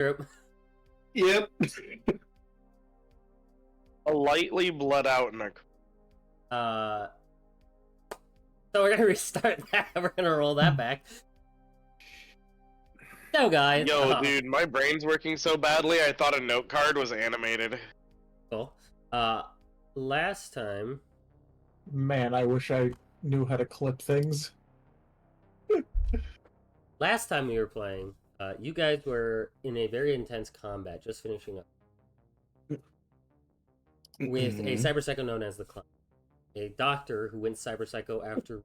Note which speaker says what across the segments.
Speaker 1: True.
Speaker 2: Yep.
Speaker 3: A lightly bled out neck.
Speaker 1: So we're gonna restart that. We're gonna roll that back. No, guys.
Speaker 3: Yo, dude, my brain's working so badly, I thought a note card was animated.
Speaker 1: Cool. Last time.
Speaker 2: Man, I wish I knew how to clip things.
Speaker 1: Last time we were playing, you guys were in a very intense combat, just finishing up with a cyber psycho known as the Clown, a doctor who went cyber psycho after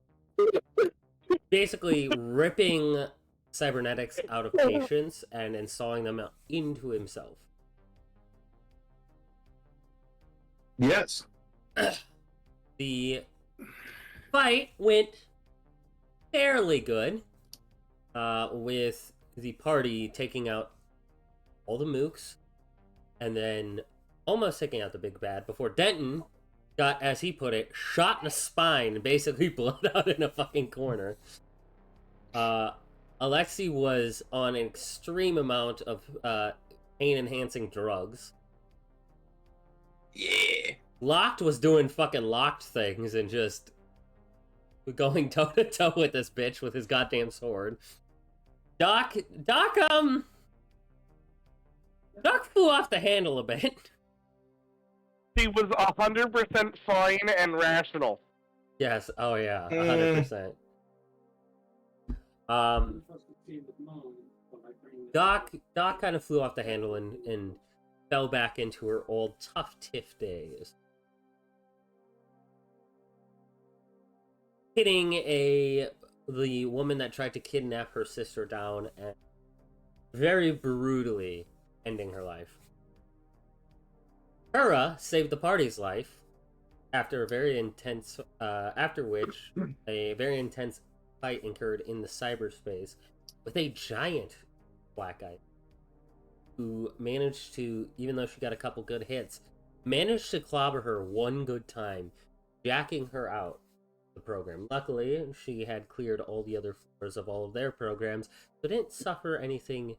Speaker 1: basically ripping cybernetics out of patients and installing them into himself.
Speaker 2: Yes.
Speaker 1: The fight went fairly good, with the party taking out all the mooks and then almost taking out the big bad before Denton got, as he put it, shot in the spine and basically blown out in a fucking corner. Alexei was on an extreme amount of pain-enhancing drugs.
Speaker 2: Yeah.
Speaker 1: Locked was doing fucking Locked things and just going toe-to-toe with this bitch with his goddamn sword. Doc flew off the handle a bit.
Speaker 3: He was 100% fine and rational.
Speaker 1: Yes, oh yeah, 100%. Doc kind of flew off the handle and fell back into her old tough tiff days. Hitting the woman that tried to kidnap her sister down and very brutally ending her life. Hera saved the party's life after a very intense, after which a very intense fight occurred in the cyberspace with a giant black guy who managed to, even though she got a couple good hits, managed to clobber her one good time, jacking her out the program. Luckily, she had cleared all the other floors of all of their programs, so didn't suffer anything.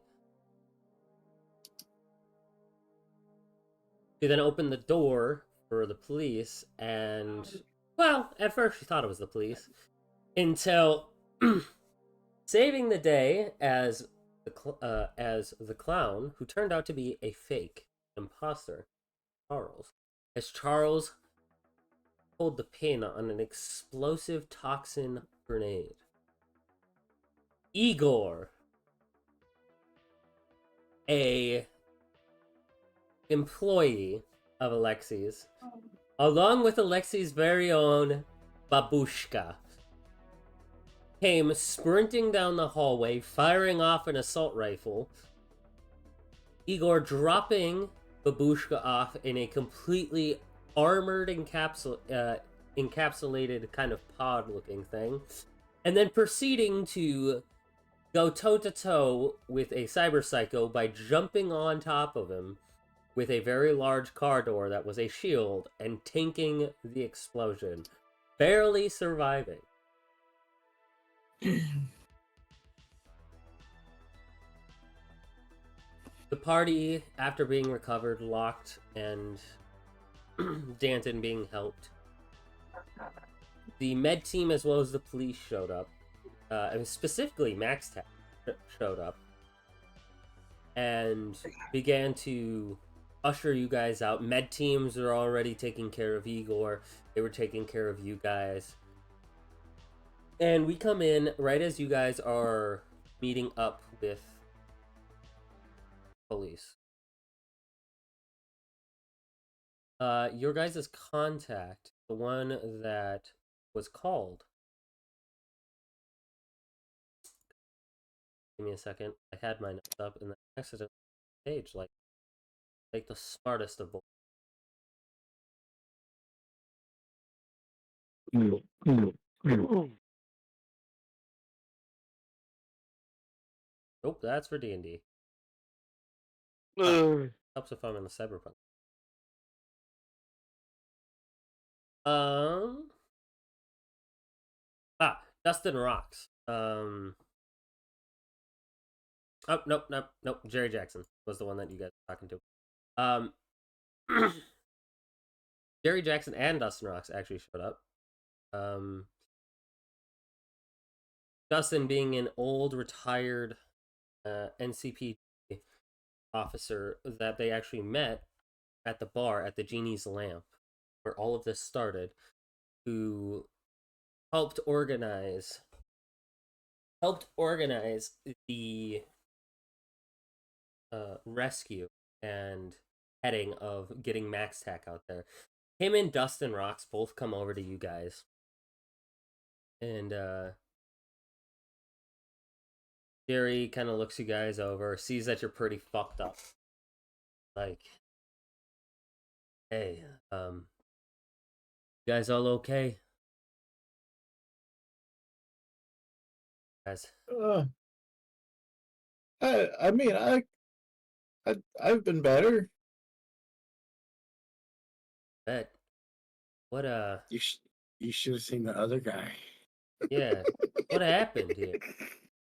Speaker 1: She then opened the door for the police, and, well, at first she thought it was the police, until saving the day as the clown, who turned out to be a fake imposter, Charles. As Charles pulled the pin on an explosive toxin grenade. Igor, a employee of Alexei's, along with Alexei's very own Babushka, came sprinting down the hallway, firing off an assault rifle. Igor dropping Babushka off in a completely armored encapsulated kind of pod-looking thing, and then proceeding to go toe-to-toe with a cyber psycho by jumping on top of him with a very large car door that was a shield and tanking the explosion, barely surviving. The party, after being recovered, locked, and Danton being helped, the med team as well as the police showed up, and specifically Max Tech showed up, and began to usher you guys out. Med teams are already taking care of Igor. They were taking care of you guys. And we come in right as you guys are meeting up with police. Your guys' contact, the one that was called. Give me a second. I had my notes up and then I accidentally page like the smartest of both. Nope, that's for D&D. Helps if I'm in the Cyberpunk. Dustin Rocks. Oh, nope. Jerry Jackson was the one that you guys were talking to. Um, Jerry Jackson and Dustin Rocks actually showed up. Dustin being an old retired NCP officer that they actually met at the bar at the Genie's Lamp, where all of this started, who helped organize the rescue and heading of getting Max Tack out there. Him and Dustin Rocks both come over to you guys, and Jerry kind of looks you guys over, sees that you're pretty fucked up. Like, hey, you guys all okay? Guys,
Speaker 2: Uh, I mean, I've been better.
Speaker 1: bet. What,
Speaker 4: You should have seen the other guy.
Speaker 1: yeah, what happened here?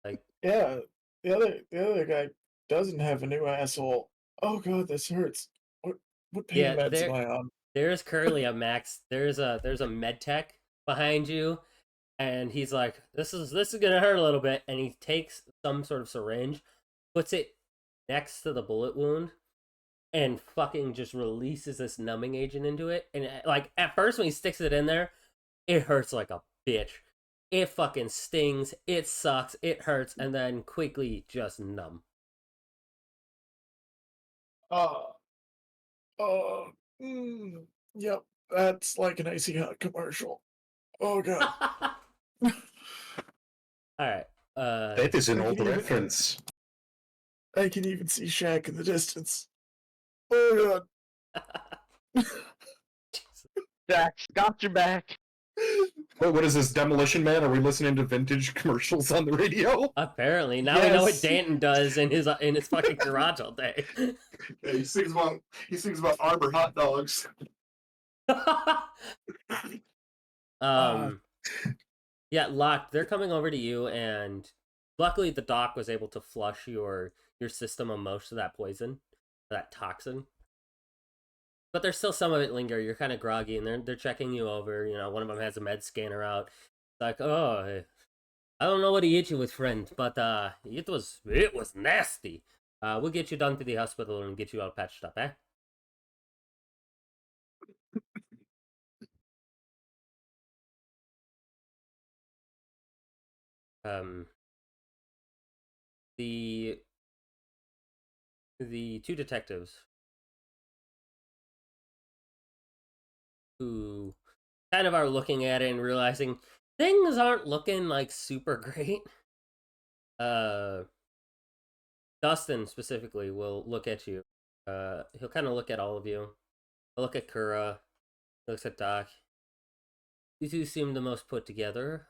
Speaker 1: Like,
Speaker 2: Yeah, the other guy doesn't have a new asshole. Oh god, this hurts. What pain
Speaker 1: yeah,
Speaker 2: meds am I on?
Speaker 1: there's currently a Max, there's a med tech behind you, and he's like, this is gonna hurt a little bit, and he takes some sort of syringe, puts it next to the bullet wound, and fucking just releases this numbing agent into it. And like at first when he sticks it in there, it hurts like a bitch. It fucking stings, it sucks, it hurts, and then quickly just numb.
Speaker 2: Uh, uh, yep, that's like an Icy Hot commercial. Oh god.
Speaker 1: Alright.
Speaker 4: That is an
Speaker 2: I
Speaker 4: old
Speaker 2: can even-
Speaker 4: reference.
Speaker 2: I can even see Shaq in the distance. Oh god.
Speaker 3: Jack, got your back.
Speaker 4: What is this, Demolition Man? Are we listening to vintage commercials on the radio?
Speaker 1: Apparently. Now we know what
Speaker 2: Yes.
Speaker 1: Danton does in his fucking garage all day.
Speaker 4: Yeah, he sings about Arbor hot dogs.
Speaker 1: Yeah, Locke, they're coming over to you, and luckily the doc was able to flush your system of most of that poison, that toxin. But there's still some of it linger. You're kind of groggy, and they're checking you over. You know, one of them has a med scanner out. It's like, oh, I don't know what he hit you with, friend, but it was nasty. We'll get you done to the hospital and get you all patched up, eh? The two detectives who kind of are looking at it and realizing things aren't looking like super great. Dustin specifically will look at you. He'll kind of look at all of you. He'll look at Kura. He looks at Doc. You two seem the most put together.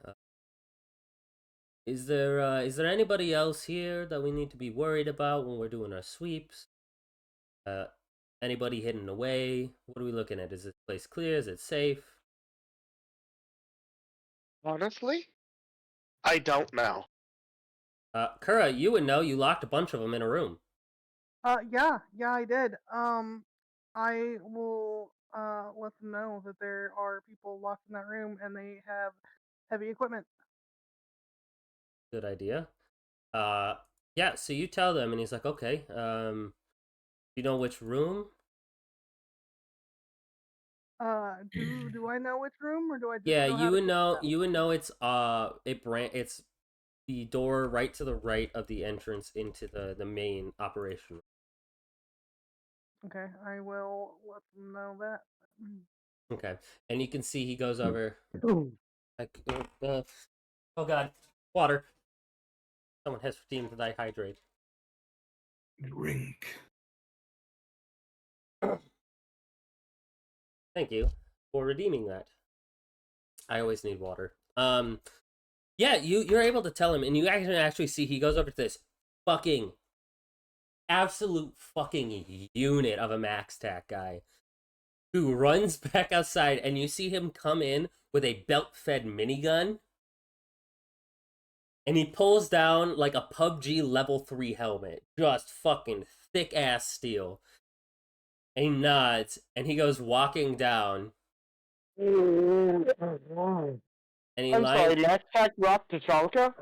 Speaker 1: Is there anybody else here that we need to be worried about when we're doing our sweeps? Anybody hidden away? What are we looking at? Is this place clear? Is it safe?
Speaker 3: Honestly, I don't know.
Speaker 1: Kura, you would know. You locked a bunch of them in a room.
Speaker 5: Yeah, I did. I will let them know that there are people locked in that room and they have heavy equipment.
Speaker 1: Good idea. Yeah, so you tell them, and he's like, okay, you know which room?
Speaker 5: Do I know which room, or do I just
Speaker 1: Yeah,
Speaker 5: know how
Speaker 1: you
Speaker 5: to
Speaker 1: would
Speaker 5: get
Speaker 1: know,
Speaker 5: to them?
Speaker 1: you would know it's, it's the door right to the right of the entrance into the main operation.
Speaker 5: Okay, I will let them know that.
Speaker 1: Okay, and you can see he goes over, like, oh god, water. Someone has deemed dehydrate.
Speaker 4: Drink.
Speaker 1: Thank you for redeeming that. I always need water. Yeah, you're able to tell him, and you actually see he goes over to this fucking absolute fucking unit of a Max Tack guy who runs back outside, and you see him come in with a belt-fed minigun and he pulls down like a PUBG level 3 helmet, just fucking thick ass steel. And he nods, and he goes walking down,
Speaker 3: I'm
Speaker 1: and he
Speaker 3: sorry,
Speaker 1: lines.
Speaker 3: Max Pack Rock Tachanka?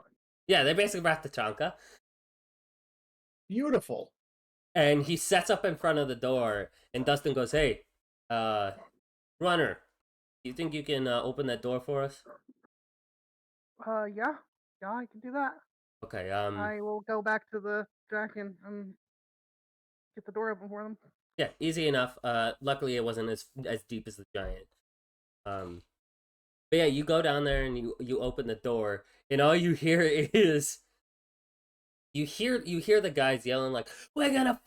Speaker 1: Yeah, they basically brought the Chanka.
Speaker 2: Beautiful.
Speaker 1: And he sets up in front of the door, and Dustin goes, "Hey, runner, do you think you can open that door for us?"
Speaker 5: Yeah, yeah, I can do that.
Speaker 1: Okay,
Speaker 5: I will go back to the dragon and get the door open for them.
Speaker 1: yeah, easy enough. Luckily it wasn't as deep as the giant. Um, but yeah, you go down there and you open the door, and all you hear is you hear the guys yelling like, "We're gonna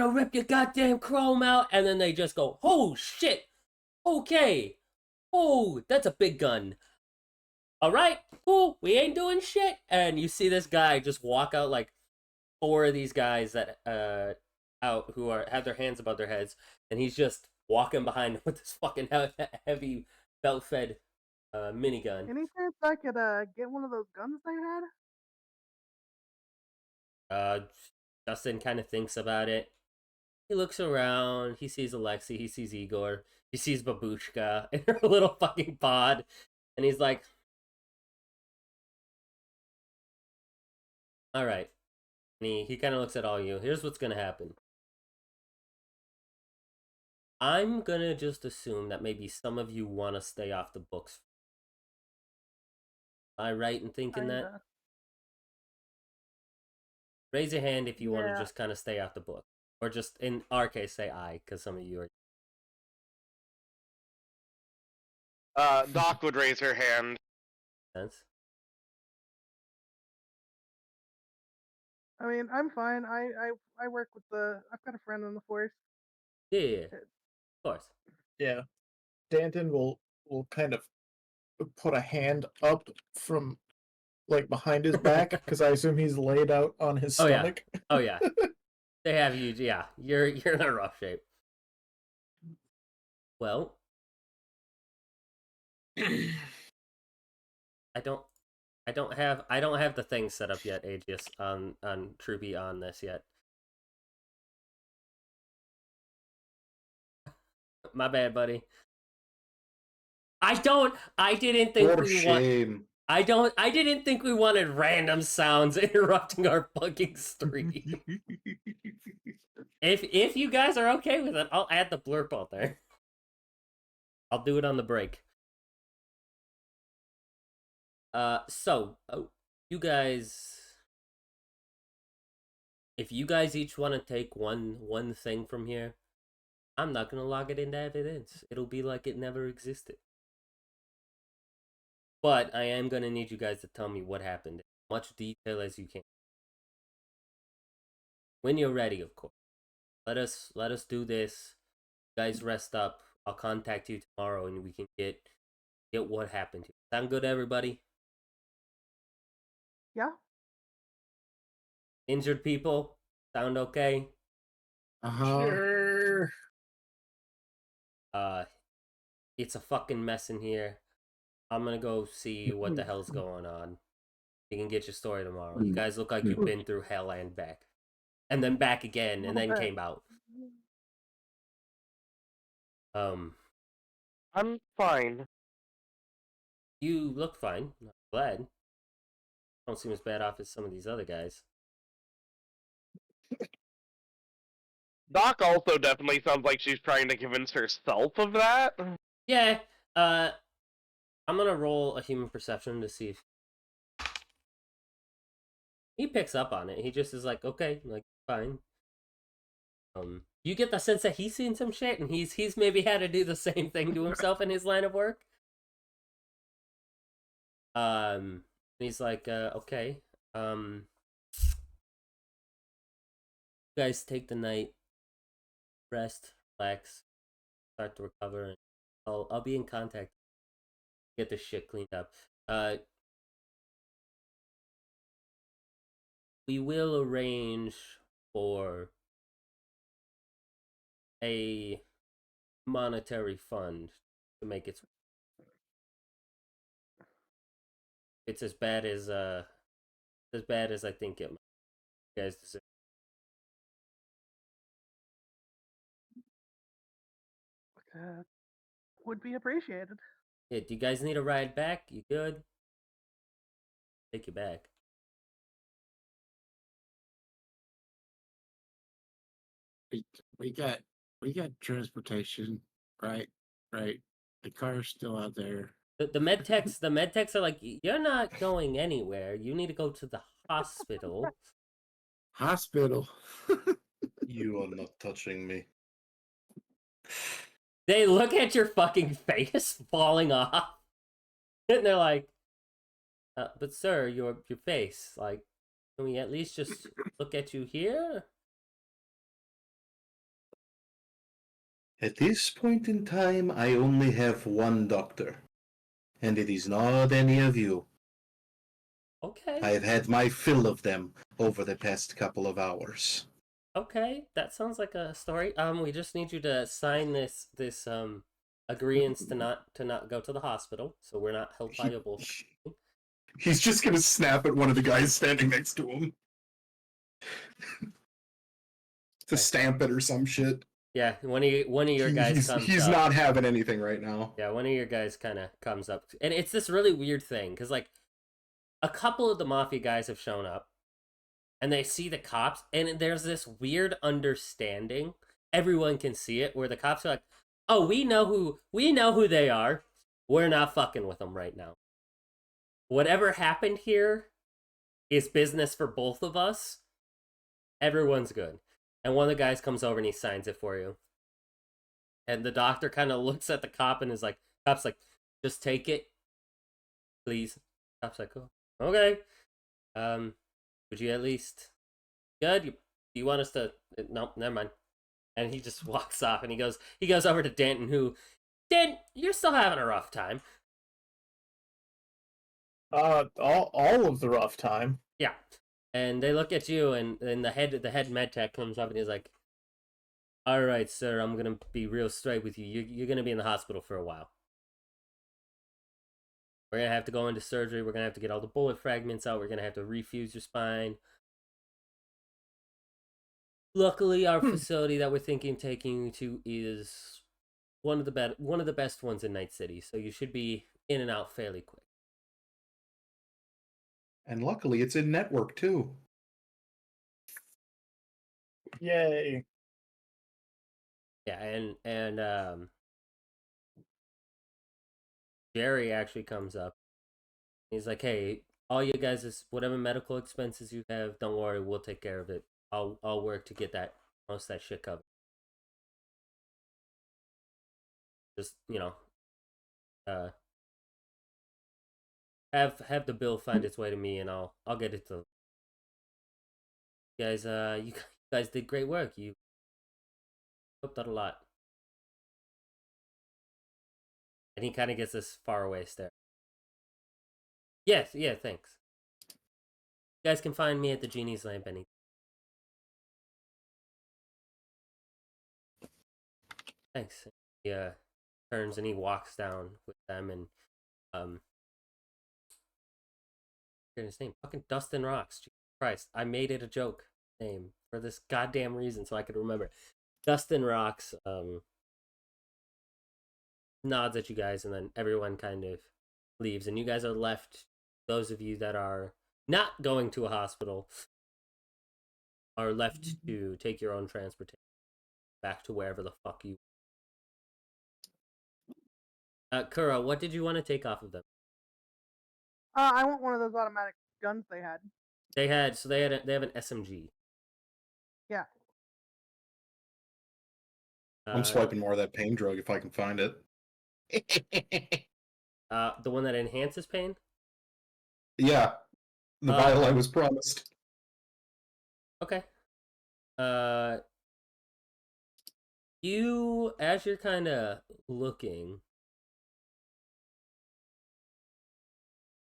Speaker 1: rip your goddamn chrome out," and then they just go, "Oh shit, okay, oh that's a big gun. All right, cool, we ain't doing shit." And you see this guy just walk out like four of these guys that out who are have their hands above their heads, and he's just walking behind with this fucking heavy belt fed minigun.
Speaker 5: Any chance I could get one of those guns they had?
Speaker 1: Uh, Justin kind of thinks about it. He looks around. He sees Alexi. He sees Igor. He sees Babushka in her little fucking pod, and he's like, "All right." And he kind of looks at all you. Here's what's gonna happen. I'm gonna just assume that maybe some of you want to stay off the books. Am I right in thinking that?
Speaker 5: Kinda.
Speaker 1: Raise your hand if you want to
Speaker 5: Yeah.
Speaker 1: just kind of stay off the book. Or just, in our case, say I, because some of you are...
Speaker 3: Doc would raise her hand.
Speaker 1: Sense?
Speaker 5: I mean, I'm fine. I work with the. I've got a friend in the force.
Speaker 1: Yeah, of course.
Speaker 2: Yeah. Danton will kind of put a hand up from like behind his back because I assume he's laid out on his
Speaker 1: Oh, yeah.
Speaker 2: stomach.
Speaker 1: Oh, yeah. They have you, yeah. You're in a rough shape. Well, I don't have the thing set up yet, Aegis, on Troopy on this yet. My bad, buddy. I didn't think
Speaker 4: What a
Speaker 1: we
Speaker 4: shame.
Speaker 1: I didn't think we wanted random sounds interrupting our fucking stream. If you guys are okay with it, I'll add the blurb out there. I'll do it on the break. So you guys, if you guys each want to take one thing from here, I'm not gonna log it into evidence. It'll be like it never existed. But I am gonna need you guys to tell me what happened, in much detail as you can. When you're ready, of course. Let us do this. You guys rest up. I'll contact you tomorrow and we can get what happened. Sound good, everybody?
Speaker 5: Yeah.
Speaker 1: Injured people? Sound okay?
Speaker 2: Sure.
Speaker 1: It's a fucking mess in here. I'm gonna go see what the hell's going on. You can get your story tomorrow. You guys look like you've been through hell and back. And then back again, and then came out.
Speaker 3: I'm fine.
Speaker 1: You look fine. I'm glad. Don't seem as bad off as some of these other guys.
Speaker 3: Doc also definitely sounds like she's trying to convince herself of that.
Speaker 1: Yeah, I'm gonna roll a human perception to see if he picks up on it. He just is like, okay, like, fine. You get the sense that he's seen some shit, and he's maybe had to do the same thing to himself in his line of work. He's like, okay, you guys take the night, rest, relax, start to recover, and I'll be in contact. Get this shit cleaned up. We will arrange for a monetary fund to make it. It's as bad as as bad as I think it might. You guys deserve.
Speaker 5: Would be appreciated.
Speaker 1: Yeah, do you guys need a ride back? You good? Take you back.
Speaker 6: We got transportation, right? Right. The car's still out there.
Speaker 1: The med techs are like, you're not going anywhere. You need to go to the hospital.
Speaker 6: Hospital.
Speaker 4: You are not touching me.
Speaker 1: They look at your fucking face falling off, and they're like, "But sir, your face. Like, can we at least just look at you here?"
Speaker 7: At this point in time, I only have one doctor, and it is not any of you.
Speaker 1: Okay.
Speaker 7: I have had my fill of them over the past couple of hours.
Speaker 1: Okay, that sounds like a story. We just need you to sign this agreeance to not go to the hospital, so we're not held liable.
Speaker 4: He's just gonna snap at one of the guys standing next to him. To stamp it or some shit.
Speaker 1: Yeah, one of your guys comes
Speaker 4: He's
Speaker 1: up.
Speaker 4: not having anything right now.
Speaker 1: Yeah, one of your guys kind of comes up, and it's this really weird thing because like a couple of the mafia guys have shown up, and they see the cops, and there's this weird understanding. Everyone can see it, where the cops are like, "Oh, we know who they are. We're not fucking with them right now. Whatever happened here is business for both of us. Everyone's good." And one of the guys comes over and he signs it for you. And the doctor kind of looks at the cop and is like, "Cop's like, just take it, please." Cop's like, "Oh, okay. Would you at least good? You want us to? No, never mind." And he just walks off and he goes over to Danton, who, Dan, you're still having a rough time.
Speaker 2: All of the rough time.
Speaker 1: Yeah. And they look at you, and then the head med tech comes up and he's like, "All right, sir, I'm gonna be real straight with you. You're gonna be in the hospital for a while. We're gonna have to go into surgery. We're gonna have to get all the bullet fragments out. We're gonna have to refuse your spine. Luckily, our facility that we're thinking taking you to is one of the best ones in Night City, so you should be in and out fairly quick."
Speaker 4: And luckily, it's in network too.
Speaker 2: Yay.
Speaker 1: Yeah, and Jerry actually comes up. He's like, "Hey, all you guys, whatever medical expenses you have, don't worry, we'll take care of it. I'll work to get most of that shit covered. Just, have the bill find its way to me, and I'll get it to you guys. You guys did great work. You helped out a lot." And he kind of gets this faraway stare. Yes, yeah, thanks. You guys can find me at the Genie's Lamp any. Thanks. He turns and he walks down with them, and his name, fucking Dustin Rocks. Jesus Christ, I made it a joke name for this goddamn reason so I could remember. Dustin Rocks nods at you guys, and then everyone kind of leaves, and you guys are left. Those of you that are not going to a hospital are left to take your own transportation back to wherever the fuck you. Kura, what did you want to take off of them?
Speaker 5: I want one of those automatic guns they had.
Speaker 1: They have an SMG.
Speaker 5: Yeah.
Speaker 4: I'm swiping more of that pain drug if I can find it.
Speaker 1: The one that enhances pain?
Speaker 4: Yeah. The vial I was promised.
Speaker 1: Okay. You, as you're kind of looking,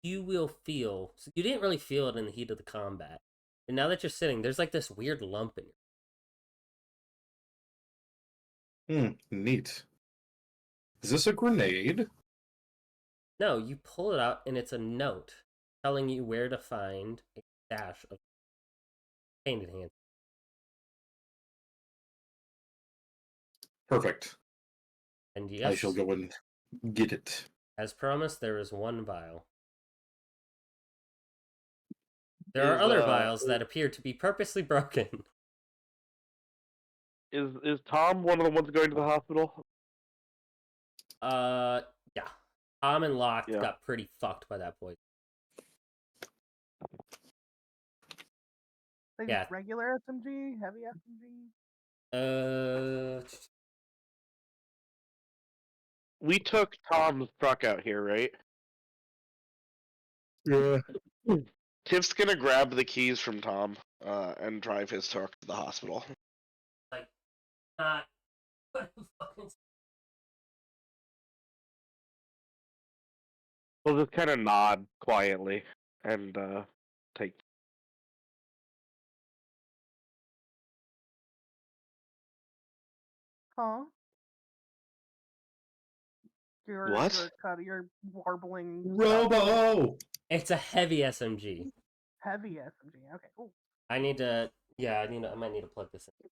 Speaker 1: you will feel. So you didn't really feel it in the heat of the combat, and now that you're sitting, there's like this weird lump in you.
Speaker 4: Neat. Is this a grenade?
Speaker 1: No, you pull it out, and it's a note telling you where to find a stash of painted hand.
Speaker 4: Perfect.
Speaker 1: And
Speaker 4: I
Speaker 1: yes,
Speaker 4: shall go and get it.
Speaker 1: as promised, there is one vial. There are
Speaker 3: Is,
Speaker 1: other vials that appear to be purposely broken.
Speaker 3: Is Tom one of the ones going to the hospital?
Speaker 1: Yeah. Tom and Locke
Speaker 3: Yeah.
Speaker 1: got pretty fucked by that point.
Speaker 5: Like
Speaker 1: Yeah.
Speaker 5: regular SMG, heavy SMG.
Speaker 3: We took Tom's truck out here, right?
Speaker 6: Yeah.
Speaker 3: Tiff's gonna grab the keys from Tom and drive his truck to the hospital.
Speaker 1: like, not. Fucking.
Speaker 3: We'll just kind of nod quietly and take.
Speaker 5: Huh?
Speaker 3: What?
Speaker 5: You're warbling. stuff.
Speaker 7: Robo!
Speaker 1: It's a heavy SMG.
Speaker 5: Heavy SMG. Okay, cool.
Speaker 1: I need to. Yeah, I might need to plug this in.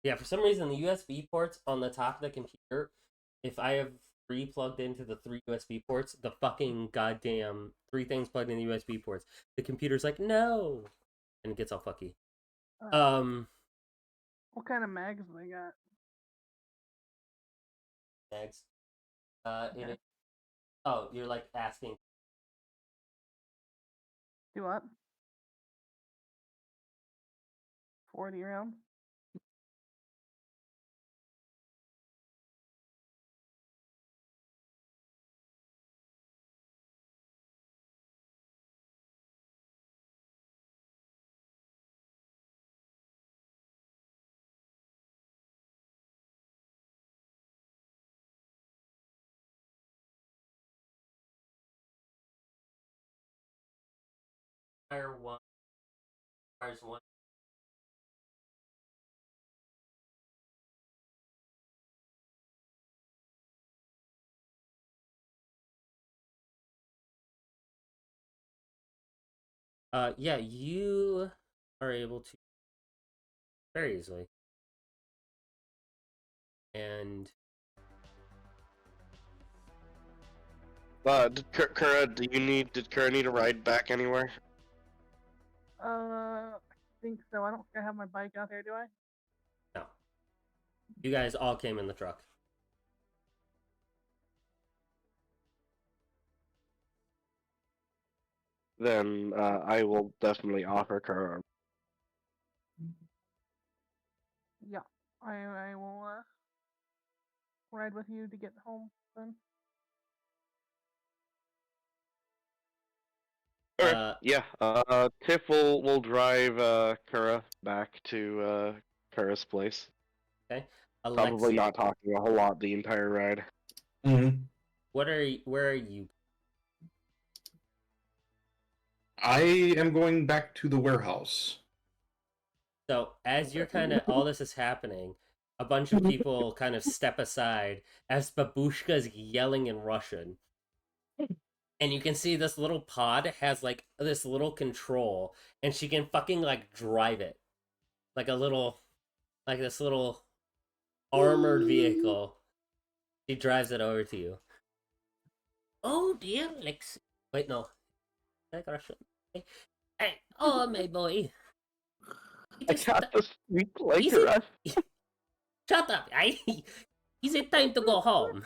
Speaker 1: Yeah, for some reason, the USB ports on the top of the computer, if I have 3 plugged into the 3 USB ports, the fucking goddamn 3 things plugged in the USB ports, the computer's like, no! And it gets all fucky.
Speaker 5: What kind of mags they got?
Speaker 1: Next.
Speaker 5: Okay.
Speaker 1: Oh, you're like asking.
Speaker 5: Do what? 40 rounds?
Speaker 1: Fire one. Fires one. Yeah, you are able to very easily. And
Speaker 3: Did Kura need a ride back anywhere?
Speaker 5: I think so. I don't think I have my bike out there, do I?
Speaker 1: no. You guys all came in the truck.
Speaker 3: Then I will definitely offer Kura.
Speaker 5: Yeah. I will ride with you to get home then.
Speaker 3: Yeah. Tiff will drive Kura back to Kura's place.
Speaker 1: Okay.
Speaker 3: Probably
Speaker 1: Alexi,
Speaker 3: not talking a whole lot the entire ride.
Speaker 4: Mm-hmm.
Speaker 1: where are you?
Speaker 4: I am going back to the warehouse.
Speaker 1: So as you're kind of all this is happening, a bunch of people kind of step aside as Babushka's yelling in Russian. And you can see this little pod has like this little control, and she can fucking like drive it. Like this little armored vehicle. She drives it over to you. Oh dear, Lex. Wait, no. Like Russian. Hey, oh my boy.
Speaker 3: I got to speak like
Speaker 1: Is it-
Speaker 3: Russ.
Speaker 1: Shut up, Is it time to go home?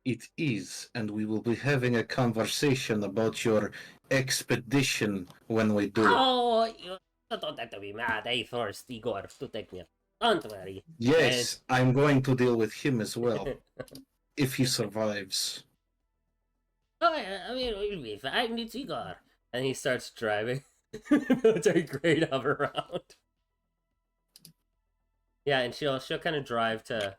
Speaker 7: It is, and we will be having a conversation about your expedition when we do.
Speaker 1: Oh, you don't have to be mad. I forced Igor to take me. Don't worry.
Speaker 7: Yes, I'm going to deal with him as well, if he survives.
Speaker 1: Oh, yeah, I mean, we'll be fine. It's Igor. And he starts driving. Military grade hover around. Yeah, and she'll kind of drive to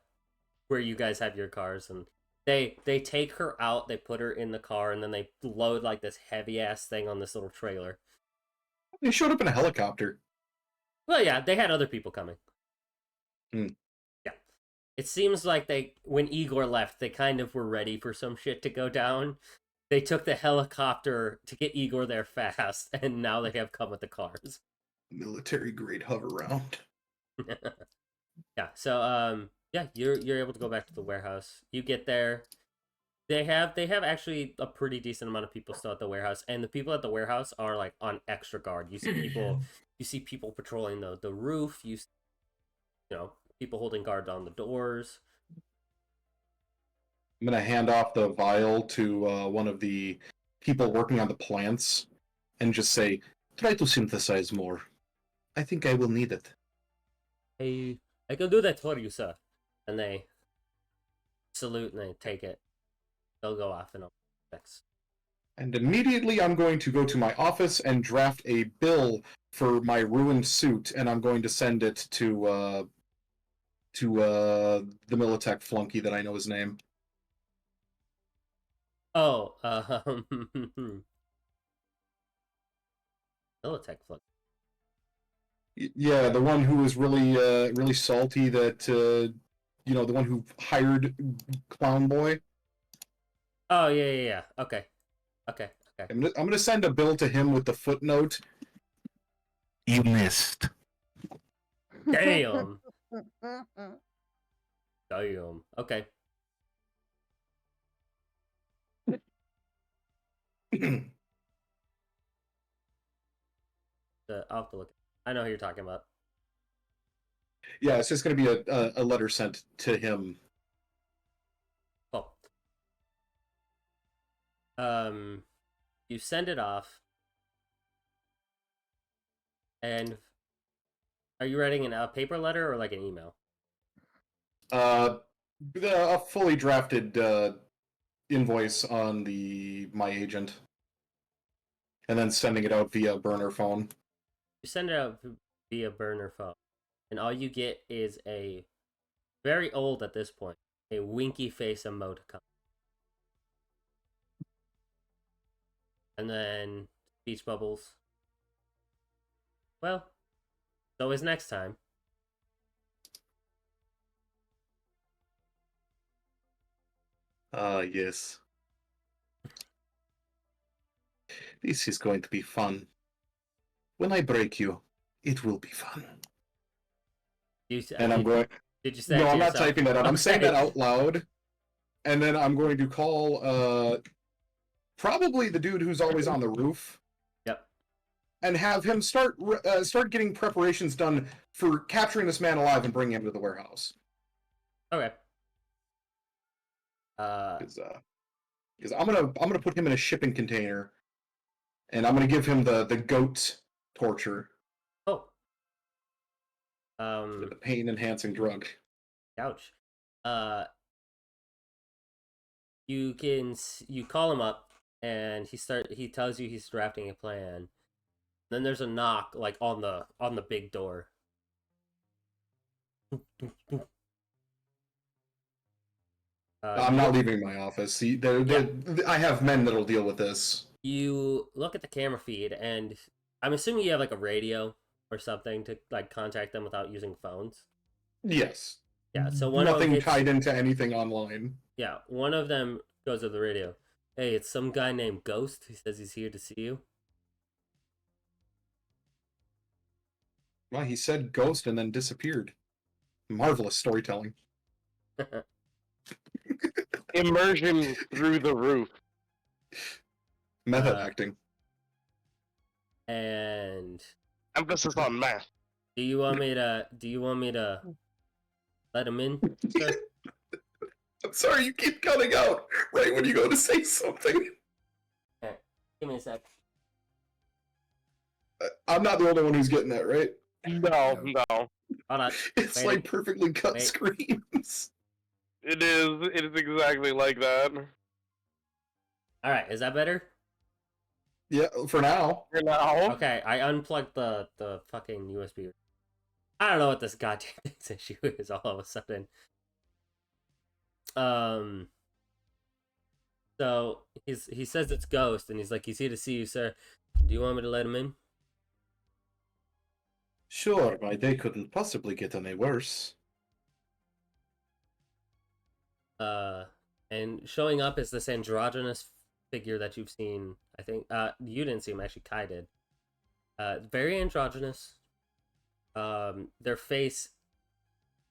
Speaker 1: where you guys have your cars, and they take her out. They put her in the car, and then they load like this heavy ass thing on this little trailer.
Speaker 4: They showed up in a helicopter.
Speaker 1: Well, yeah, they had other people coming.
Speaker 4: Hmm.
Speaker 1: Yeah. it seems like when Igor left, they kind of were ready for some shit to go down. They took the helicopter to get Igor there fast, and now they have come with the cars.
Speaker 4: Military grade hover round.
Speaker 1: Yeah. So yeah, you're able to go back to the warehouse. You get there. They have actually a pretty decent amount of people still at the warehouse, and the people at the warehouse are like on extra guard. You see people patrolling the roof. You know, people holding guard on the doors.
Speaker 4: I'm gonna hand off the vial to one of the people working on the plants, and just say, "Try to synthesize more. I think I will need it."
Speaker 1: Hey, I can do that for you, sir. And they salute and they take it. They'll go off in a next.
Speaker 4: And immediately I'm going to go to my office and draft a bill for my ruined suit, and I'm going to send it to the Militech flunky that I know his name.
Speaker 1: Oh, Militech flip.
Speaker 4: Yeah, the one who was really salty that the one who hired Clown Boy.
Speaker 1: Oh yeah. Okay.
Speaker 4: I'm gonna send a bill to him with the footnote. You missed.
Speaker 1: Damn. Damn. Okay. I'll have to look. I know who you're talking about.
Speaker 4: Yeah, it's just gonna be a letter sent to him.
Speaker 1: Oh. You send it off, and are you writing a paper letter or like an email?
Speaker 4: A fully drafted invoice on my agent, and then sending it out via burner phone.
Speaker 1: You send it out via burner phone, and all you get is a very old at this point, a winky face emoticon. And then speech bubbles. Well, so is next time.
Speaker 7: Yes. This is going to be fun. When I break you, it will be fun.
Speaker 4: And I'm going.
Speaker 1: Did you say?
Speaker 4: No, I'm not
Speaker 1: yourself?
Speaker 4: typing that out.
Speaker 1: Okay.
Speaker 4: I'm saying that out loud, and then I'm going to call probably the dude who's always on the roof.
Speaker 1: Yep.
Speaker 4: And have him start getting preparations done for capturing this man alive and bringing him to the warehouse.
Speaker 1: Okay.
Speaker 4: Because I'm gonna put him in a shipping container, and I'm gonna give him the goat torture.
Speaker 1: Oh.
Speaker 4: The pain enhancing drug.
Speaker 1: Ouch. You call him up and he tells you he's drafting a plan. Then there's a knock like on the big door.
Speaker 4: I'm not leaving my office. See, I have men that'll deal with this.
Speaker 1: You look at the camera feed and I'm assuming you have like a radio or something to like contact them without using phones.
Speaker 4: Yes.
Speaker 1: Yeah, so
Speaker 4: nothing tied into anything online.
Speaker 1: Yeah, one of them goes to the radio. Hey, it's some guy named Ghost. He says he's here to see you.
Speaker 4: Well, he said ghost and then disappeared. Marvelous storytelling.
Speaker 3: Immersion through the roof.
Speaker 4: Method acting.
Speaker 1: And
Speaker 3: emphasis on math.
Speaker 1: Do you want me to let him in, sir?
Speaker 4: I'm sorry, you keep cutting out right when you go to say something.
Speaker 1: Okay, give me a sec.
Speaker 4: I'm not the only one who's getting that, right?
Speaker 3: No.
Speaker 1: Hold on.
Speaker 4: It's
Speaker 1: Wait.
Speaker 4: like perfectly cut
Speaker 1: Wait.
Speaker 4: screens.
Speaker 3: It is exactly like that.
Speaker 1: All right, is that better?
Speaker 4: Yeah, for now.
Speaker 3: For now.
Speaker 1: Okay, I unplugged the fucking USB. I don't know what this goddamn thing's issue is all of a sudden. So he says it's Ghost, and he's like, he's here to see you, sir. Do you want me to let him in?
Speaker 7: Sure, my day couldn't possibly get any worse.
Speaker 1: And showing up is this androgynous figure that you've seen. I think you didn't see him, actually. Kai did. Very androgynous. Their face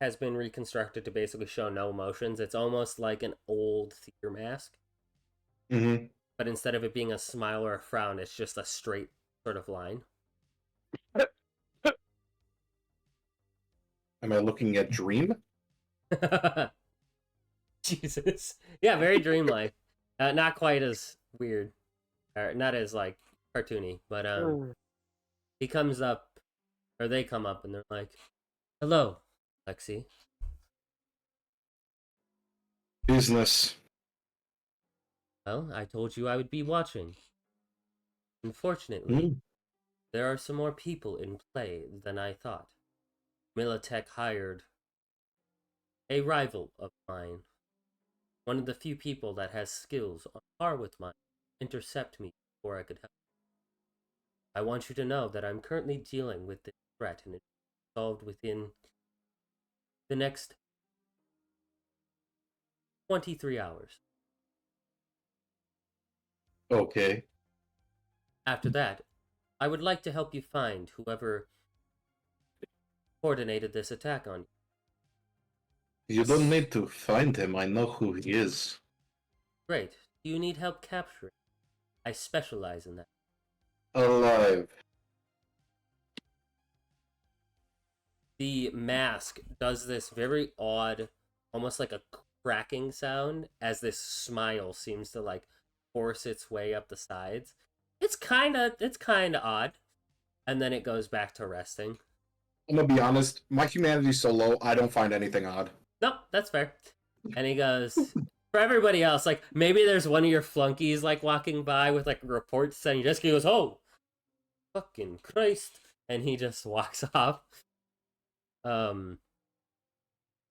Speaker 1: has been reconstructed to basically show no emotions. It's almost like an old theater mask,
Speaker 4: Mm-hmm.
Speaker 1: but instead of it being a smile or a frown, it's just a straight sort of line.
Speaker 4: Am I looking at Dream?
Speaker 1: Jesus. Yeah, very dreamlike. Not quite as weird, or not as like cartoony, but he comes up, or they come up, and they're like, "Hello, Lexi."
Speaker 4: Business.
Speaker 1: Well, I told you I would be watching. Unfortunately,
Speaker 4: Mm.
Speaker 1: there are some more people in play than I thought. Militech hired a rival of mine, one of the few people that has skills on par with mine, intercept me before I could help. I want you to know that I'm currently dealing with this threat and it's solved within the next 23 hours.
Speaker 4: Okay.
Speaker 1: After that, I would like to help you find whoever coordinated this attack on you.
Speaker 4: You don't need to find him. I know who he is.
Speaker 1: Great. Do you need help capturing? I specialize in that.
Speaker 4: Alive.
Speaker 1: The mask does this very odd, almost like a cracking sound as this smile seems to like force its way up the sides. It's kind of odd, and then it goes back to resting.
Speaker 4: I'm gonna be honest. My humanity's so low, I don't find anything odd.
Speaker 1: Nope, that's fair. And he goes, for everybody else, like maybe there's one of your flunkies like walking by with like reports, and he goes, "Oh, fucking Christ!" and he just walks off.
Speaker 3: Man,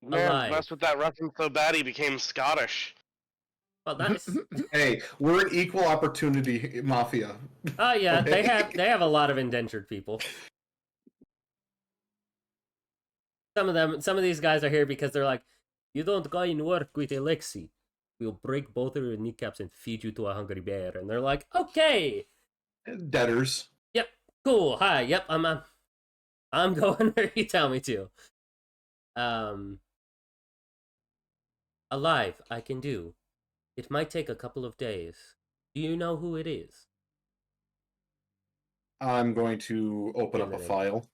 Speaker 1: Alive.
Speaker 3: messed with that reference so bad he became Scottish.
Speaker 1: Well, that's
Speaker 4: Hey, we're an equal opportunity mafia.
Speaker 1: oh yeah,
Speaker 4: Okay.
Speaker 1: they have a lot of indentured people. Some of these guys are here because they're like, you don't go and work with Alexi. We'll break both of your kneecaps and feed you to a hungry bear. And they're like, okay,
Speaker 4: Debtors.
Speaker 1: yep, cool, hi, yep, I'm going where you tell me to. Alive, I can do. It might take a couple of days. Do you know who it is?
Speaker 4: I'm going to open up a file.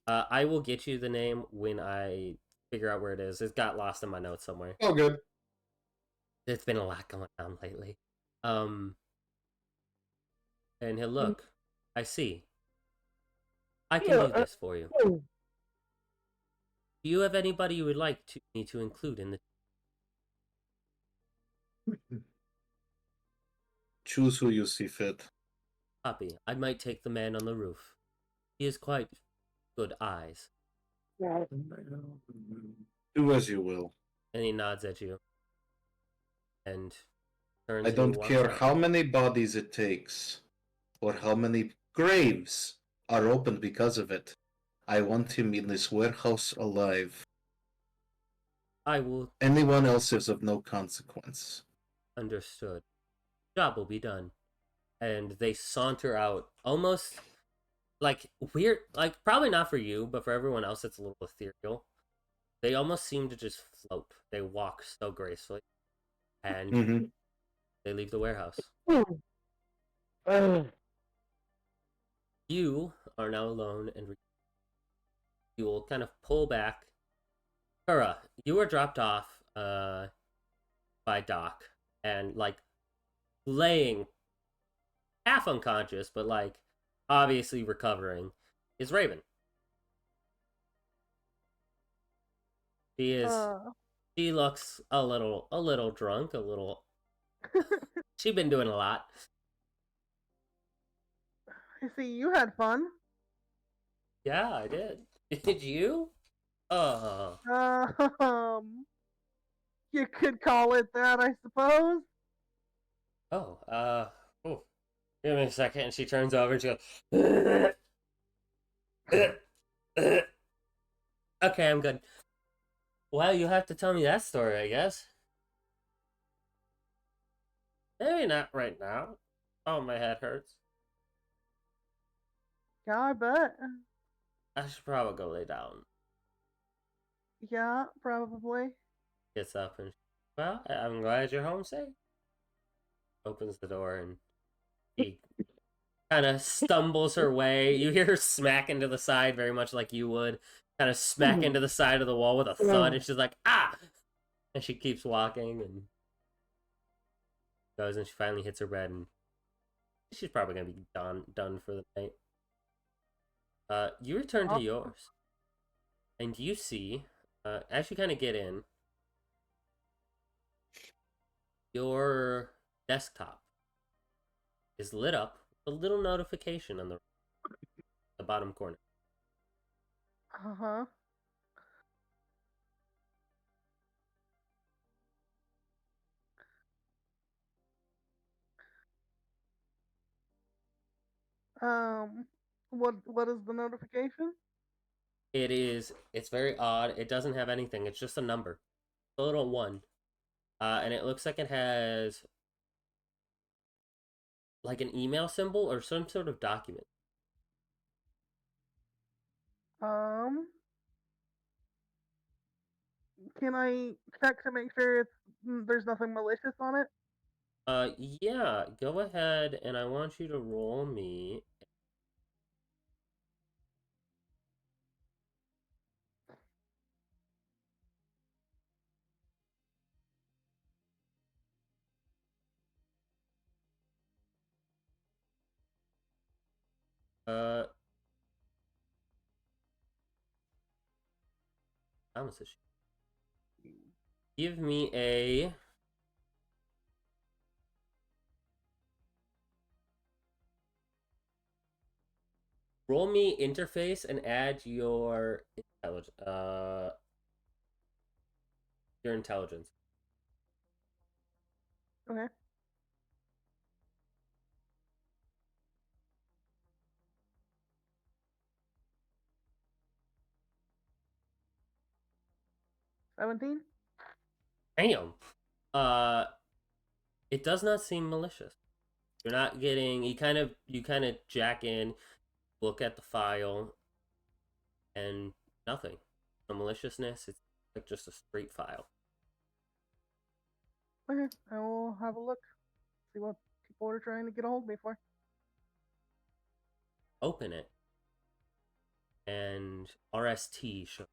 Speaker 1: I will get you the name when I figure out where it is. It got lost in my notes somewhere.
Speaker 4: Oh, good.
Speaker 1: There's been a lot going on lately. And he'll look. I see. I can do this for you. Do you have anybody you would like me to include in the...
Speaker 4: Choose who you see fit.
Speaker 1: Copy. I might take the man on the roof. He has quite good eyes.
Speaker 4: Do as you will.
Speaker 1: And he nods at you. And turns
Speaker 4: I
Speaker 1: and
Speaker 4: don't
Speaker 1: walks
Speaker 4: care
Speaker 1: out.
Speaker 4: how many bodies it takes, or how many graves are opened because of it. I want him in this warehouse alive.
Speaker 1: I will...
Speaker 4: Anyone else is of no consequence.
Speaker 1: Understood. Job will be done. And they saunter out, almost like weird, like probably not for you, but for everyone else it's a little ethereal. They almost seem to just float. They walk so gracefully. And they leave the warehouse. You are now alone, and you will kind of pull back. Kura, you were dropped off by Doc, and like laying half unconscious, but like obviously recovering, is Raven. She looks a little drunk, she's been doing a lot.
Speaker 5: I see you had fun.
Speaker 1: Yeah, I did. Did you?
Speaker 5: You could call it that, I suppose.
Speaker 1: Oh, give me a second. And she turns over and she goes, okay, I'm good. Well, you have to tell me that story, I guess. Maybe not right now. Oh, my head hurts.
Speaker 5: Yeah, I bet.
Speaker 1: I should probably go lay down.
Speaker 5: Yeah, probably.
Speaker 1: Gets up and, well, I'm glad you're home safe. Opens the door and she kind of stumbles her way. You hear her smack into the side, very much like you would. Kind of smack into the side of the wall with a thud, and she's like, ah! And she keeps walking and goes, and she finally hits her bed, and she's probably gonna be done for the night. You return to yours, and you see, as you kind of get in, your desktop is lit up with a little notification on the bottom corner.
Speaker 5: Uh-huh. Um, what is the notification?
Speaker 1: It's very odd. It doesn't have anything. It's just a number, a little one, and it looks like it has like an email symbol or some sort of document.
Speaker 5: Um, can I check to make sure there's nothing malicious on it?
Speaker 1: Yeah, go ahead, and I want you to roll me. Uh, Thomas, give me a roll me interface and add your intelligence.
Speaker 5: Okay. $17?
Speaker 1: Damn. Uh, it does not seem malicious. You're not getting. You kind of jack in, look at the file, and nothing. No maliciousness. It's like just a straight file.
Speaker 5: Okay, I will have a look. See what people are trying to get a hold of me for.
Speaker 1: Open it, and RST shows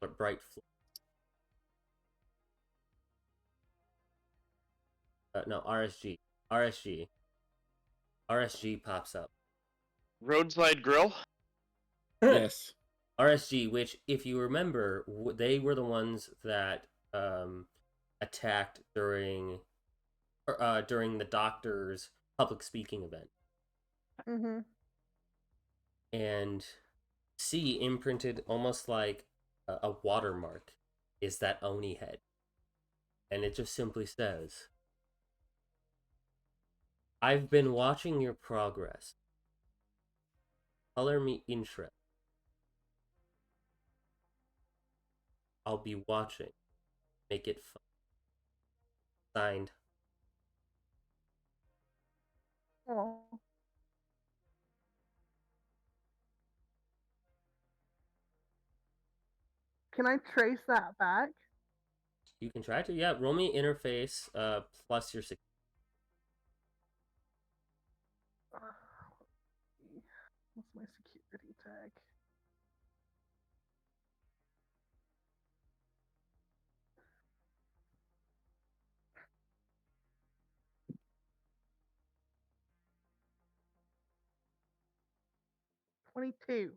Speaker 1: a bright. No, RSG. RSG. RSG pops up.
Speaker 3: Roadside Grill?
Speaker 6: Yes.
Speaker 1: RSG, which, if you remember, they were the ones that attacked during the doctor's public speaking event.
Speaker 5: Mm-hmm.
Speaker 1: And C imprinted almost like a watermark is that Oni head. And it just simply says, I've been watching your progress. Color me interest. I'll be watching. Make it fun. Signed.
Speaker 5: Oh. Can I trace that back?
Speaker 1: You can try to. Yeah, roll me interface plus your
Speaker 5: What's my security tag? $22.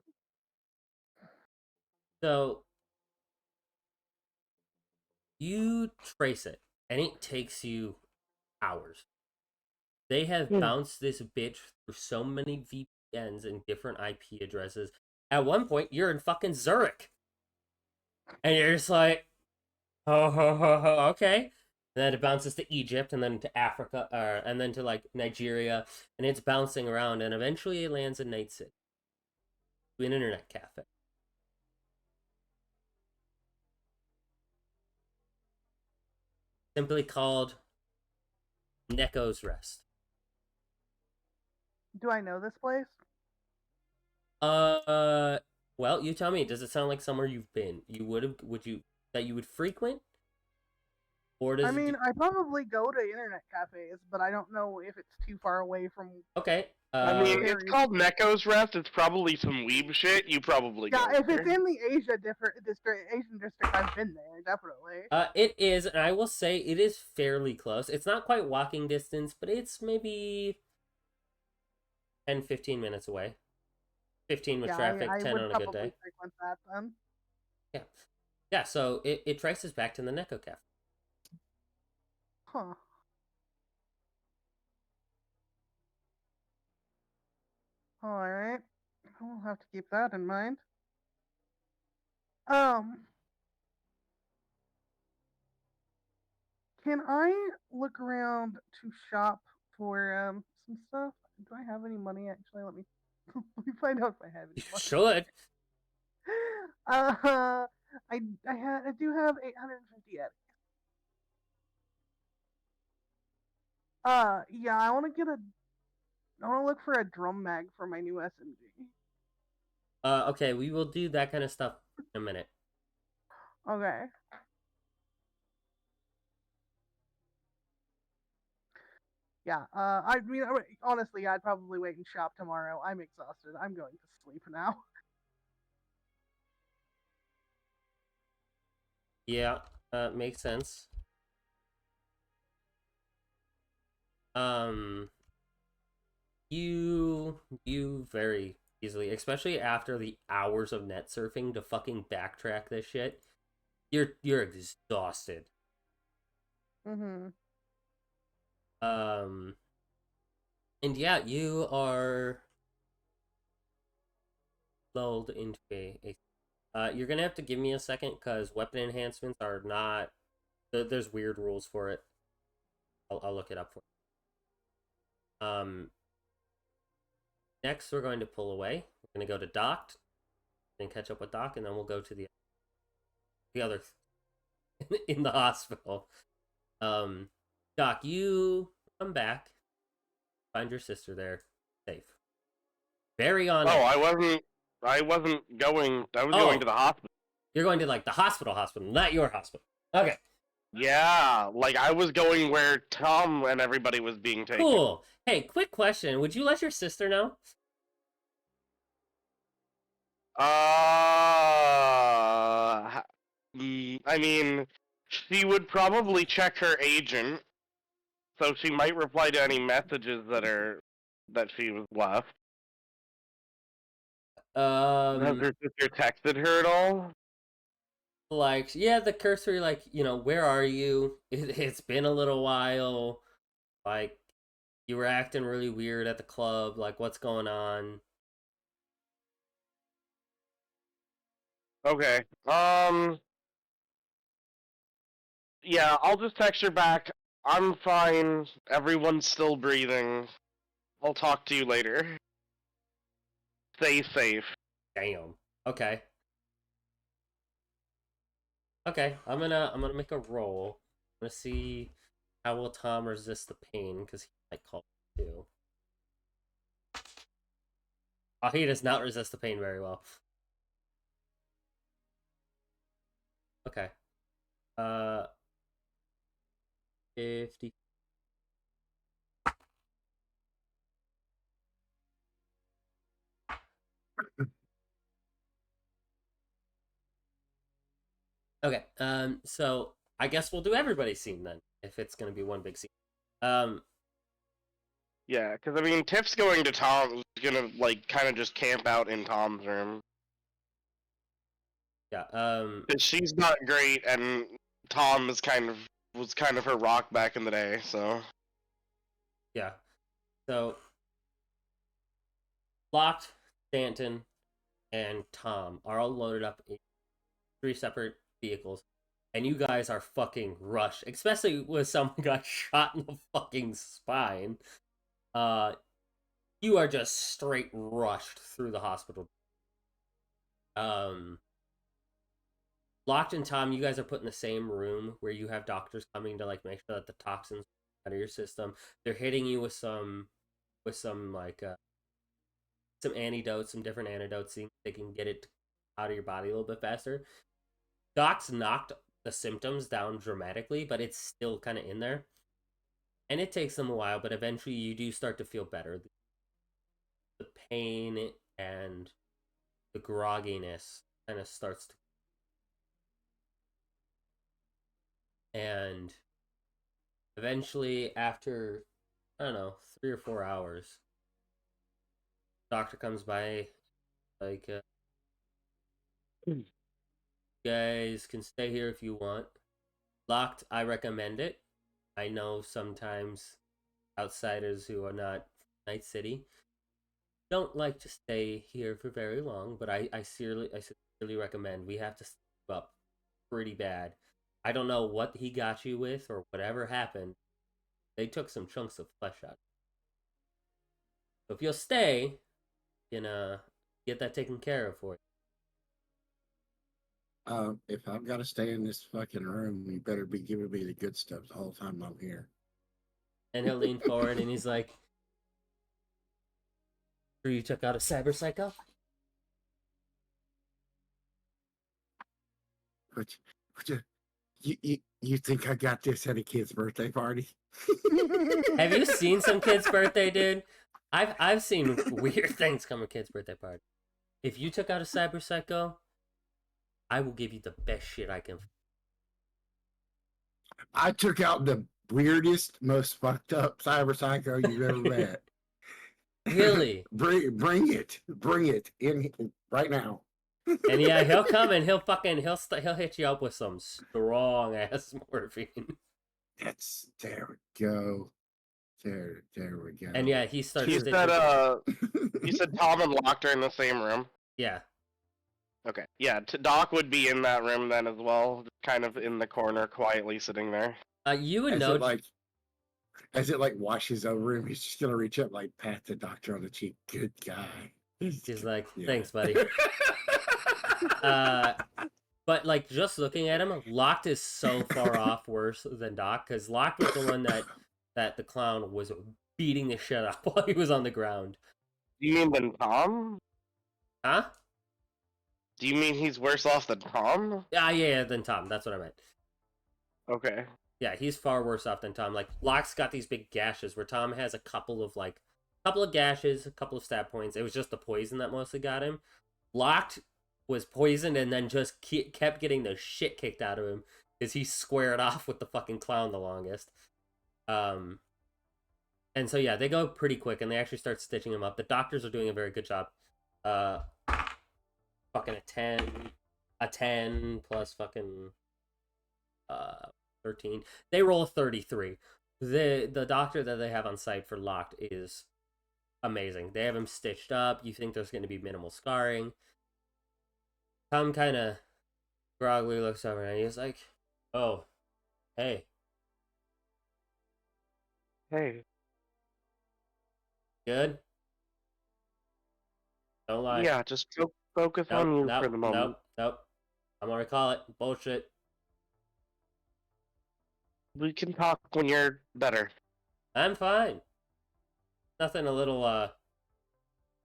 Speaker 1: So you trace it, and it takes you hours. They have bounced this bitch through so many VPNs and different IP addresses. At one point, you're in fucking Zurich, and you're just like, ho ho ho ho, okay. And then it bounces to Egypt, and then to Africa, and then to like Nigeria, and it's bouncing around, and eventually it lands in Night City, to an internet cafe. simply called Neko's Rest.
Speaker 5: Do I know this place?
Speaker 1: Well, you tell me. Does it sound like somewhere you've been? That you would frequent? Or does
Speaker 5: I
Speaker 1: it
Speaker 5: mean, I probably go to internet cafes, but I don't know if it's too far away from.
Speaker 1: Okay.
Speaker 3: I mean, it's
Speaker 5: Areas.
Speaker 3: called Neko's Rest. It's probably some weeb shit. You probably
Speaker 5: Yeah,
Speaker 3: go
Speaker 5: if it's
Speaker 3: there.
Speaker 5: in the Asian district, I've been there definitely.
Speaker 1: It is, and I will say it is fairly close. It's not quite walking distance, but it's maybe 10, 15 minutes away. 15 with
Speaker 5: Yeah,
Speaker 1: traffic,
Speaker 5: I
Speaker 1: 10
Speaker 5: would
Speaker 1: on a good
Speaker 5: probably
Speaker 1: day.
Speaker 5: frequent that then.
Speaker 1: Yeah. Yeah, so it traces back to the Neko Cafe.
Speaker 5: Huh. All right. I'll have to keep that in mind. Can I look around to shop for some stuff? Do I have any money actually? Let me let me find out if I have any
Speaker 1: You
Speaker 5: money.
Speaker 1: should.
Speaker 5: I do have 850 eddies. Yeah, I want to look for a drum mag for my new SMG.
Speaker 1: Okay, we will do that kind of stuff in a minute.
Speaker 5: Okay. Yeah, I mean, honestly, I'd probably wait and shop tomorrow. I'm exhausted. I'm going to sleep now.
Speaker 1: Yeah, makes sense. You very easily, especially after the hours of net surfing to fucking backtrack this shit. You're exhausted.
Speaker 5: Mm-hmm.
Speaker 1: And yeah, you are lulled into you're gonna have to give me a second because weapon enhancements are not. There's weird rules for it. I'll look it up for you. Next, we're going to pull away. We're going to go to Doc, then catch up with Doc, and then we'll go to the other in the hospital. Doc, you come back, find your sister there, safe. Very on.
Speaker 3: Oh, I wasn't going. I was going to the hospital.
Speaker 1: You're going to like the hospital, not your hospital. Okay.
Speaker 3: Yeah, like I was going where Tom and everybody was being taken.
Speaker 1: Cool. Hey, quick question. Would you let your sister know?
Speaker 3: I mean, she would probably check her agent, so she might reply to any messages that she was left. Has her sister texted her at all?
Speaker 1: Like, yeah, the cursory, like, where are you? It's been a little while. Like, you were acting really weird at the club. Like, what's going on?
Speaker 3: Okay. Yeah, I'll just text her back. I'm fine. Everyone's still breathing. I'll talk to you later. Stay safe.
Speaker 1: Damn. Okay. Okay, I'm gonna make a roll. I'm gonna see how will Tom resist the pain, because he might call too. Oh, he does not resist the pain very well. Okay. 50. Okay. So I guess we'll do everybody's scene then, if it's gonna be one big scene.
Speaker 3: Yeah, because I mean, Tiff's going to Tom's, gonna like kind of just camp out in Tom's room.
Speaker 1: Yeah.
Speaker 3: Because she's not great, and Tom was kind of her rock back in the day. So
Speaker 1: Yeah. So Locked, Stanton, and Tom are all loaded up in 3 separate vehicles, and you guys are fucking rushed, especially when someone got shot in the fucking spine. You are just straight rushed through the hospital. Locked and Tom, you guys are put in the same room where you have doctors coming to like make sure that the toxins out of your system. They're hitting you with some like some antidotes, some different antidotes, so they can get it out of your body a little bit faster. Doc's knocked the symptoms down dramatically, but it's still kind of in there. And it takes them a while, but eventually you do start to feel better. The pain and the grogginess kind of starts to. And eventually, after, I don't know, 3 or 4 hours, doctor comes by, like, you guys can stay here if you want. Locked, I recommend it. I know sometimes outsiders who are not Night City don't like to stay here for very long, but I sincerely recommend. We have to step up pretty bad. I don't know what he got you with or whatever happened. They took some chunks of flesh out. So if you'll stay, you can get that taken care of for you.
Speaker 6: If I've got to stay in this fucking room, you better be giving me the good stuff the whole time I'm here.
Speaker 1: And he'll lean forward and he's like, "Sure you took out a cyber psycho?"
Speaker 6: But you think I got this at a kid's birthday party?
Speaker 1: Have you seen some kid's birthday, dude? I've seen weird things come at kid's birthday party. If you took out a cyber psycho, I will give you the best shit I can.
Speaker 6: I took out the weirdest, most fucked up cyber psycho you've ever met.
Speaker 1: Really?
Speaker 6: Bring it in right now.
Speaker 1: And yeah, he'll come and he'll hit you up with some strong ass morphine.
Speaker 6: There we go. There we go.
Speaker 1: And yeah, he starts.
Speaker 3: You said Tom and Locked are in the same room.
Speaker 1: Yeah.
Speaker 3: Okay. Yeah, Doc would be in that room then as well, kind of in the corner, quietly sitting there.
Speaker 1: You would
Speaker 6: as
Speaker 1: know.
Speaker 6: As it washes over him, he's just gonna reach up, pat the doctor on the cheek. Good guy.
Speaker 1: He's like, "Thanks, buddy." But just looking at him, Locked is so far off worse than Doc, because Locked was the one that the clown was beating the shit out while he was on the ground.
Speaker 3: Do you mean than Tom?
Speaker 1: Huh?
Speaker 3: Do you mean he's worse off than Tom?
Speaker 1: Yeah, than Tom. That's what I meant.
Speaker 3: Okay.
Speaker 1: Yeah, he's far worse off than Tom. Locke's got these big gashes where Tom has a couple of gashes, a couple of stab points. It was just the poison that mostly got him. Locked was poisoned and then just kept getting the shit kicked out of him because he squared off with the fucking clown the longest. And so yeah, they go pretty quick and they actually start stitching him up. The doctors are doing a very good job. Fucking a 10 plus fucking 13. They roll a 33. The doctor that they have on site for Locked is amazing. They have him stitched up. You think there's going to be minimal scarring. Tom kind of groggily looks over and he's like, "Oh, hey."
Speaker 3: Hey.
Speaker 1: Good? Don't lie.
Speaker 3: Yeah, just focus on you for the moment.
Speaker 1: Nope. I'm gonna call it bullshit.
Speaker 3: We can talk when you're better.
Speaker 1: I'm fine. Nothing a little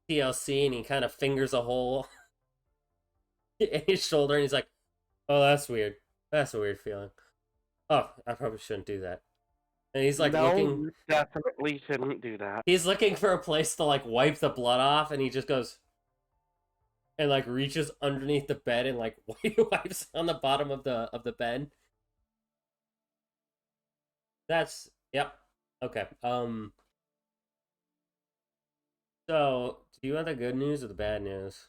Speaker 1: TLC, and he kind of fingers a hole in his shoulder and he's like, "Oh, that's weird. That's a weird feeling. Oh, I probably shouldn't do that." And he's looking.
Speaker 3: You definitely shouldn't do that.
Speaker 1: He's looking for a place to wipe the blood off, and he just goes and reaches underneath the bed and wipes on the bottom of the bed. That's yep. Okay. So, do you want the good news or the bad news?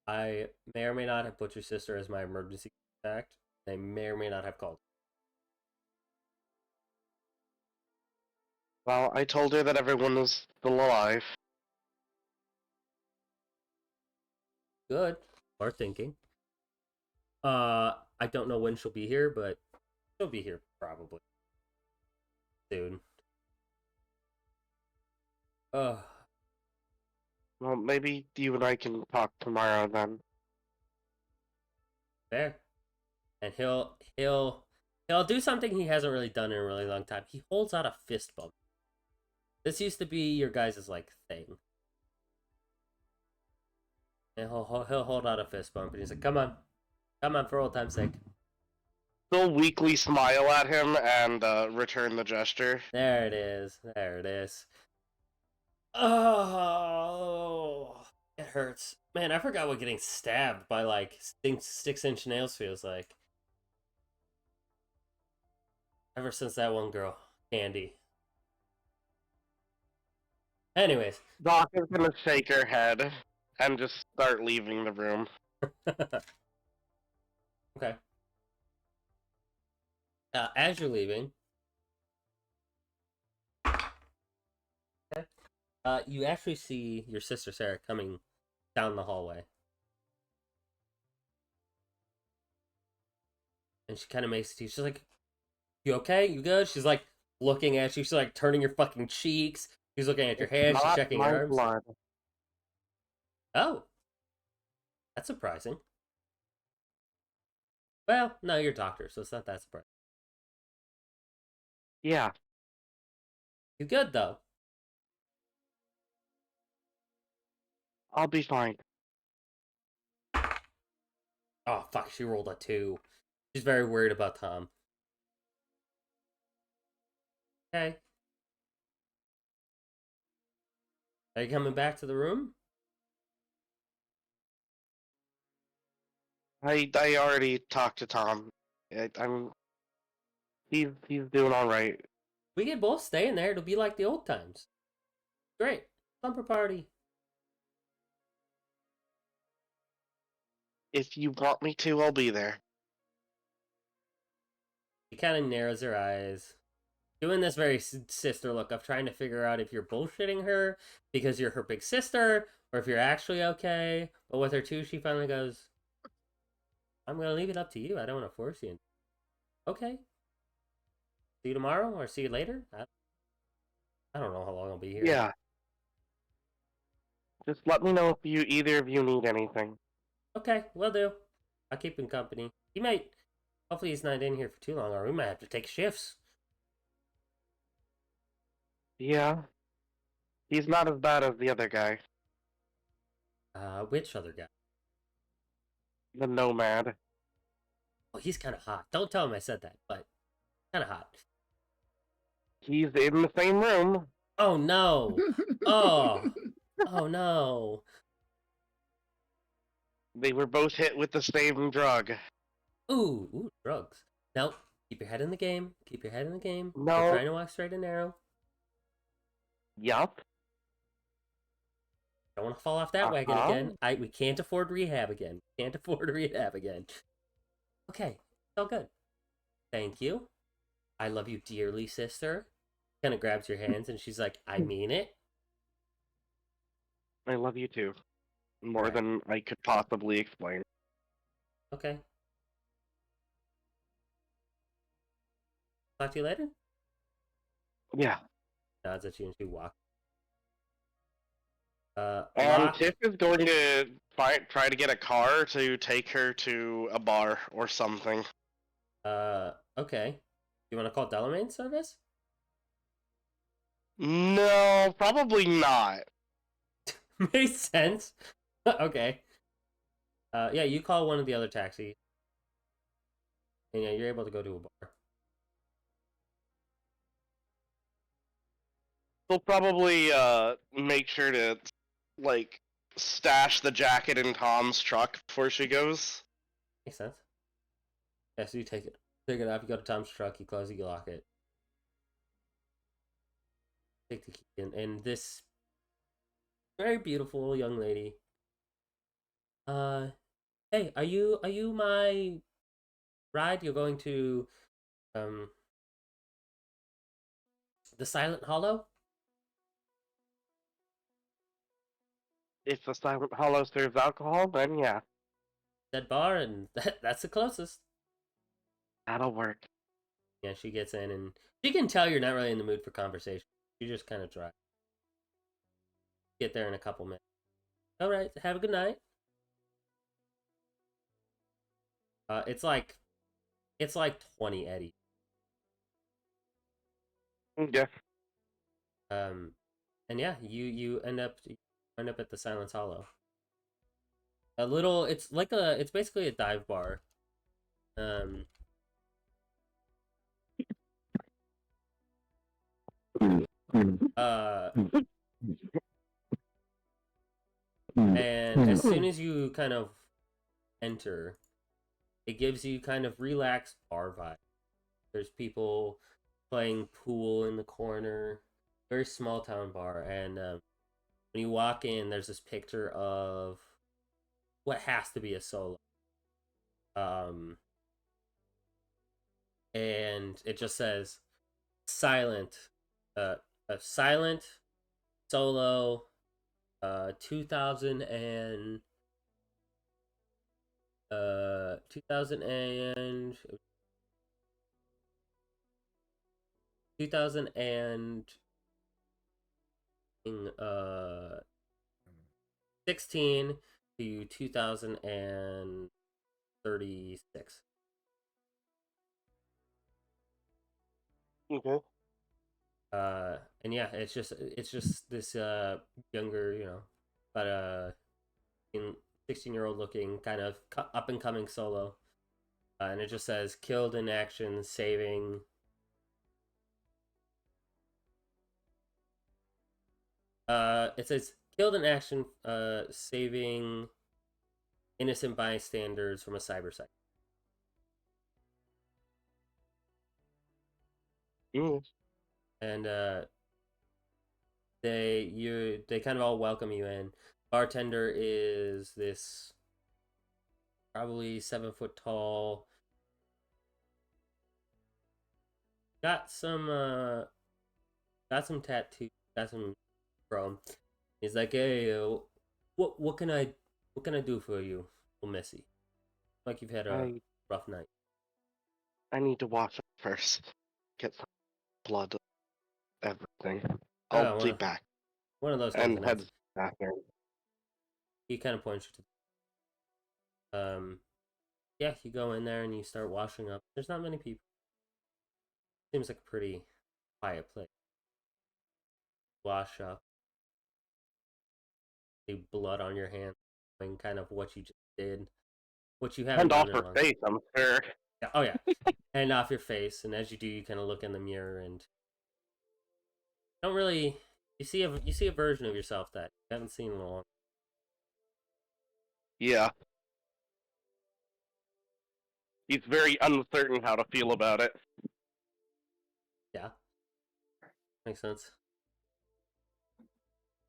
Speaker 1: I may or may not have put your sister as my emergency contact. They may or may not have called.
Speaker 3: Well, I told her that everyone was still alive.
Speaker 1: Good. Or thinking. I don't know when she'll be here, but she'll be here probably soon.
Speaker 3: Well, maybe you and I can talk tomorrow then.
Speaker 1: Fair. And he'll do something he hasn't really done in a really long time. He holds out a fist bump. This used to be your guys' like thing. And he'll hold out a fist bump and he's like, come on for old time's sake.
Speaker 3: They'll weakly smile at him and return the gesture.
Speaker 1: There it is. There it is. Oh, it hurts. Man, I forgot what getting stabbed by like 6-inch nails feels like. Ever since that one girl, Candy. Anyways.
Speaker 3: Doc is gonna shake her head and just start leaving the room.
Speaker 1: Okay. As you're leaving, okay, you actually see your sister Sarah coming down the hallway. And she kind of makes it to you. She's like, you okay? You good? She's like looking at you. She's like turning your fucking cheeks. She's looking at your hands. She's
Speaker 3: Not
Speaker 1: checking
Speaker 3: my
Speaker 1: your arms.
Speaker 3: blood.
Speaker 1: Oh. That's surprising. Well, no, you're a doctor, so it's not that surprising.
Speaker 3: Yeah,
Speaker 1: You good, though?
Speaker 3: I'll be fine.
Speaker 1: Oh, fuck, she rolled a 2. She's very worried about Tom. Okay. Are you coming back to the room?
Speaker 3: I already talked to Tom. He's doing all right.
Speaker 1: We can both stay in there. It'll be like the old times. Great. Slumber party.
Speaker 3: If you want me to, I'll be there.
Speaker 1: She kind of narrows her eyes. Doing this very sister look of trying to figure out if you're bullshitting her because you're her big sister or if you're actually okay. But with her too, she finally goes, I'm going to leave it up to you. I don't want to force you. Okay. See you tomorrow or see you later? I don't know how long I'll be here.
Speaker 3: Yeah. Just let me know if either of you need anything.
Speaker 1: Okay, will do. I'll keep him company. He might. Hopefully he's not in here for too long, or we might have to take shifts.
Speaker 3: Yeah. He's not as bad as the other guy.
Speaker 1: Which other guy?
Speaker 3: The Nomad.
Speaker 1: Oh, he's kind of hot. Don't tell him I said that, but kind of hot.
Speaker 3: He's in the same room.
Speaker 1: Oh no! Oh, oh no!
Speaker 3: They were both hit with the same drug.
Speaker 1: Ooh, drugs. No, keep your head in the game. Keep your head in the game.
Speaker 3: No.
Speaker 1: We're trying to walk straight and narrow.
Speaker 3: Yup.
Speaker 1: Don't want to fall off that wagon again. We can't afford rehab again. Can't afford rehab again. Okay, it's all good. Thank you. I love you dearly, sister. Kind of grabs your hands and she's like, I mean it.
Speaker 3: I love you too. More
Speaker 1: Right.
Speaker 3: than I could possibly explain.
Speaker 1: Okay. Talk to you later.
Speaker 3: Yeah.
Speaker 1: Nods at you and she walks.
Speaker 3: Tiff is going to try to get a car to take her to a bar or something.
Speaker 1: Okay. You want to call Delamain service?
Speaker 3: No, probably not.
Speaker 1: Makes sense. Okay. Yeah, you call one of the other taxis. And yeah, you're able to go to a bar.
Speaker 3: They'll probably make sure to like stash the jacket in Tom's truck before she goes.
Speaker 1: Makes sense. Yeah, so you take it off, you go to Tom's truck, you close it, you lock it. Take the key and this very beautiful young lady. Hey, are you my ride? You're going to the Silent Hollow?
Speaker 3: If the Silent Hollow serves alcohol, then yeah,
Speaker 1: That bar, and that's the closest.
Speaker 3: that'll work.
Speaker 1: Yeah, she gets in and she can tell you're not really in the mood for conversation. You just kind of try. Get there in a couple minutes. All right, have a good night. It's like 20 Eddie.
Speaker 3: Yeah.
Speaker 1: And yeah, you end up at the Silence Hollow. A little, it's basically a dive bar. Um, uh, and as soon as you kind of enter, it gives you kind of relaxed bar vibe. There's people playing pool in the corner, very small town bar, and when you walk in, there's this picture of what has to be a solo. Um, and it just says silent, a silent solo, 2000 and 2000 and 2000 and 16 to 2036.
Speaker 3: Okay.
Speaker 1: And yeah, it's just this younger, about 16-year-old looking kind of up and coming solo, and it just says killed in action, saving. It says killed in action, saving innocent bystanders from a cyber site. And they kind of all welcome you in. Bartender is this probably 7 foot tall. Got some tattoos, got some chrome. He's like, hey, what can I do for you, little Missy? Like you've had a rough night.
Speaker 3: I need to wash up first. Get some blood, everything.
Speaker 1: Oh,
Speaker 3: I'll be back.
Speaker 1: One of those kinds
Speaker 3: And
Speaker 1: of
Speaker 3: head
Speaker 1: nights.
Speaker 3: to the bathroom.
Speaker 1: He kind of points you to. Yeah, you go in there and you start washing up. There's not many people. Seems like a pretty quiet place. Wash up. The blood on your hand, and kind of what you just did, what you haven't
Speaker 3: And
Speaker 1: done
Speaker 3: off
Speaker 1: in a
Speaker 3: her
Speaker 1: long.
Speaker 3: face, I'm sure.
Speaker 1: Yeah. Oh yeah, and off your face, and as you do, you kind of look in the mirror and don't really. You see a version of yourself that you haven't seen in a long.
Speaker 3: Yeah. He's very uncertain how to feel about it.
Speaker 1: Yeah. Makes sense.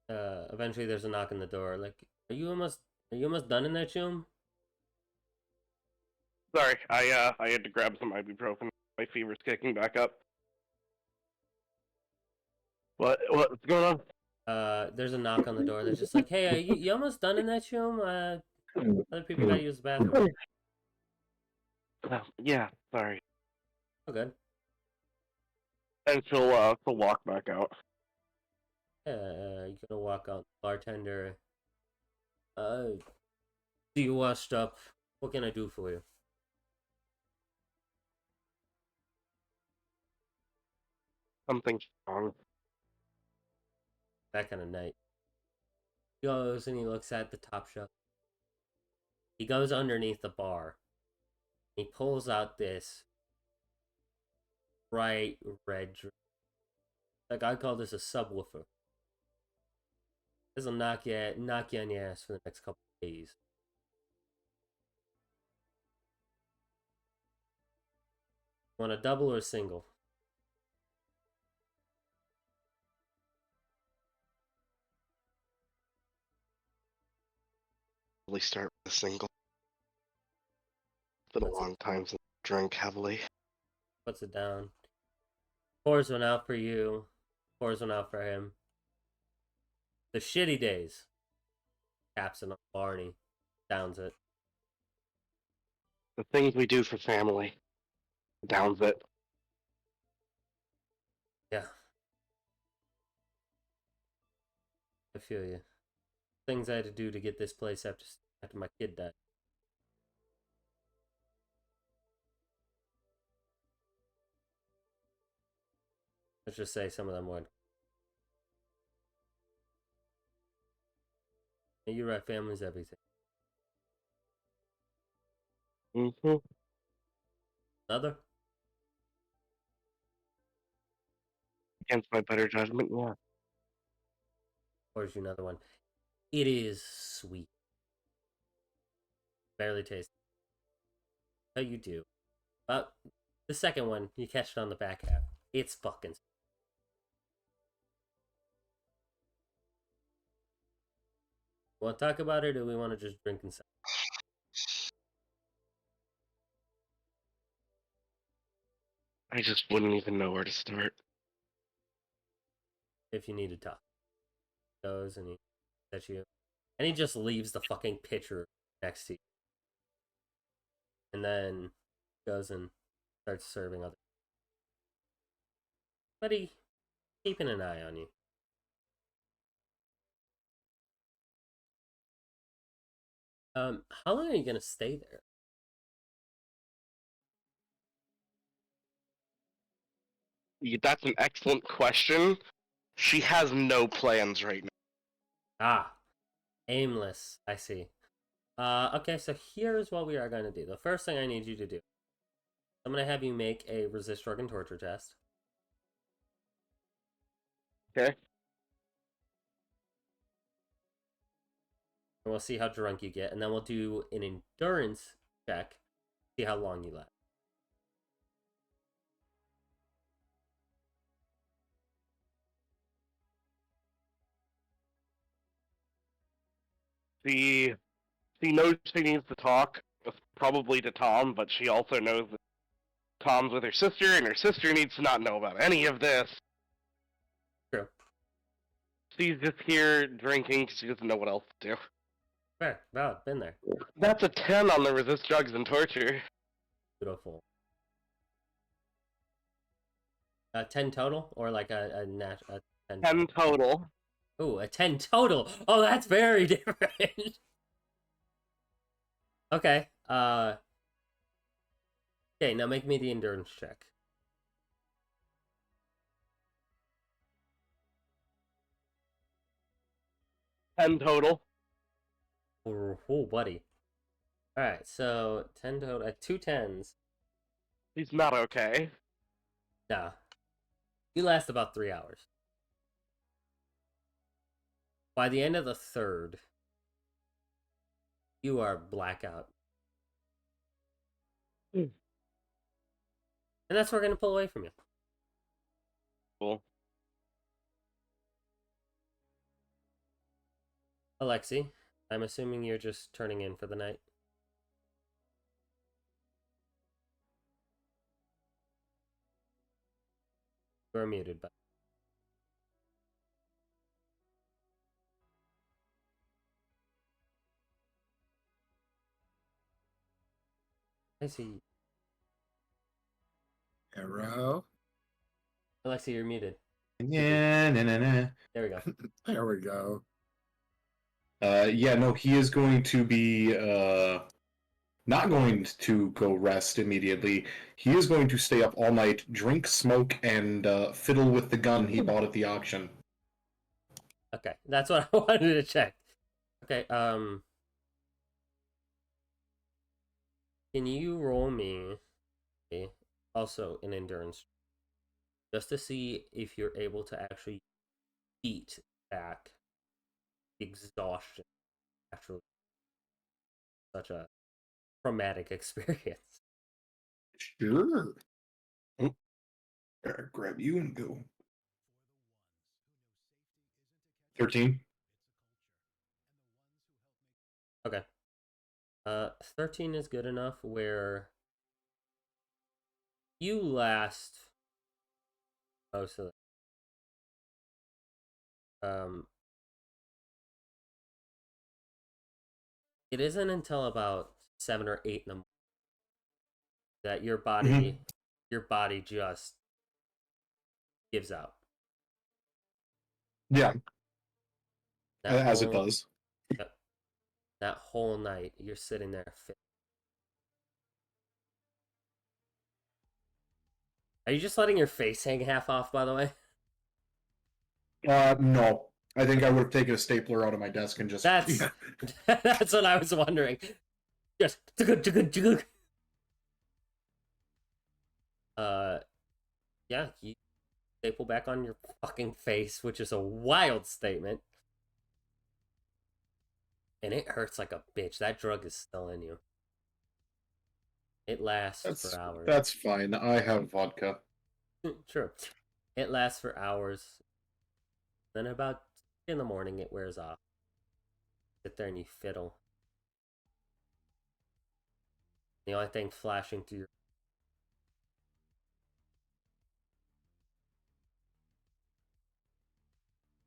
Speaker 1: Eventually there's a knock on the door. Like, are you almost done in that tomb?
Speaker 3: Sorry, I had to grab some ibuprofen. My fever's kicking back up. What's going on?
Speaker 1: There's a knock on the door. That's just like, hey, are you almost done in that tomb? Other people gotta use the bathroom.
Speaker 3: Yeah, sorry.
Speaker 1: Oh, good.
Speaker 3: And she'll walk back out.
Speaker 1: You're gonna walk out. Bartender. See you washed up. What can I do for you?
Speaker 3: Something's wrong.
Speaker 1: That kind of night. He goes and he looks at the top shelf. He goes underneath the bar. He pulls out this bright red drink. Like, I call this a subwoofer. This will knock you on your ass for the next couple of days. Want a double or a single?
Speaker 3: Probably start with a single. It's been a long time since I drank heavily.
Speaker 1: Puts it down. Pours one out for you. Pours one out for him. The shitty days. Taps it on Barney. Downs it.
Speaker 3: The things we do for family. Downs it.
Speaker 1: Yeah. I feel you. things I had to do to get this place after my kid died. Let's just say some of them would. And you're right, family's everything.
Speaker 3: Mm-hmm.
Speaker 1: Another?
Speaker 3: Against my better judgment, yeah.
Speaker 1: Or is you another one? It is sweet. Barely tasty. Oh, you do. But the second one, you catch it on the back half. It's fucking. Want to talk about it, or we want to just drink and stuff?
Speaker 3: I just wouldn't even know where to start.
Speaker 1: If you need to talk, goes and he sets you, and he just leaves the fucking pitcher next to you, and then goes and starts serving other. But he keeping an eye on you. How long are you gonna stay there?
Speaker 3: That's an excellent question. She has no plans right now.
Speaker 1: Ah, aimless. I see. Okay, so here's what we are going to do. The first thing I need you to do. I'm going to have you make a resist drug and torture test.
Speaker 3: Okay.
Speaker 1: And we'll see how drunk you get, and then we'll do an endurance check. See how long you last.
Speaker 3: She knows she needs to talk, probably to Tom, but she also knows that Tom's with her sister, and her sister needs to not know about any of this.
Speaker 1: True.
Speaker 3: She's just here drinking because she doesn't know what else to do.
Speaker 1: Fair. Valid. Been there.
Speaker 3: That's a 10 on the resist drugs and torture.
Speaker 1: Beautiful. 10 total? Or like a 10?
Speaker 3: 10 total.
Speaker 1: Ooh, a 10 total! Oh, that's very different! Okay, okay, now make me the endurance check.
Speaker 3: Ten total.
Speaker 1: Oh, buddy. Alright, so 10 total, 2 10s.
Speaker 3: He's not okay.
Speaker 1: Nah. You last about 3 hours. By the end of the third, you are blackout. And that's what we're going to pull away from you.
Speaker 3: Cool.
Speaker 1: Alexi, I'm assuming you're just turning in for the night. You're muted, but I see.
Speaker 6: Arrow.
Speaker 1: Alexi, you're muted.
Speaker 7: Yeah, nah.
Speaker 1: There we go.
Speaker 6: There we go.
Speaker 4: Yeah, no, he is going to be not going to go rest immediately. He is going to stay up all night, drink, smoke, and fiddle with the gun he bought at the auction.
Speaker 1: Okay, that's what I wanted to check. Okay, can you roll me also an endurance just to see if you're able to actually beat back exhaustion after such a traumatic experience?
Speaker 4: Sure. Oh, grab you and go. 13.
Speaker 1: Okay. 13 is good enough where you last most of the it isn't until about 7 or 8 in the morning that your body just gives out.
Speaker 4: Yeah,
Speaker 1: That
Speaker 4: as it
Speaker 1: whole-
Speaker 4: does.
Speaker 1: that whole night, you're sitting there. Are you just letting your face hang half off, by the way?
Speaker 4: No. I think I would have taken a stapler out of my desk and just.
Speaker 1: That's
Speaker 6: Yeah.
Speaker 1: that's what I was wondering. Just yeah, you staple back on your fucking face, which is a wild statement. And it hurts like a bitch. That drug is still in you. It lasts for hours.
Speaker 4: That's fine. I have vodka.
Speaker 1: True. It lasts for hours. Then about in the morning, it wears off. Sit there and you fiddle. The only thing flashing through your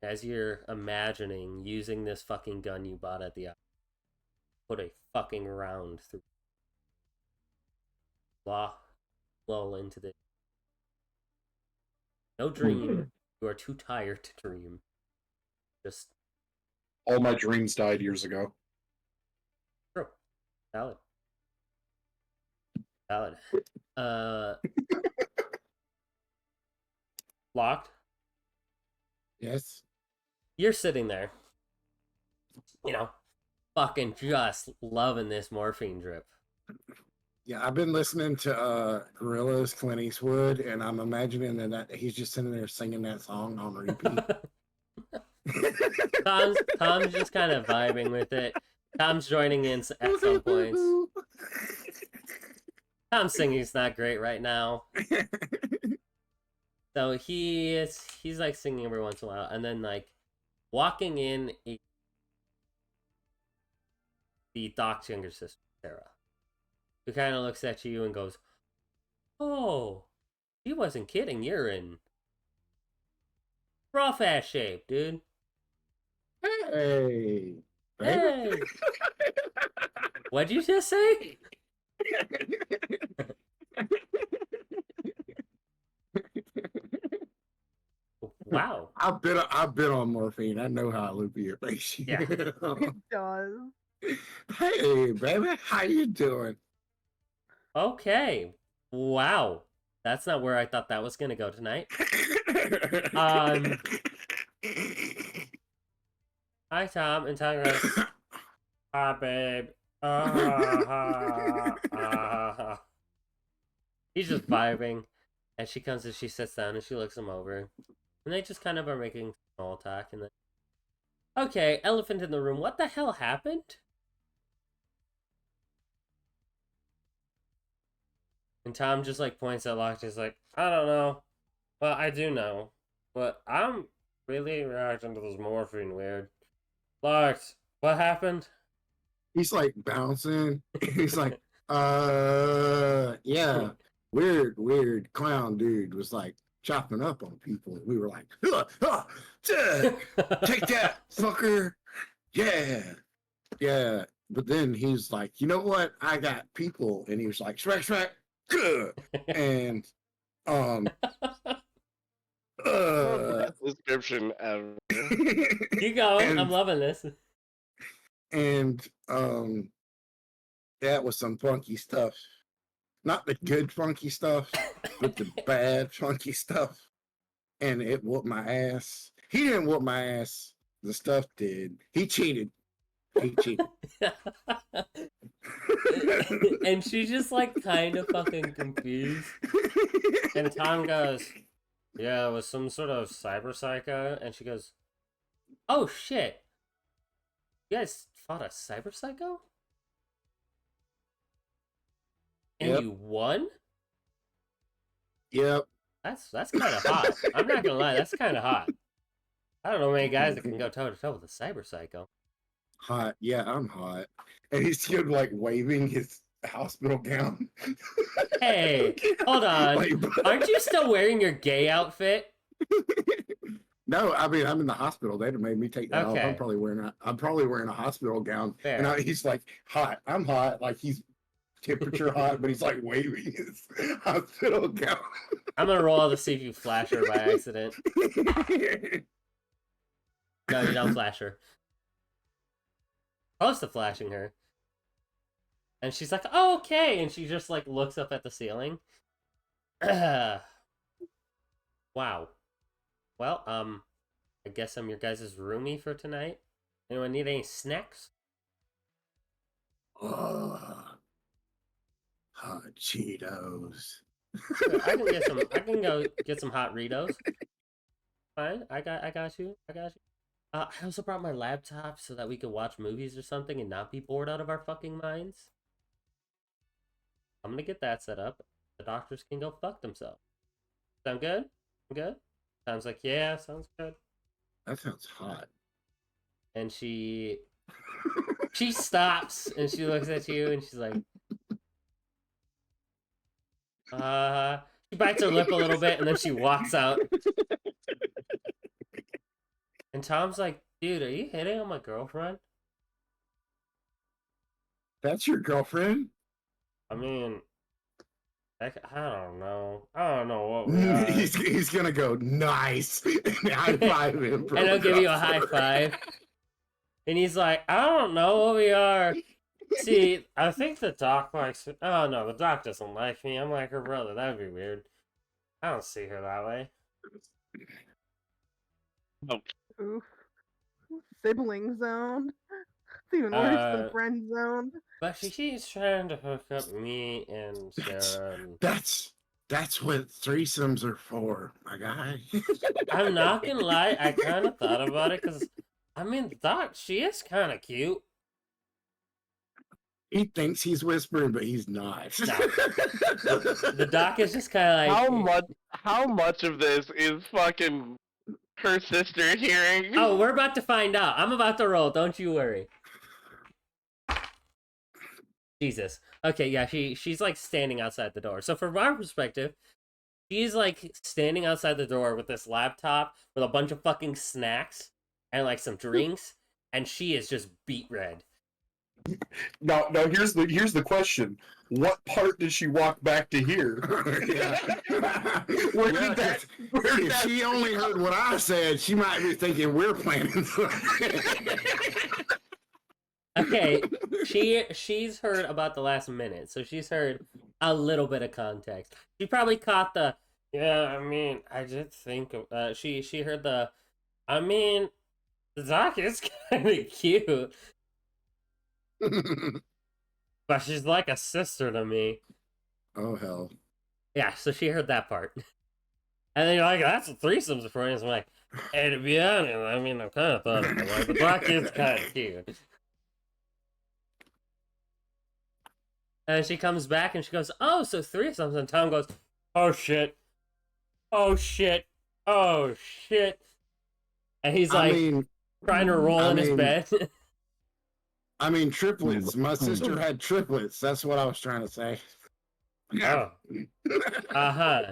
Speaker 1: as you're imagining using this fucking gun you bought at the put a fucking round through lull into the no dream. You are too tired to dream. Just
Speaker 4: All my dreams died years ago.
Speaker 1: true. Valid. Locked.
Speaker 6: Yes.
Speaker 1: You're sitting there, fucking just loving this morphine drip.
Speaker 6: Yeah, I've been listening to Gorillaz, Clint Eastwood, and I'm imagining that he's just sitting there singing that song on repeat.
Speaker 1: Tom's just kind of vibing with it. Tom's joining in at some points. Tom's singing's not great right now. So he's like singing every once in a while, and then like walking in the Doc's younger sister, Sarah, who kind of looks at you and goes, "Oh, she wasn't kidding. You're in rough ass shape, dude."
Speaker 6: Hey.
Speaker 1: Hey. What'd you just say? Wow.
Speaker 6: I've been on morphine. I know how loopy it makes you.
Speaker 1: Yeah.
Speaker 5: It does.
Speaker 6: Hey, baby, how you doing?
Speaker 1: Okay. Wow. That's not where I thought that was gonna go tonight. Hi, Tom. And Tom goes, "Hi, babe." He's just vibing. And she comes and she sits down and she looks him over. And they just kind of are making small talk. And then, okay, elephant in the room. What the hell happened? And Tom just like points at Locke. He's like, "I don't know. Well, I do know. But I'm really reacting to this morphine weird. Locke, what happened?"
Speaker 6: He's like bouncing. He's like, yeah, weird clown dude was like chopping up on people. We were like, take that, fucker. Yeah. But then he's like, you know what? I got people. And he was like, smack, good. And,
Speaker 3: Best description ever.
Speaker 1: Keep going.
Speaker 6: And-
Speaker 1: I'm loving this.
Speaker 6: and that was some funky stuff. Not the good funky stuff, but the bad funky stuff. And it whooped my ass. He didn't whoop my ass. The stuff did. He cheated.
Speaker 1: And she's just like kind of fucking confused. And Tom goes, "Yeah, it was some sort of cyber psycho." And she goes, "Oh shit. You guys fought a cyber psycho? And
Speaker 6: Yep.
Speaker 1: you won?"
Speaker 6: Yep.
Speaker 1: That's kind of hot. I'm not gonna lie, that's kind of hot. I don't know many guys that can go toe to toe with a cyber psycho.
Speaker 6: Hot. Yeah, I'm hot. And he's still like waving his hospital gown.
Speaker 1: Hey, hold on.
Speaker 6: Like,
Speaker 1: Aren't you still wearing your gay outfit?
Speaker 6: No, I mean I'm in the hospital. They'd have made me take that off.
Speaker 1: Okay.
Speaker 6: I'm probably wearing a hospital gown.
Speaker 1: Fair.
Speaker 6: And he's like hot. I'm hot. Like he's temperature hot, but he's like waving his hospital gown.
Speaker 1: I'm gonna roll to see if you flash her by accident. No, you don't flash her. close to flashing her. And she's like, oh, okay. And she just like looks up at the ceiling. Wow. Well, I guess I'm your guys' roomie for tonight. Anyone need any snacks?
Speaker 6: Oh, hot Cheetos.
Speaker 1: Sure, I can get some. I can go get some hot Ritos. Fine, I got you. I got you. I also brought my laptop so that we could watch movies or something and not be bored out of our fucking minds. I'm gonna get that set up. The doctors can go fuck themselves. Sound good? Good? Sounds like, yeah, sounds good.
Speaker 6: That sounds hot.
Speaker 1: And she stops and she looks at you and she's like, she bites her lip a little bit and then she walks out. And Tom's like, dude, are you hitting on my girlfriend?
Speaker 6: That's your girlfriend?
Speaker 1: I mean, I don't know. I don't know what we are.
Speaker 6: He's gonna go nice and high five him.
Speaker 1: And I'll give you a high five. And he's like, I don't know what we are. See, I think the doc likes. Oh no, the doc doesn't like me. I'm like her brother. That'd be weird. I don't see her that way.
Speaker 5: Oof. Sibling zone. It's even worse than friend zone.
Speaker 1: But she's trying to hook up me and Sarah.
Speaker 6: That's what threesomes are for, my guy.
Speaker 1: I'm not gonna lie, I kind of thought about it because, I mean, the doc, she is kind of cute.
Speaker 6: He thinks he's whispering, but he's not.
Speaker 1: The doc is just kind of like,
Speaker 3: How much of this is fucking her sister hearing?
Speaker 1: oh, we're about to find out. I'm about to roll. Don't you worry. Jesus. Okay, yeah, she's like standing outside the door. So from our perspective, she's like standing outside the door with this laptop with a bunch of fucking snacks and like some drinks, and she is just beet red.
Speaker 4: Now, here's the question: what part did she walk back to hear? Where did that?
Speaker 6: If she only heard what I said, she might be thinking we're planning.
Speaker 1: Okay, she's heard about the last minute, so she's heard a little bit of context. She probably caught the, yeah, I mean, I did think of, she heard the, I mean, the doc is kind of cute, but she's like a sister to me.
Speaker 6: Oh hell.
Speaker 1: Yeah, so she heard that part. And then you're like, that's what threesomes are for. And I'm like, hey, to be honest, I mean, I kind of thought of it. Like, the doc is kind of cute. And she comes back and she goes, oh, so threesomes. And Tom goes, oh shit. Oh shit. Oh shit. And he's like, trying to roll in his bed.
Speaker 6: I mean, triplets. My sister had triplets. That's what I was trying to say.
Speaker 1: Oh. Uh-huh.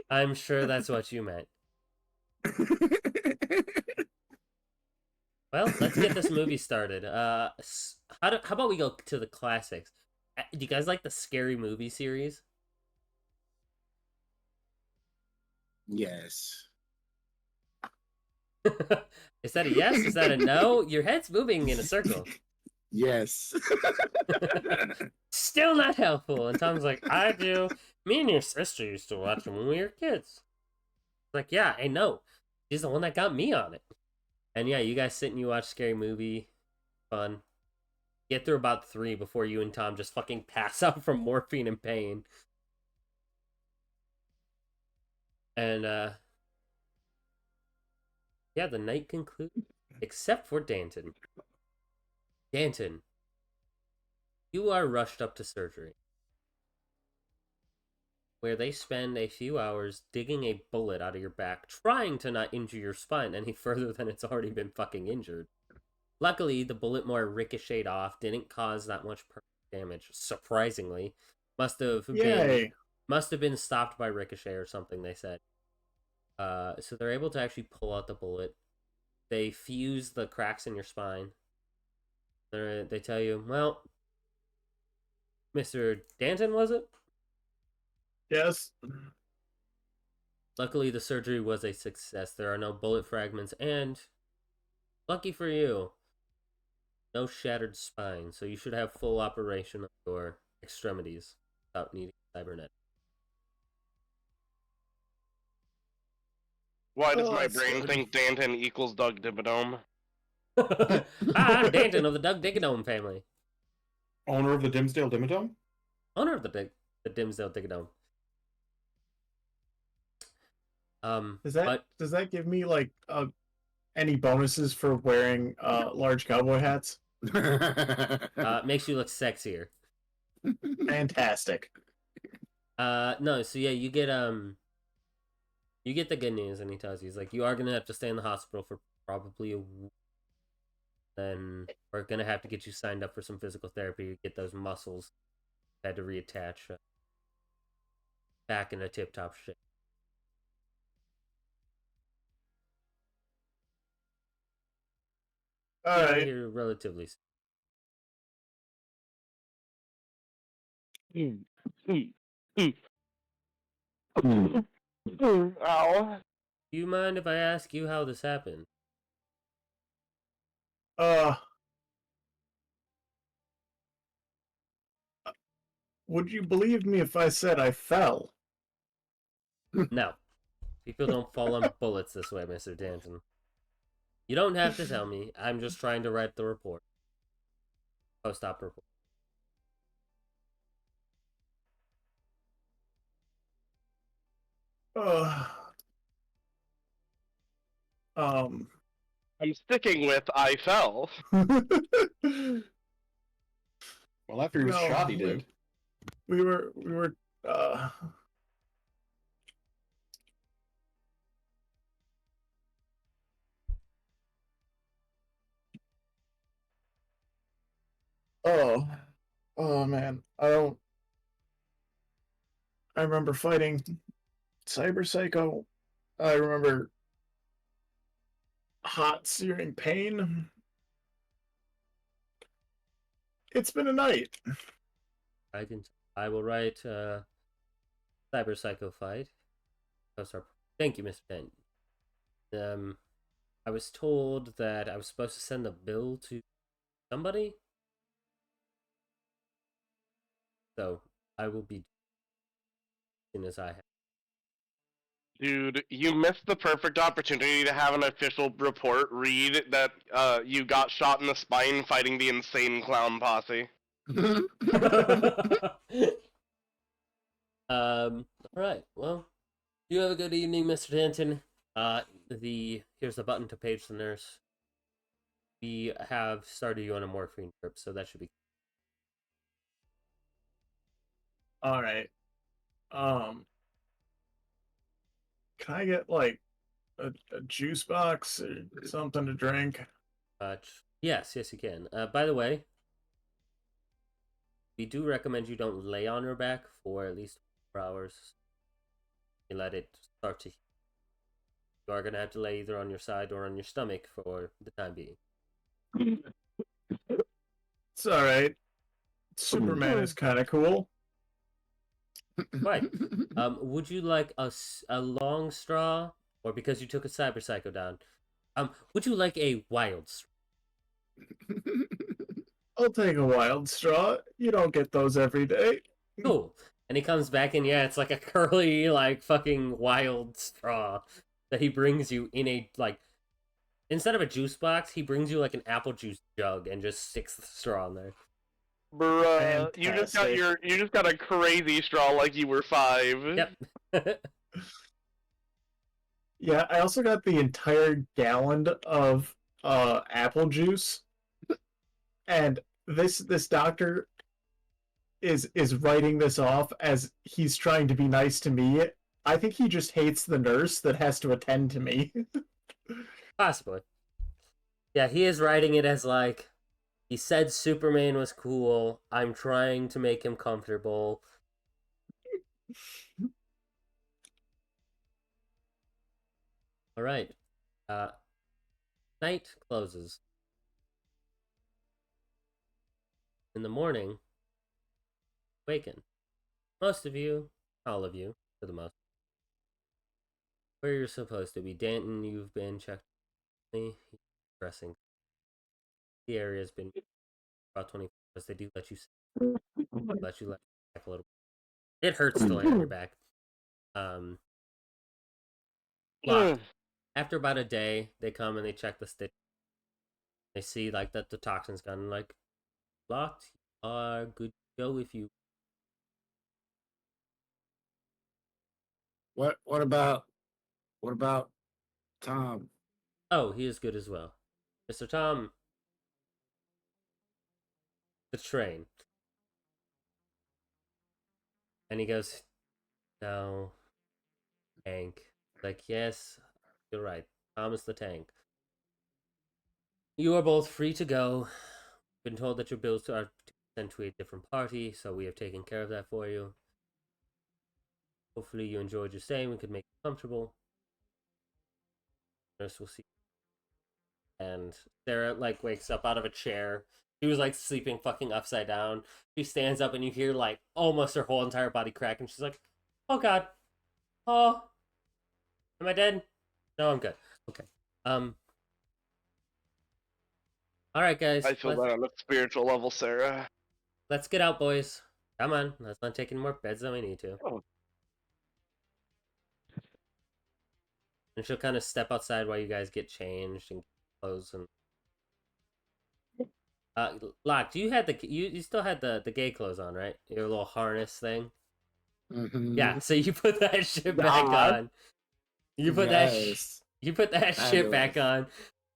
Speaker 1: I'm sure that's what you meant. Well, let's get this movie started. How about we go to the classics? Do you guys like the Scary Movie series?
Speaker 6: Yes.
Speaker 1: Is that a yes? Is that a no? Your head's moving in a circle.
Speaker 6: Yes.
Speaker 1: Still not helpful. And Tom's like, I do. Me and your sister used to watch them when we were kids. Like, yeah, I know. She's the one that got me on it. And yeah, you guys sit and you watch Scary Movie. Fun. Get through about 3 before you and Tom just fucking pass out from morphine and pain. And, yeah, the night concludes. Except for Danton. Danton, you are rushed up to surgery, where they spend a few hours digging a bullet out of your back, trying to not injure your spine any further than it's already been fucking injured. Luckily, the bullet more ricocheted off, didn't cause that much damage. Surprisingly, must have been stopped by ricochet or something. They said. So they're able to actually pull out the bullet. They fuse the cracks in your spine. They tell you, well, Mr. Danton, was it?
Speaker 2: Yes.
Speaker 1: Luckily, the surgery was a success. There are no bullet fragments, and lucky for you, no shattered spine, so you should have full operation of your extremities without needing cybernet.
Speaker 3: Why does
Speaker 2: Oh,
Speaker 3: my
Speaker 2: that's
Speaker 3: brain
Speaker 2: good.
Speaker 3: think Danton equals Doug Dimmadome?
Speaker 1: I'm Danton of the Doug Digadome family.
Speaker 4: Owner of the Dimsdale Dimmadome?
Speaker 1: Owner of the Dimsdale Digadome.
Speaker 2: Does that give me like any bonuses for wearing large cowboy hats?
Speaker 1: Makes you look sexier.
Speaker 2: Fantastic.
Speaker 1: No, so yeah, you get the good news, and he tells you, he's like, you are gonna have to stay in the hospital for probably a week. Then we're gonna have to get you signed up for some physical therapy to get those muscles had to reattach back in a tip-top shape.
Speaker 2: All
Speaker 1: Get out of
Speaker 2: right.
Speaker 1: here relatively soon.
Speaker 3: Ow.
Speaker 1: Do you mind if I ask you how this happened?
Speaker 2: Uh, would you believe me if I said I fell?
Speaker 1: No. People don't fall on bullets this way, Mr. Danton. You don't have to tell me. I'm just trying to write the report. Post-op report.
Speaker 2: Uh, um.
Speaker 3: I'm sticking with I fell.
Speaker 4: Well, after he was
Speaker 2: No,
Speaker 4: shot, he did.
Speaker 2: we were uh oh oh man, I remember fighting Cyber Psycho. I remember hot searing pain. It's been a night.
Speaker 1: I will write Cyber Psycho fight. Thank you, Mr. Dent. I was told that I was supposed to send the bill to somebody. So I will be as soon as I have.
Speaker 3: Dude, you missed the perfect opportunity to have an official report read that you got shot in the spine fighting the insane clown posse.
Speaker 1: All right. Well, you have a good evening, Mr. Danton. Here's the button to page the nurse. We have started you on a morphine trip, so that should be.
Speaker 2: All right. Can I get like a juice box or something to drink?
Speaker 1: Yes, you can. By the way, we do recommend you don't lay on your back for at least 4 hours. You let it start to heal. You are gonna have to lay either on your side or on your stomach for the time being.
Speaker 2: It's all right. Superman is kind of cool.
Speaker 1: Right. Would you like a long straw, or because you took a cyber psycho down? Would you like a wild straw?
Speaker 2: I'll take a wild straw. You don't get those every day.
Speaker 1: Cool. And he comes back, and yeah, it's like a curly, like fucking wild straw that he brings you in a like. Instead of a juice box, he brings you like an apple juice jug and just sticks the straw in there.
Speaker 3: Bruh,
Speaker 2: Fantastic.
Speaker 3: you just got a crazy straw like you were 5.
Speaker 1: Yep.
Speaker 2: Yeah, I also got the entire gallon of apple juice. And this doctor is writing this off as he's trying to be nice to me. I think he just hates the nurse that has to attend to me.
Speaker 1: Possibly. Yeah, he is writing it as like, he said Superman was cool. I'm trying to make him comfortable. All right. Night closes. In the morning, waken. Most of you, all of you, for the most. Where you're supposed to be. Danton, you've been checked. Dressing. The area has been about 20 because they do let you let you back a little bit. It hurts to lay on your back. Locked. After about a day, they come and they check the stitch. They see like that the toxin's gone. Like, locked, you are good to go if you.
Speaker 6: What about Tom?
Speaker 1: Oh, he is good as well, Mr. Tom. The train. And he goes, no, tank. Like, yes, you're right. Thomas the tank. You are both free to go. Been told that your bills are sent to a different party, so we have taken care of that for you. Hopefully you enjoyed your stay and we could make you comfortable. Nurse will see. And Sarah, like, wakes up out of a chair. She was, like, sleeping fucking upside down. She stands up and you hear, like, almost her whole entire body crack. And she's like, oh, God. Oh. Am I dead? No, I'm good. Okay. All right, guys.
Speaker 3: I feel that on a spiritual level, Sarah.
Speaker 1: Let's get out, boys. Come on. Let's not take any more beds than we need to.
Speaker 3: Oh.
Speaker 1: And she'll kind of step outside while you guys get changed and clothes and. Locke, you still had the gay clothes on, right? Your little harness thing.
Speaker 6: Mm-hmm.
Speaker 1: Yeah, so you put that shit back on. You put
Speaker 6: Yes.
Speaker 1: you put that shit back on.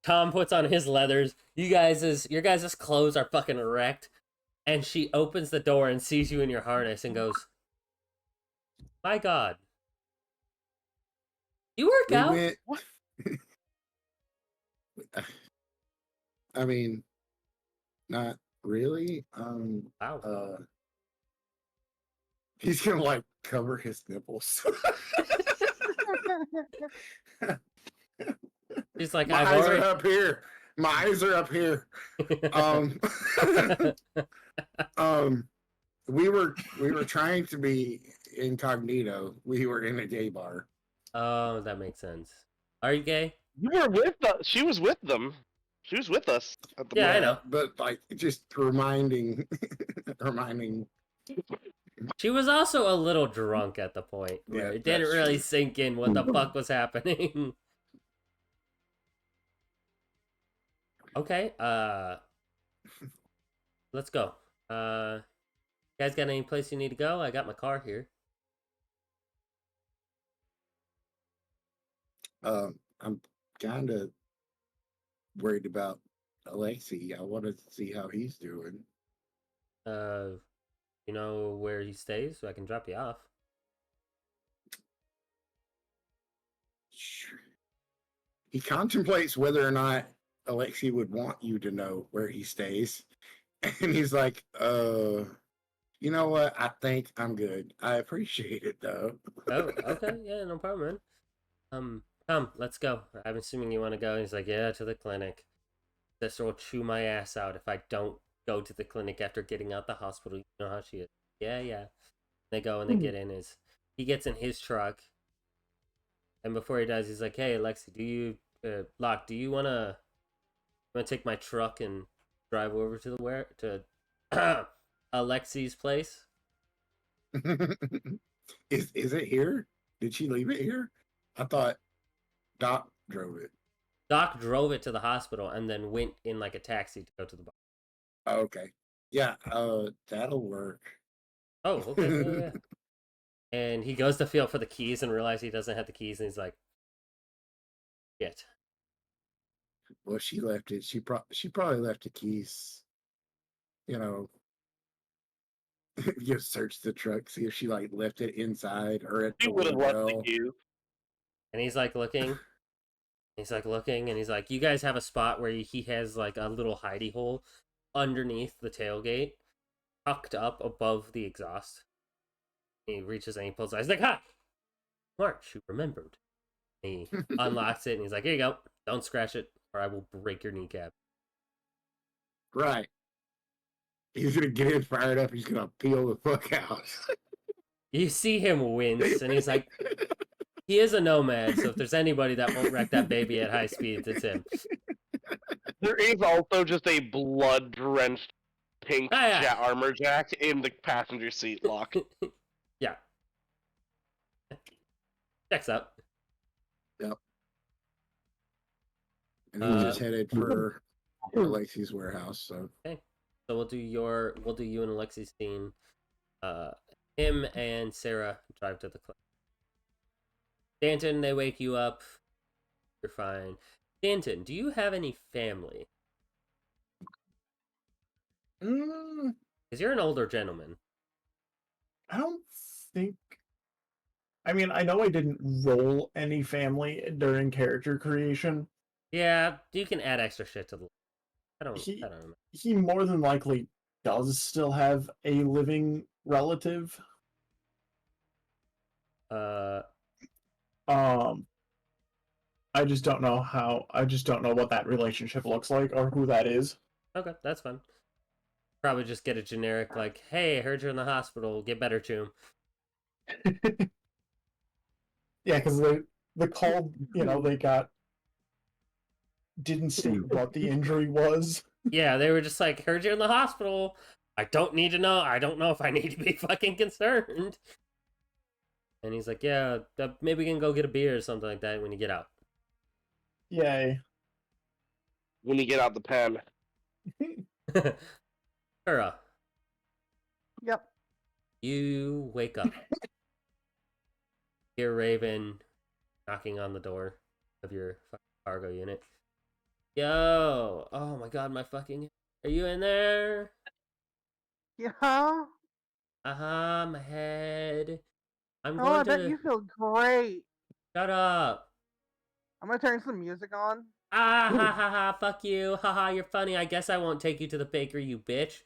Speaker 1: Tom puts on his leathers. Your guys' clothes are fucking wrecked. And she opens the door and sees you in your harness and goes, my God. You work out?
Speaker 6: I mean, not really.
Speaker 1: Wow.
Speaker 6: He's gonna like cover his nipples.
Speaker 1: She's like,
Speaker 6: My eyes are up here. My eyes are up here. We were trying to be incognito. We were in a gay bar.
Speaker 1: Oh, that makes sense. Are you gay?
Speaker 3: You were with she was with them. She was with us at the
Speaker 1: Yeah,
Speaker 3: bar.
Speaker 1: I know.
Speaker 6: But like just reminding
Speaker 1: She was also a little drunk at the point where
Speaker 6: Yeah,
Speaker 1: it didn't
Speaker 6: that's
Speaker 1: really
Speaker 6: true.
Speaker 1: sink in what the fuck was happening. Okay, let's go. You guys got any place you need to go? I got my car here.
Speaker 6: I'm kind of worried about Alexi. I want to see how he's doing.
Speaker 1: You know where he stays, so I can drop you off.
Speaker 6: He contemplates whether or not Alexi would want you to know where he stays. And he's like, you know what? I think I'm good. I appreciate it though.
Speaker 1: Oh, okay, yeah, no problem, man. Come, let's go. I'm assuming you want to go. And he's like, yeah, to the clinic. Sister will chew my ass out if I don't go to the clinic after getting out the hospital. You know how she is. Yeah. They go and they get in he gets in his truck. And before he does, he's like, hey, Alexi, do you, Locke, do you want to take my truck and drive over to to Alexi's place?
Speaker 6: Is it here? Did she leave it here? I thought Doc drove it.
Speaker 1: Doc drove it to the hospital and then went in like a taxi to go to the bar.
Speaker 6: Oh, okay. Yeah, that'll work.
Speaker 1: Oh, okay, yeah. And he goes to feel for the keys and realizes he doesn't have the keys, and he's like, shit.
Speaker 6: Well, she left it. She probably left the keys. You know, you search the truck, see if she like left it inside or at
Speaker 3: She
Speaker 6: the
Speaker 3: would have left
Speaker 6: window.
Speaker 3: the queue.
Speaker 1: And he's like looking. He's like looking, and he's like, you guys have a spot where he has like a little hidey hole underneath the tailgate, tucked up above the exhaust. He reaches and he pulls it. He's like, ha! March, you remembered. And he unlocks it, and he's like, here you go. Don't scratch it, or I will break your kneecap.
Speaker 6: Right. He's gonna get it fired up. He's gonna peel the fuck out.
Speaker 1: You see him wince, and he's like, he is a nomad, so if there's anybody that won't wreck that baby at high speeds, it's him.
Speaker 3: There is also just a blood-drenched pink
Speaker 1: Ah, yeah.
Speaker 3: armor jack in the passenger seat lock.
Speaker 1: Yeah. Checks out.
Speaker 6: Yep. And he
Speaker 1: Uh,
Speaker 6: just headed for Alexi's warehouse. So
Speaker 1: Okay. So we'll do you and Alexi's scene. Him and Sarah drive to the club. Stanton, they wake you up. You're fine. Stanton, do you have any family?
Speaker 2: Mm,
Speaker 1: Because you're an older gentleman.
Speaker 2: I don't think. I mean, I know I didn't roll any family during character creation.
Speaker 1: Yeah, you can add extra shit to the. I don't
Speaker 2: He
Speaker 1: know.
Speaker 2: he more than likely does still have a living relative.
Speaker 1: Uh,
Speaker 2: Um, I just don't know how. I just don't know what that relationship looks like or who that is.
Speaker 1: okay, that's fine. Probably just get a generic like, "Hey, I heard you're in the hospital. Get better, Choom."
Speaker 2: Yeah, because the call, they got didn't state what the injury was.
Speaker 1: Yeah, they were just like, "Heard you're in the hospital. I don't need to know. I don't know if I need to be fucking concerned." And he's like, "Yeah, maybe we can go get a beer or something like that when you get out."
Speaker 2: Yay.
Speaker 3: When you get out the pen.
Speaker 1: Kara,
Speaker 5: Yep.
Speaker 1: you wake up. Hear Raven knocking on the door of your fucking cargo unit. Yo! Oh my god, my fucking. Are you in there?
Speaker 5: Yeah.
Speaker 1: My head. I'm
Speaker 5: Oh, I
Speaker 1: going to
Speaker 5: bet
Speaker 1: the.
Speaker 5: you feel great.
Speaker 1: Shut up!
Speaker 5: I'm gonna turn some music on.
Speaker 1: Ah ha ha ha! Fuck you! Haha, you're funny. I guess I won't take you to the bakery, you bitch.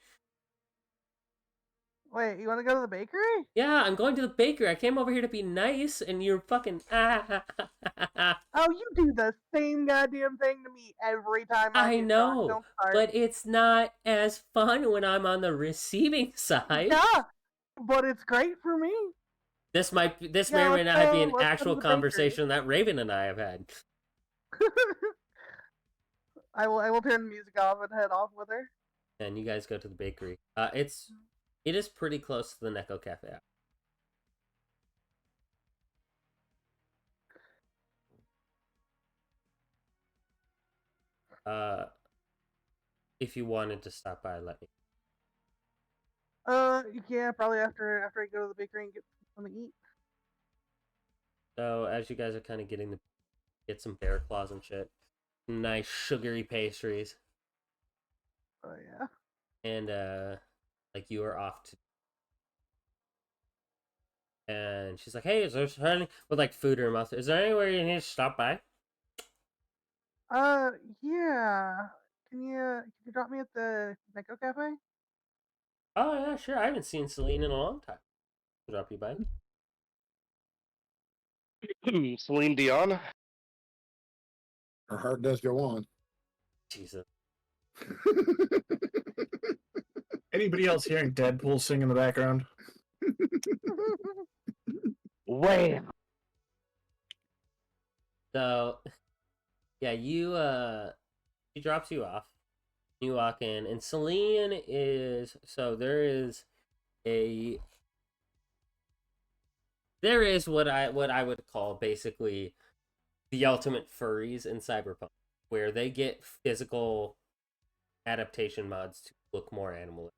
Speaker 5: Wait, you want to go to the bakery?
Speaker 1: Yeah, I'm going to the bakery. I came over here to be nice, and you're fucking.
Speaker 5: Oh, you do the same goddamn thing to me every time I
Speaker 1: I
Speaker 5: get drunk.
Speaker 1: know,
Speaker 5: Don't start.
Speaker 1: but it's not as fun when I'm on the receiving side.
Speaker 5: Yeah, but it's great for me.
Speaker 1: This may
Speaker 5: Yeah,
Speaker 1: or may not be an
Speaker 5: let's go
Speaker 1: actual
Speaker 5: to the bakery.
Speaker 1: conversation that Raven and I have had.
Speaker 5: I will turn the music off and head off with her.
Speaker 1: And you guys go to the bakery. It is pretty close to the Neko Cafe. Uh, if you wanted to stop by, let me.
Speaker 5: Yeah, probably after I go to the bakery and get something to eat.
Speaker 1: So as you guys are kind of get some bear claws and shit, nice sugary pastries,
Speaker 5: Oh yeah.
Speaker 1: and like you are off to. And she's like, "Hey, is there any with like food in her mouth? Is there anywhere you need to stop by?"
Speaker 5: Yeah. Can you drop me at the Neko Cafe?
Speaker 1: Oh yeah, sure. I haven't seen Celine in a long time. I'll drop you by.
Speaker 3: Celine Dion.
Speaker 6: her heart does go on.
Speaker 1: Jesus.
Speaker 2: Anybody else hearing Deadpool sing in the background?
Speaker 3: Wham!
Speaker 1: So yeah, she drops you off. You walk in, and Celine is a there is what I would call basically the ultimate furries in Cyberpunk, where they get physical adaptation mods to look more animal.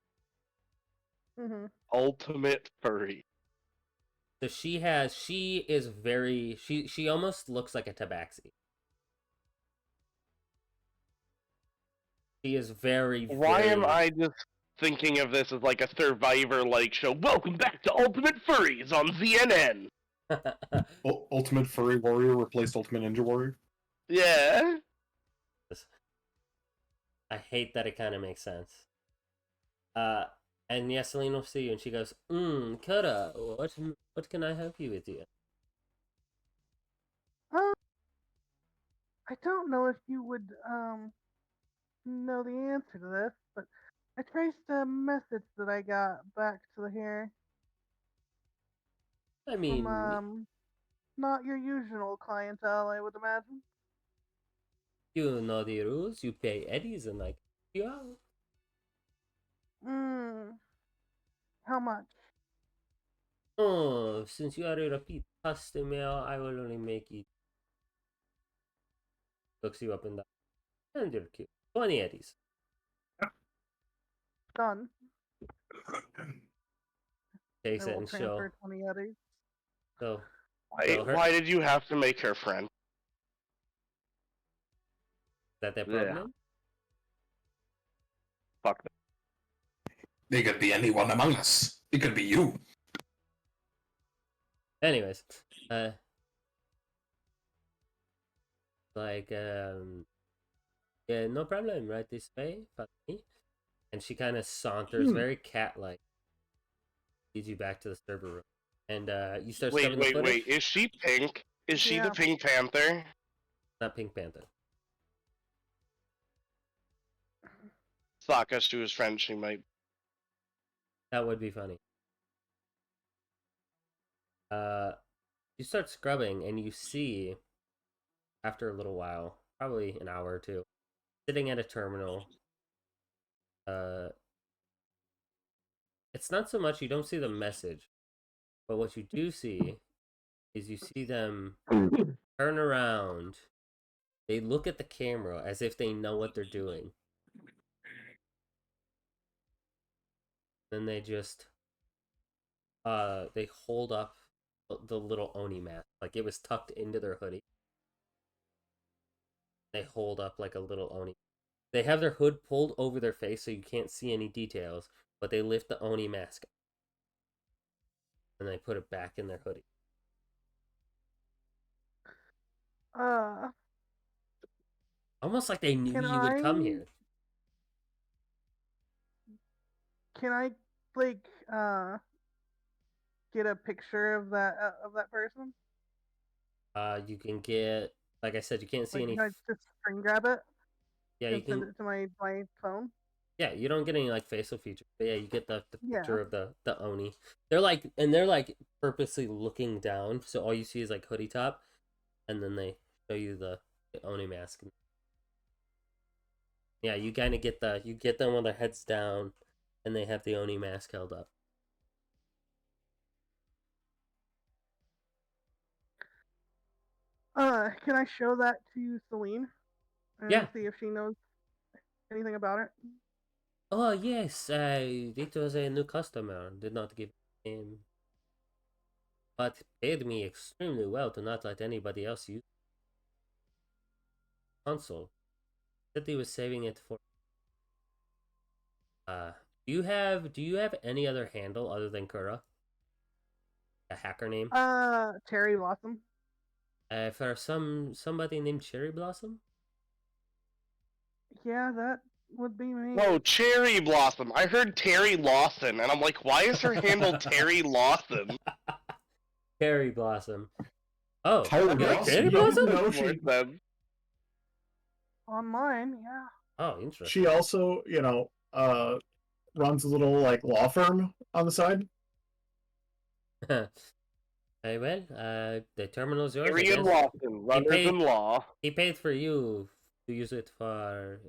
Speaker 3: Ultimate furry.
Speaker 1: So she almost looks like a tabaxi. She is very.
Speaker 3: Why am I just thinking of this as like a Survivor-like show? Welcome back to Ultimate Furries on ZNN.
Speaker 4: Ultimate Furry Warrior replaced Ultimate Ninja Warrior.
Speaker 3: Yeah.
Speaker 1: I hate that it kind of makes sense. And yes, Celine will see you, and she goes, Kura, what can I help you with, dear?"
Speaker 5: I don't know if you would know the answer to this, but I traced a message that I got back to here
Speaker 1: I
Speaker 5: from
Speaker 1: mean,
Speaker 5: not your usual clientele, I would imagine.
Speaker 1: You know the rules. You pay Eddies and like you out.
Speaker 5: How much?
Speaker 1: Oh, since you are a repeat customer, I will only make it. Looks you up and down. And you're cute. 20 Eddies.
Speaker 5: Done.
Speaker 1: Takes
Speaker 5: I
Speaker 1: it
Speaker 5: will
Speaker 1: and
Speaker 5: transfer 20 eddies.
Speaker 1: So,
Speaker 3: Why did you have to make her friend?
Speaker 1: Is that their
Speaker 3: Yeah.
Speaker 1: problem?
Speaker 3: Fuck them.
Speaker 4: They could be anyone among us. It could be you.
Speaker 1: Anyways, yeah, no problem, right this way, funny. And she kind of saunters, very cat-like, leads you back to the server room. And you start scrubbing the footage.
Speaker 3: Wait. Is she pink? Is she the
Speaker 5: Yeah.
Speaker 3: Pink Panther?
Speaker 1: Not Pink Panther.
Speaker 3: Thought she was French, she might.
Speaker 1: That would be funny. You start scrubbing, and you see, after a little while, probably an hour or two, sitting at a terminal. It's not so much you don't see the message, but what you do see is you see them turn around. They look at the camera as if they know what they're doing. Then they just they hold up the little Oni mask, like it was tucked into their hoodie. They hold up like a little Oni. They have their hood pulled over their face so you can't see any details, but they lift the Oni mask and they put it back in their hoodie. Almost like they knew you would come here.
Speaker 5: Can I like get a picture of that person?
Speaker 1: You can get, like I said, you can't see
Speaker 5: Like,
Speaker 1: any.
Speaker 5: can I just screen grab it?
Speaker 1: Yeah,
Speaker 5: and
Speaker 1: you can
Speaker 5: send it to my phone.
Speaker 1: Yeah, you don't get any like facial features. But yeah, you get the picture
Speaker 5: Yeah.
Speaker 1: of the Oni. They're like purposely looking down, so all you see is like hoodie top, and then they show you the Oni mask. Yeah, you kind of get them with their heads down, and they have the Oni mask held up.
Speaker 5: Can I show that to Celine and
Speaker 1: Yeah.
Speaker 5: see if she knows anything about it?
Speaker 1: Oh yes, it was a new customer. Did not give him, but paid me extremely well to not let anybody else use the console. Said he was saving it for. Do you have any other handle other than Kura? A hacker name?
Speaker 5: Cherry Blossom.
Speaker 1: For somebody named Cherry Blossom?
Speaker 5: Yeah, that would be me.
Speaker 3: No, Cherry Blossom. I heard Terry Lawson, and I'm like, why is her handle Terry Lawson?
Speaker 1: Cherry Blossom. Oh,
Speaker 4: Tyler
Speaker 1: you like
Speaker 4: Blossom?
Speaker 1: Cherry
Speaker 4: You
Speaker 1: Blossom?
Speaker 2: know
Speaker 3: More
Speaker 2: she
Speaker 3: sense.
Speaker 5: Online, yeah.
Speaker 1: Oh, interesting.
Speaker 2: she also, runs a little like law firm on the side.
Speaker 1: Hey, well, the terminal's yours. I
Speaker 3: Terry and
Speaker 1: guess.
Speaker 3: Lawson, runners in law.
Speaker 1: He paid for you to use it for.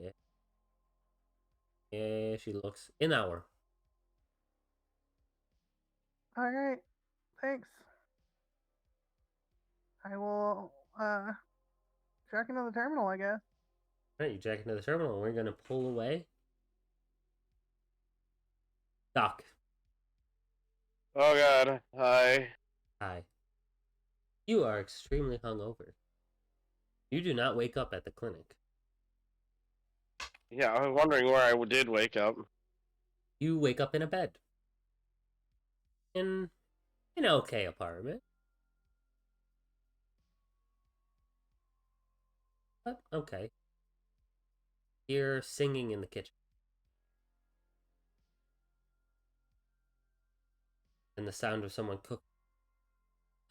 Speaker 1: Yeah, she looks an hour.
Speaker 5: All right, thanks. I will check into the terminal, I guess.
Speaker 1: Alright, you jack into the terminal and we're gonna pull away. Doc.
Speaker 3: Oh god, hi.
Speaker 1: Hi. You are extremely hungover. You do not wake up at the clinic.
Speaker 3: Yeah, I was wondering where I did wake up.
Speaker 1: You wake up in a bed. In an okay apartment. But okay. You're singing in the kitchen. And the sound of someone cooking.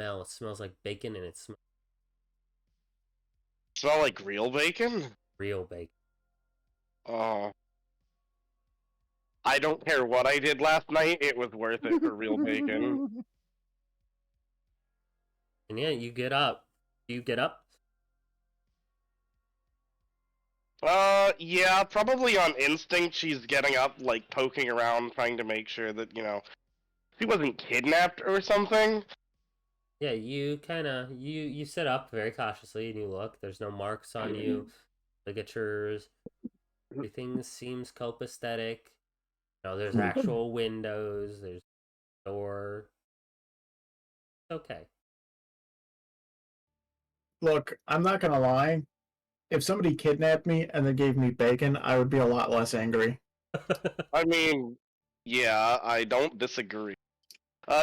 Speaker 1: It smells like bacon and it smells
Speaker 3: Smell like real bacon?
Speaker 1: real bacon.
Speaker 3: Oh. I don't care what I did last night, it was worth it for real bacon.
Speaker 1: And yeah, you get up. Do you get up?
Speaker 3: Yeah, probably on instinct. She's getting up, like poking around, trying to make sure that she wasn't kidnapped or something.
Speaker 1: Yeah, you kind of you sit up very cautiously and you look. There's no marks on you, ligatures. Everything seems copacetic. There's actual windows. There's a door. Okay.
Speaker 2: Look, I'm not gonna lie. If somebody kidnapped me and then gave me bacon, I would be a lot less angry.
Speaker 3: I mean, yeah, I don't disagree.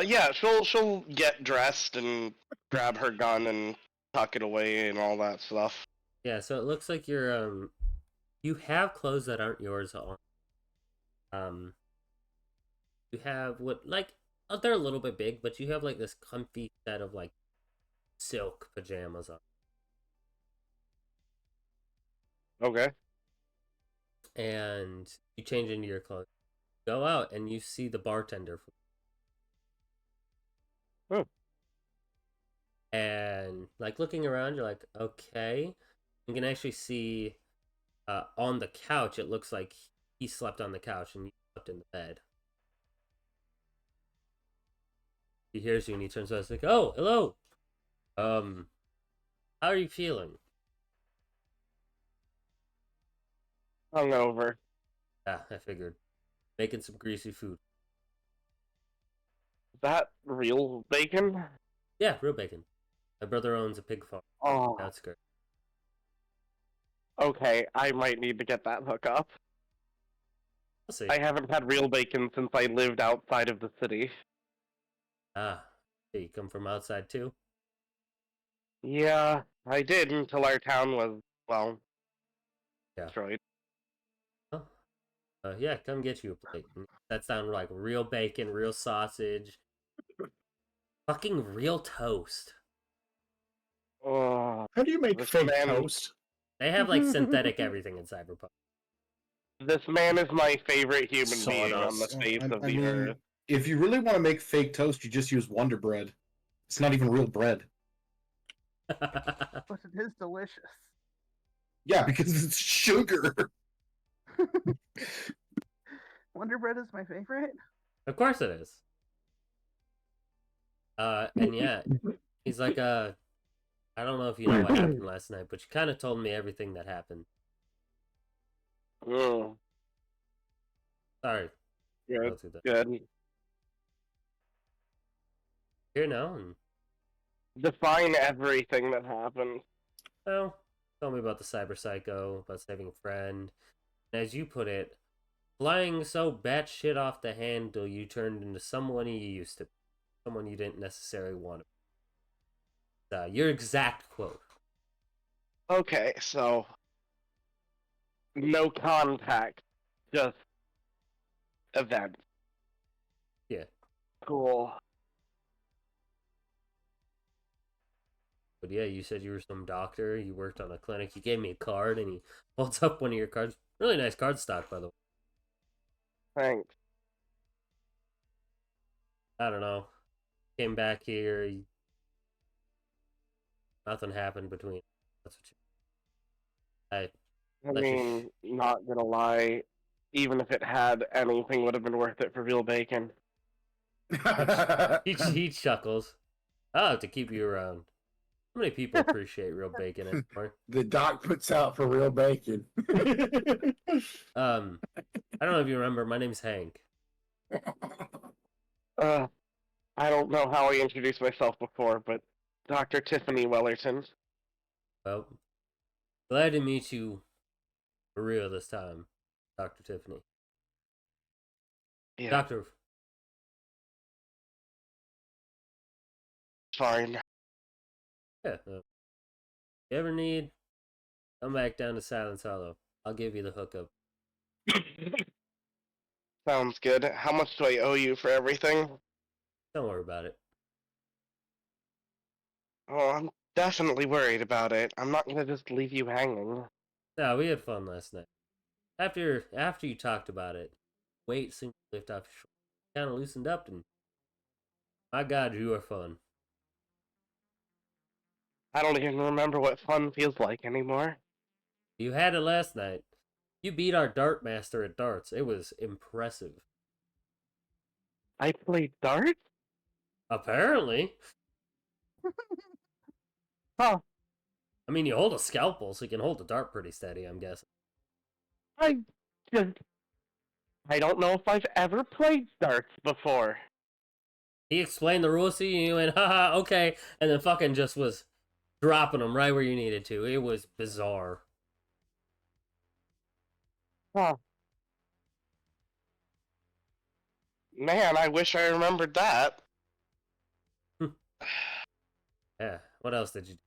Speaker 3: Yeah, she'll get dressed and grab her gun and tuck it away and all that stuff.
Speaker 1: Yeah, so it looks like you have clothes that aren't yours on. Um you have what like they're a little bit big, but you have like this comfy set of like silk pajamas on.
Speaker 3: Okay.
Speaker 1: And you change into your clothes. Go out and you see the bartender.
Speaker 3: Oh.
Speaker 1: And like looking around, you're like, okay. You can actually see on the couch, it looks like he slept on the couch and you slept in the bed. He hears you and he turns around and like, oh, hello. How are you feeling?
Speaker 3: Hungover.
Speaker 1: Yeah, I figured. Making some greasy food.
Speaker 3: Is that real bacon?
Speaker 1: Yeah, real bacon. My brother owns a pig farm.
Speaker 3: Oh.
Speaker 1: Outskirts.
Speaker 3: Okay, I might need to get that hookup.
Speaker 1: I'll see.
Speaker 3: I haven't had real bacon since I lived outside of the city.
Speaker 1: Ah, yeah, you come from outside too?
Speaker 3: Yeah, I did until our town was, well,
Speaker 1: Yeah.
Speaker 3: destroyed.
Speaker 1: Oh. Yeah, come get you a plate. That sounds like real bacon, real sausage, fucking real toast.
Speaker 3: Oh,
Speaker 2: How do you make
Speaker 3: this
Speaker 2: fake
Speaker 3: man,
Speaker 2: toast?
Speaker 1: They have like synthetic everything in Cyberpunk.
Speaker 3: this man is my favorite human being on the
Speaker 2: Sawdust.
Speaker 3: face
Speaker 4: I
Speaker 3: of the
Speaker 4: mean,
Speaker 3: earth.
Speaker 4: if you really want to make fake toast, you just use Wonder Bread. It's not even real bread.
Speaker 5: But it is delicious.
Speaker 4: Yeah, because it's sugar.
Speaker 5: Wonder Bread is my favorite.
Speaker 1: Of course it is. And yeah, he's like, I don't know if you know what happened last night, but you kind of told me everything that happened.
Speaker 3: Mm,
Speaker 1: Sorry.
Speaker 3: good,
Speaker 1: Go through that.
Speaker 3: good.
Speaker 1: Here now, and
Speaker 3: Define everything that happened.
Speaker 1: well, tell me about the cyber psycho, about saving a friend. And as you put it, flying so batshit off the handle, you turned into someone you used to be, someone you didn't necessarily want to be. Your exact quote.
Speaker 3: Okay, so no contact, just event.
Speaker 1: Yeah.
Speaker 3: Cool.
Speaker 1: But yeah, you said you were some doctor. You worked on a clinic. You gave me a card, and he holds up one of your cards. Really nice card stock, by the way.
Speaker 3: Thanks.
Speaker 1: I don't know. Came back here. Nothing happened between. That's what you.
Speaker 3: I
Speaker 1: Let's just-
Speaker 3: mean, not gonna lie, even if it had, anything would have been worth it for real bacon.
Speaker 1: He chuckles. I'll have to keep you around. How many people appreciate real bacon anymore?
Speaker 6: The doc puts out for real bacon.
Speaker 1: I don't know if you remember. My name's Hank.
Speaker 3: I don't know how I introduced myself before, but Dr. Tiffany Wellerton.
Speaker 1: Well, glad to meet you for real this time, Dr. Tiffany.
Speaker 3: Yeah,
Speaker 1: Doctor.
Speaker 3: fine.
Speaker 1: Yeah. You ever need, come back down to Silence Hollow. I'll give you the hookup.
Speaker 3: Sounds good. How much do I owe you for everything?
Speaker 1: Don't worry about it.
Speaker 3: Oh, I'm definitely worried about it. I'm not gonna just leave you hanging.
Speaker 1: No, we had fun last night. After you talked about it, weight seemed to lift off your shoulders. Kind of loosened up, and my God, you are fun.
Speaker 3: I don't even remember what fun feels like anymore.
Speaker 1: You had it last night. You beat our dart master at darts. It was impressive.
Speaker 3: I played darts?
Speaker 1: Apparently.
Speaker 3: Huh.
Speaker 1: I mean, you hold a scalpel, so you can hold a dart pretty steady, I'm guessing.
Speaker 3: I just... I don't know if I've ever played darts before.
Speaker 1: He explained the rules to you, and you went, haha, okay, and then fucking just was dropping them right where you needed to. It was bizarre.
Speaker 3: Huh. Man, I wish I remembered that.
Speaker 1: Yeah, what else did you do?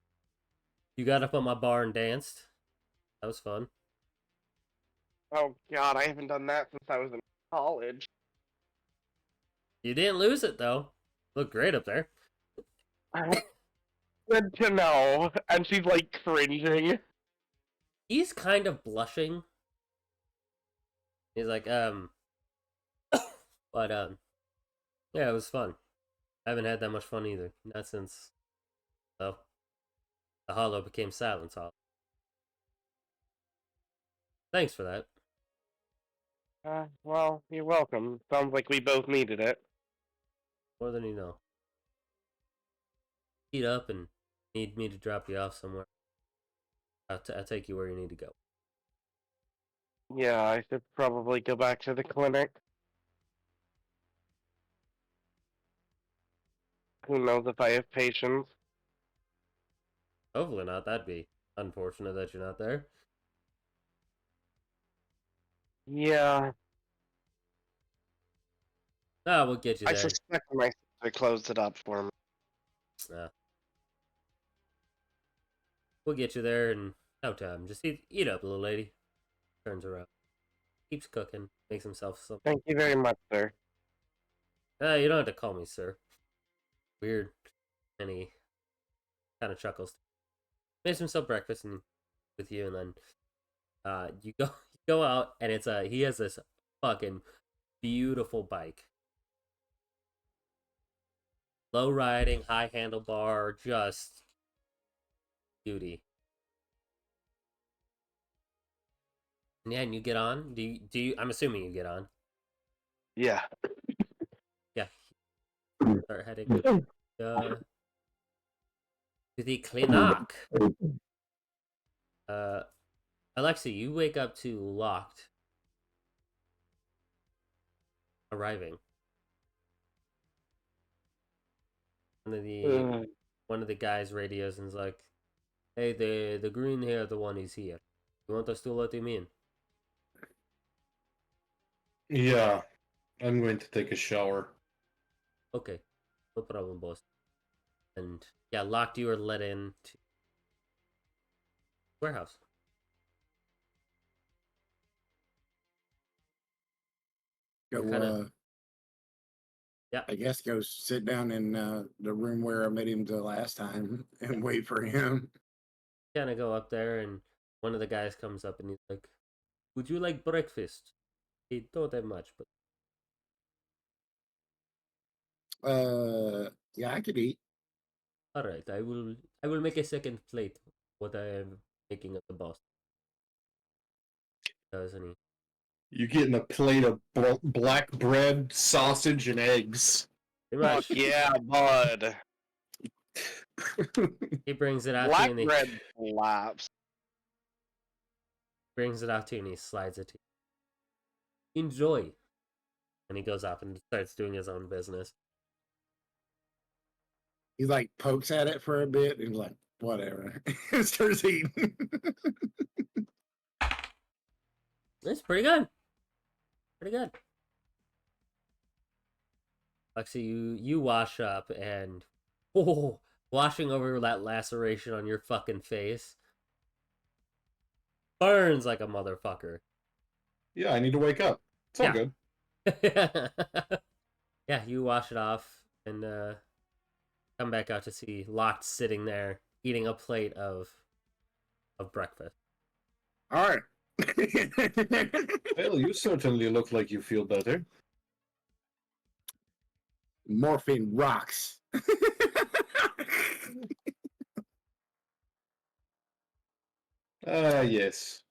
Speaker 1: You got up on my bar and danced. That was fun.
Speaker 3: Oh god, I haven't done that since I was in college.
Speaker 1: You didn't lose it, though. Looked great up there.
Speaker 3: Good to know. And she's like cringing.
Speaker 1: He's kind of blushing. He's like, but, yeah, it was fun. I haven't had that much fun either. Not since, well, the hollow became Silence Hollow. Thanks for that.
Speaker 3: Well, you're welcome. Sounds like we both needed it.
Speaker 1: More than you know. Heat up and need me to drop you off somewhere. I'll take you where you need to go.
Speaker 3: Yeah, I should probably go back to the clinic. Who knows if I have patience?
Speaker 1: Hopefully not. That'd be unfortunate that you're not there.
Speaker 3: Yeah,
Speaker 1: Ah, we'll get you
Speaker 3: I
Speaker 1: there.
Speaker 3: suspect my sister closed it up for me.
Speaker 1: We'll get you there in no time. Just eat up, little lady. Turns around. Keeps cooking. Makes himself some.
Speaker 3: Thank you very much, sir.
Speaker 1: You don't have to call me sir. Weird. And he kind of chuckles. Makes himself breakfast and with you, and then you go out, and it's he has this fucking beautiful bike. Low riding, high handlebar, just beauty. And yeah, and you get on. Do you? I'm assuming you get on.
Speaker 3: Yeah.
Speaker 1: Yeah. Start heading to the clinic. Alexi, you wake up to locked arriving. One of the guys radios and is like, "Hey, the green hair, the one is here. You want us to let him in?"
Speaker 4: Yeah, I'm going to take a shower.
Speaker 1: Okay, no problem, boss. And yeah, locked, you are let in to warehouse.
Speaker 6: Go,
Speaker 1: Kinda- Yeah.
Speaker 6: I guess go sit down in the room where I met him the last time and wait for him.
Speaker 1: Kind of go up there, and one of the guys comes up and he's like, "Would you like breakfast?" He don't have much, but
Speaker 6: Yeah, I could eat.
Speaker 1: all right, I will make a second plate. What I am making of the boss. Doesn't he?
Speaker 4: You're getting a plate of black bread, sausage, and eggs.
Speaker 1: Pretty
Speaker 3: Fuck
Speaker 1: much.
Speaker 3: yeah, bud.
Speaker 1: He brings it out
Speaker 3: Black
Speaker 1: to you, and
Speaker 3: bread slaps.
Speaker 1: brings it out to you, and he slides it to you. Enjoy. And he goes off and starts doing his own business.
Speaker 6: He like pokes at it for a bit and like, whatever. Starts eating.
Speaker 1: It's pretty good. Pretty good. Lexi, you wash up, and washing over that laceration on your fucking face burns like a motherfucker.
Speaker 4: Yeah, I need to wake up. It's all
Speaker 1: Yeah.
Speaker 4: good.
Speaker 1: Yeah, you wash it off and come back out to see Locked sitting there eating a plate of breakfast.
Speaker 6: All right.
Speaker 4: Well, you certainly look like you feel better.
Speaker 6: Morphine rocks.
Speaker 7: Yes.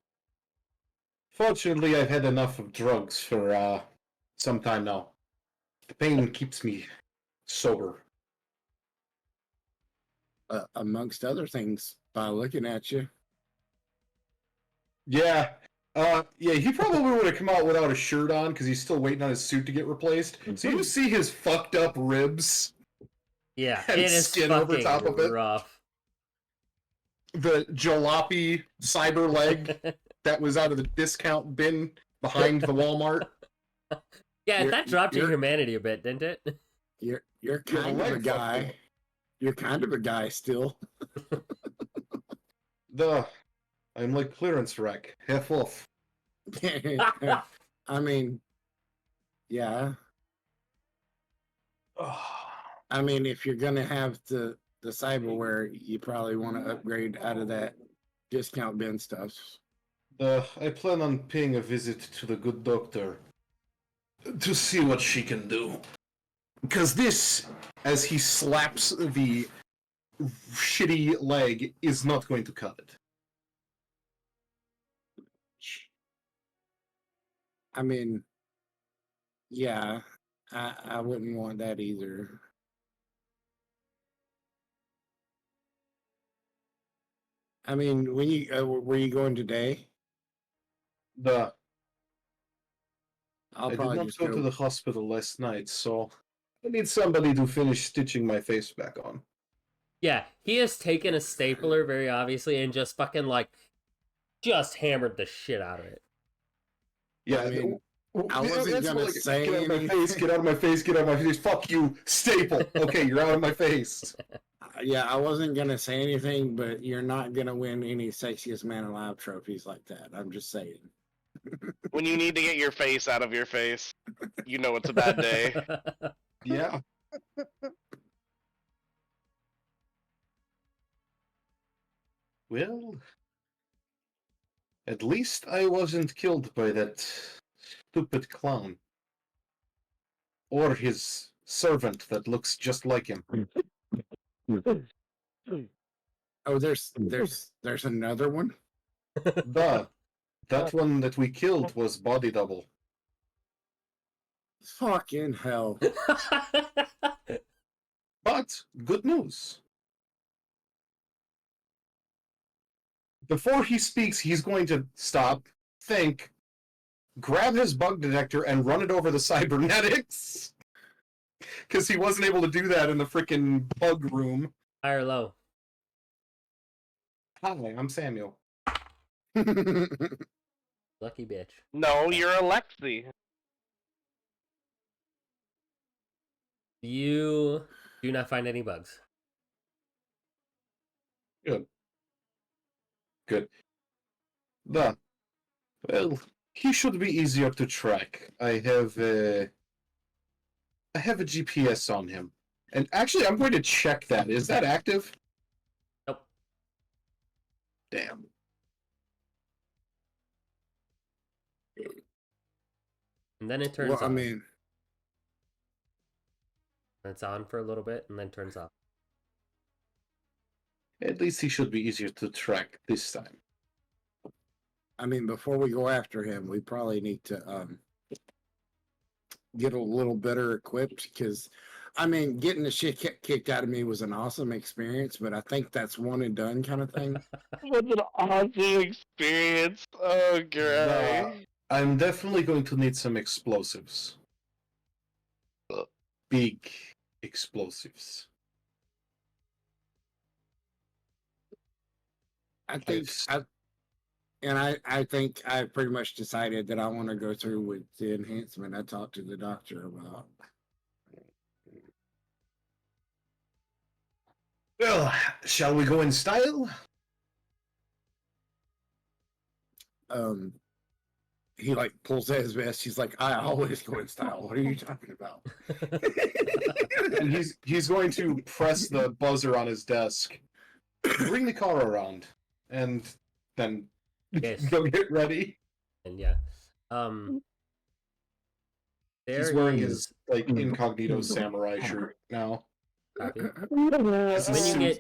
Speaker 7: Fortunately, I've had enough of drugs for some time now. The pain keeps me sober.
Speaker 6: Amongst other things, by looking at you.
Speaker 7: Yeah. Yeah, he probably would have come out without a shirt on because he's still waiting on his suit to get replaced. So you see his fucked up ribs
Speaker 1: Yeah,
Speaker 7: and
Speaker 1: it is
Speaker 7: skin over
Speaker 1: fucking
Speaker 7: top of it.
Speaker 1: rough.
Speaker 7: The jalopy cyber leg that was out of the discount bin behind the Walmart.
Speaker 1: Yeah,
Speaker 6: You're-
Speaker 1: that dropped your
Speaker 6: you're-
Speaker 1: humanity a bit, didn't it?
Speaker 6: You're kind of a
Speaker 7: leg
Speaker 6: guy.
Speaker 7: fucked up.
Speaker 6: You're kind of a guy still.
Speaker 7: I'm like clearance rack, half off.
Speaker 6: I mean, yeah. I mean, if you're gonna have the cyberware, you probably want to upgrade out of that discount bin stuff.
Speaker 7: I plan on paying a visit to the good doctor to see what she can do. Because this, as he slaps the shitty leg, is not going to cut it.
Speaker 6: I mean, yeah, I wouldn't want that either. I mean, when you were you going today?
Speaker 7: I
Speaker 6: I'll
Speaker 7: did
Speaker 6: probably
Speaker 7: not
Speaker 6: just
Speaker 7: go
Speaker 6: go.
Speaker 7: to the hospital last night, so I need somebody to finish stitching my face back on.
Speaker 1: Yeah, he has taken a stapler, very obviously, and just fucking, like, just hammered the shit out of it.
Speaker 7: Yeah,
Speaker 6: I mean, I
Speaker 7: yeah,
Speaker 6: wasn't
Speaker 7: that's
Speaker 6: gonna
Speaker 7: like,
Speaker 6: say
Speaker 7: get out of my
Speaker 6: anything.
Speaker 7: face, get out of my face, get out of my face. Fuck you, staple. Okay, you're out of my face.
Speaker 6: Yeah, I wasn't gonna say anything, but you're not gonna win any sexiest man alive trophies like that. I'm just saying.
Speaker 3: When you need to get your face out of your face, you know it's a bad day.
Speaker 7: Yeah. Well, at least I wasn't killed by that stupid clown. Or his servant that looks just like him.
Speaker 6: Oh, there's another one.
Speaker 7: That one that we killed was body double.
Speaker 6: Fucking hell.
Speaker 7: But good news. Before he speaks, he's going to stop, think, grab his bug detector, and run it over the cybernetics. Because he wasn't able to do that in the freaking bug room.
Speaker 1: High or low?
Speaker 7: Hi, I'm Samuel.
Speaker 1: Lucky bitch.
Speaker 3: No, you're Alexi.
Speaker 1: You do not find any bugs.
Speaker 7: Good. Well, he should be easier to track. I have a GPS on him. And actually, I'm going to check that. Is that active?
Speaker 1: Nope.
Speaker 7: Damn.
Speaker 1: And then it turns
Speaker 6: Well, I
Speaker 1: on.
Speaker 6: mean,
Speaker 1: It's on for a little bit and then turns off.
Speaker 7: At least he should be easier to track this time.
Speaker 6: before we go after him, we probably need to get a little better equipped because, getting the shit kicked out of me was an awesome experience, but I think that's one and done kind of thing.
Speaker 3: What an awesome experience. Oh, great.
Speaker 7: I'm definitely going to need some explosives. Big explosives.
Speaker 6: I think I think I pretty much decided that I want to go through with the enhancement I talked to the doctor about.
Speaker 7: Well, shall we go in style?
Speaker 6: He like pulls out his vest. He's like, I always go in style. What are you talking about?
Speaker 7: And he's going to press the buzzer on his desk. Bring the car around, and then
Speaker 1: Yes.
Speaker 7: go get ready.
Speaker 1: And yeah.
Speaker 7: He's wearing his incognito samurai shirt now.
Speaker 1: Copy.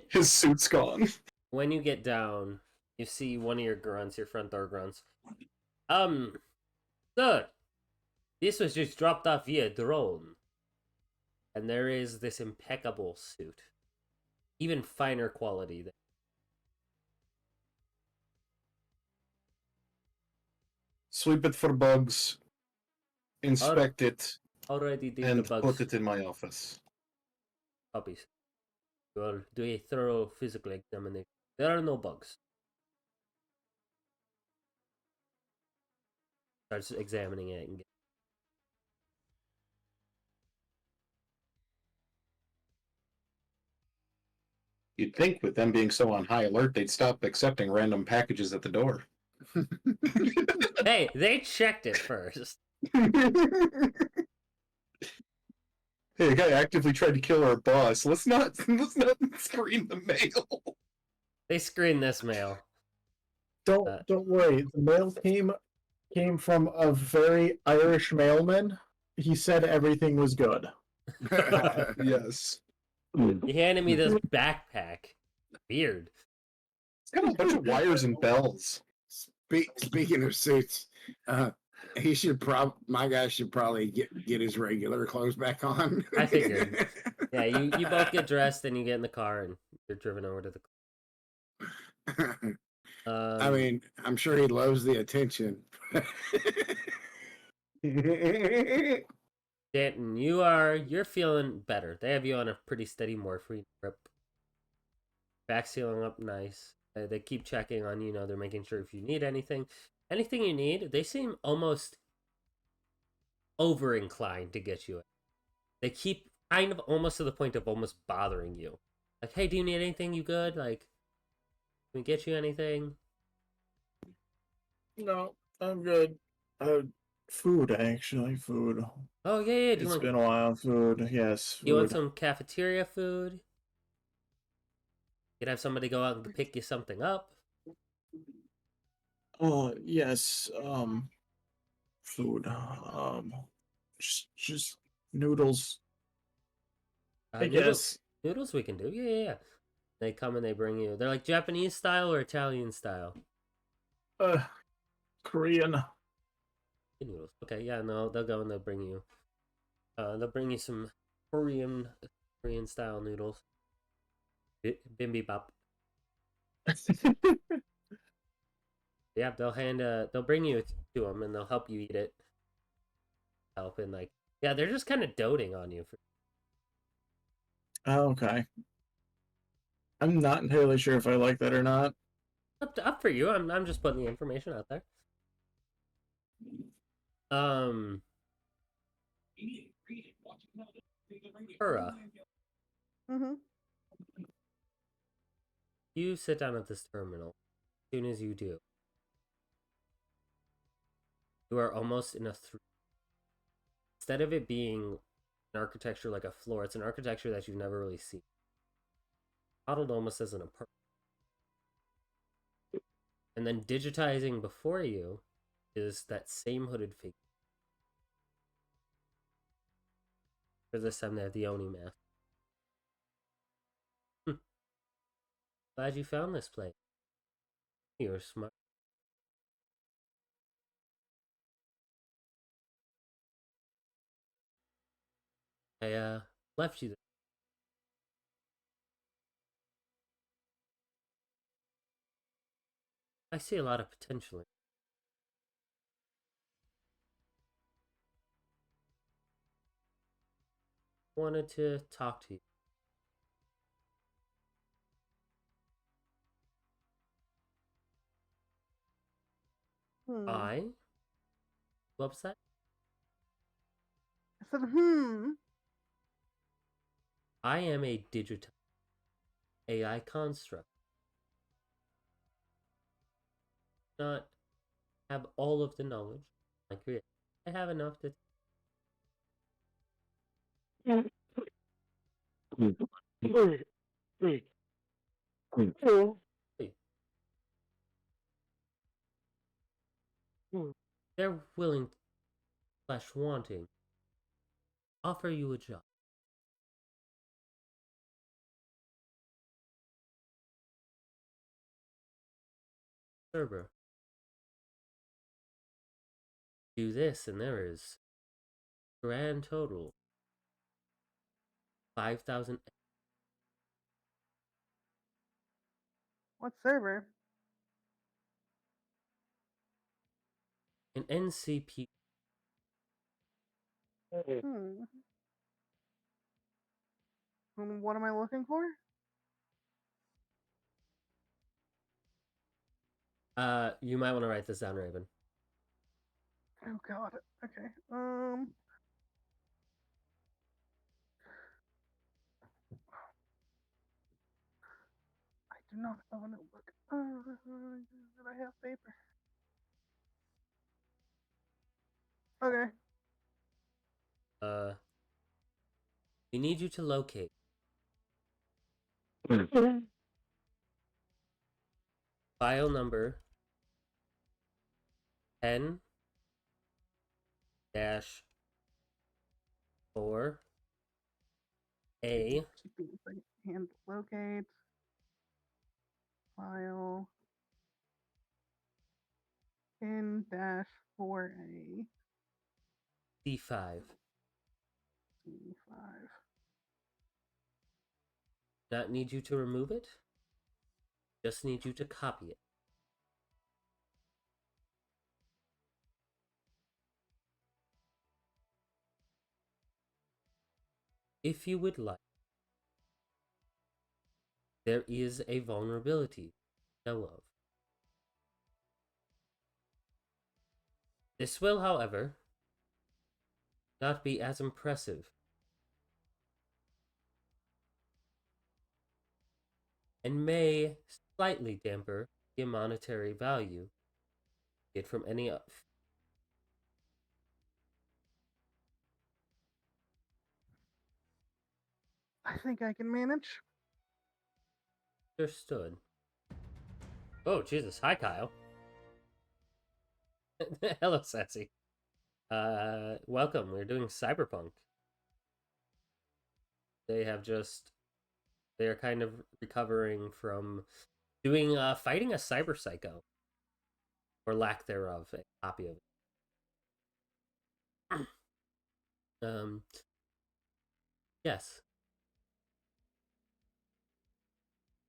Speaker 7: His suit's gone.
Speaker 1: When you get down, You see one of your grunts, your front door grunts. Sir, this was just dropped off via drone. And there is this impeccable suit. Even finer quality.
Speaker 7: Sweep it for bugs, inspect it,
Speaker 1: Already did the
Speaker 7: and
Speaker 1: bugs.
Speaker 7: put it in my office.
Speaker 1: Copies. We'll do a thorough physical examination. There are no bugs. Starts examining it and
Speaker 7: You'd think with them being so on high alert, they'd stop accepting random packages at the door.
Speaker 1: Hey, they checked it first.
Speaker 7: Hey, a guy actively tried to kill our boss. Let's not screen the mail.
Speaker 1: They screened this mail.
Speaker 2: Don't worry. The mail came from a very Irish mailman. He said everything was good.
Speaker 7: Yes.
Speaker 1: He handed me this backpack. Weird.
Speaker 7: It's got a bunch of wires and bells.
Speaker 6: Speaking of suits, my guy should probably get his regular clothes back on.
Speaker 1: I figured. Yeah, you both get dressed and you get in the car and you're driven over to the
Speaker 6: I mean, I'm sure he loves the attention.
Speaker 1: Danton, you're feeling better. They have you on a pretty steady morphine trip. Back's healing up nice. They keep checking on you. They're making sure if you need anything you need. They seem almost over inclined to get you. They keep kind of almost to the point of almost bothering you. Like, hey, do you need anything? You good? Like, can we get you anything?
Speaker 2: No, I'm good. Food, actually, food.
Speaker 1: Oh yeah.
Speaker 2: It's been a while. Food, yes. Food.
Speaker 1: You want some cafeteria food? You could have somebody go out and pick you something up.
Speaker 2: Yes. Food. Just noodles. I guess.
Speaker 1: Noodles we can do. Yeah. They come and they bring you. They're like Japanese style or Italian style.
Speaker 2: Korean.
Speaker 1: Noodles. Okay, yeah, no, they'll go and they'll bring you. They'll bring you some Korean style noodles. Bibimbap. Yeah, they'll bring you to them and they'll help you eat it. Yeah, they're just kind of doting on you.
Speaker 2: Oh, okay. I'm not entirely sure if I like that or not.
Speaker 1: Up for you. I'm just putting the information out there. Ura, you sit down at this terminal. As soon as you do, you are almost in a instead of it being an architecture like a floor, it's an architecture that you've never really seen. Modeled almost as an apartment. And then digitizing before you is that same hooded figure. For this time they have the Oni mask. Glad you found this place. You're smart. I left you there. I see a lot of potential in it. Wanted to talk to you. I? You upset?
Speaker 5: I said,
Speaker 1: I am a digital AI construct. Not have all of the knowledge I create. I have enough to. They're willing / wanting offer you a job. server. Do this, and there is grand total 5,000.
Speaker 5: What server?
Speaker 1: An NCP.
Speaker 5: Hmm. What am I looking for?
Speaker 1: You might want to write this down, Raven.
Speaker 5: Oh god. Okay. I do not have a notebook. Did I have paper? Okay.
Speaker 1: We need you to locate file number 10 dash 4 A
Speaker 5: And locate file in dash 4A
Speaker 1: C5.
Speaker 5: C5.
Speaker 1: Not need you to remove it. Just need you to copy it. If you would like, there is a vulnerability to know of. This will, however, not be as impressive and may slightly damper the monetary value you get from any of.
Speaker 5: I think I can manage.
Speaker 1: Understood. Oh, Jesus. Hi, Kyle. Hello, Sassy. Welcome. We're doing Cyberpunk. They are kind of recovering from doing, fighting a cyber psycho. Or lack thereof, a copy of it. Yes.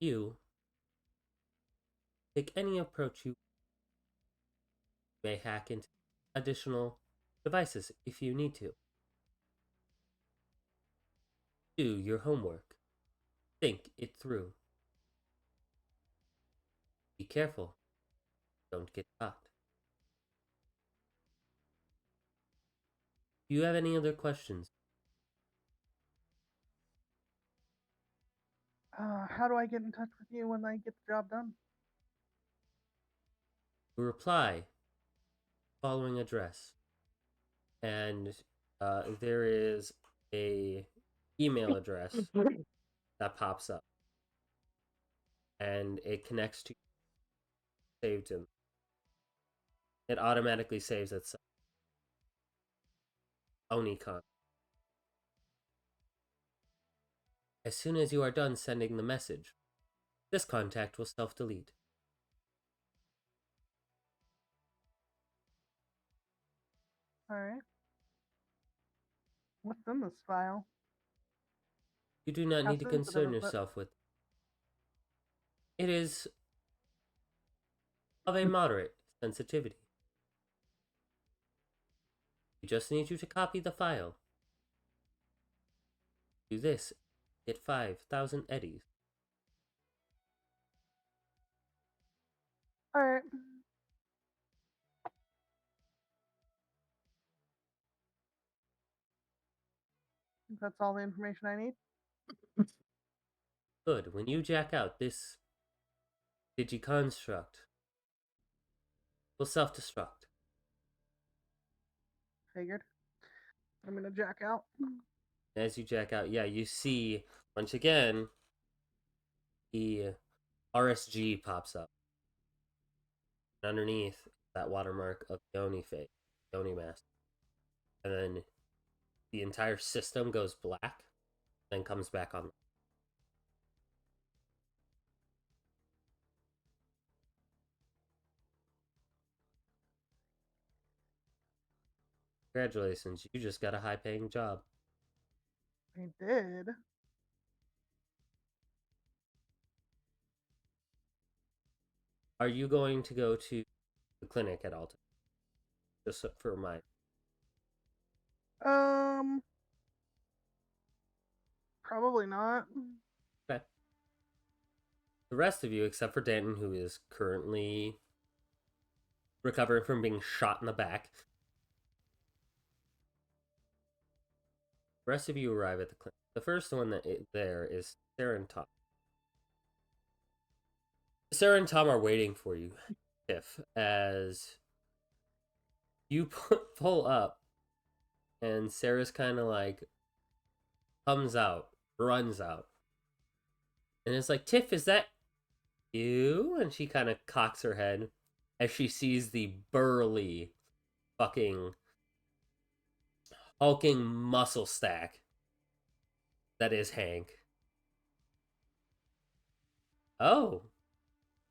Speaker 1: You take any approach you may hack into additional devices if you need to. Do your homework. Think it through. Be careful. Don't get caught. Do you have any other questions?
Speaker 5: How do I get in touch with you when I get the job done?
Speaker 1: You reply following address, and there is a email address that pops up, and it connects to saved in. It automatically saves itself. Onicon. As soon as you are done sending the message, this contact will self-delete.
Speaker 5: Alright. What's in this file?
Speaker 1: You do not
Speaker 5: How
Speaker 1: need to
Speaker 5: sensitive
Speaker 1: concern
Speaker 5: is it?
Speaker 1: yourself with. It is of a moderate sensitivity. We just need you to copy the file. Do this, get 5,000 eddies.
Speaker 5: Alright. That's all the information I need.
Speaker 1: Good. When you jack out, this digiconstruct will self-destruct.
Speaker 5: Figured. I'm gonna jack out.
Speaker 1: As you jack out, yeah, you see, once again, the RSG pops up. And underneath, that watermark of Yoni face, Yoni mask. And then the entire system goes black, then comes back on. Congratulations, you just got a high-paying job.
Speaker 5: I did.
Speaker 1: Are you going to go to the clinic at all times? Just for my...
Speaker 5: Probably not.
Speaker 1: Okay. The rest of you, except for Danton, who is currently recovering from being shot in the back. The rest of you arrive at the clinic. The first one there is Sarah and Tom. Sarah and Tom are waiting for you, Tiff, as you pull up, and Sarah's kind of like comes out, runs out, and it's like, Tiff, is that you? And she kind of cocks her head as she sees the burly, fucking hulking muscle stack that is Hank. Oh,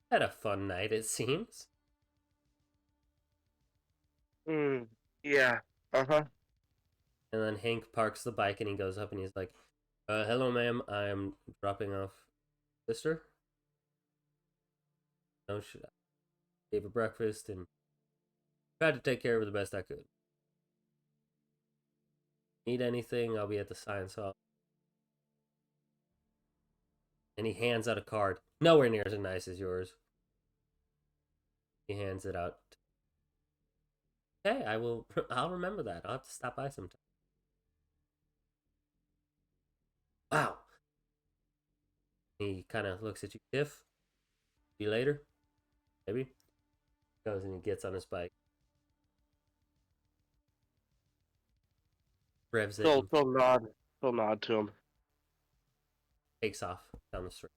Speaker 1: had a fun night, it seems.
Speaker 3: Yeah. Uh-huh.
Speaker 1: And then Hank parks the bike and he goes up and he's like, hello, ma'am. I'm dropping off sister. No, she gave her breakfast and tried to take care of her the best I could. Need anything? I'll be at the science hall. And he hands out a card. Nowhere near as nice as yours. He hands it out. Okay, I'll remember that. I'll have to stop by sometime. Wow. He kind of looks at you. Tiff, see you later. Maybe. Goes and he gets on his bike. Revs it.
Speaker 3: Still nod to him.
Speaker 1: Takes off down the street.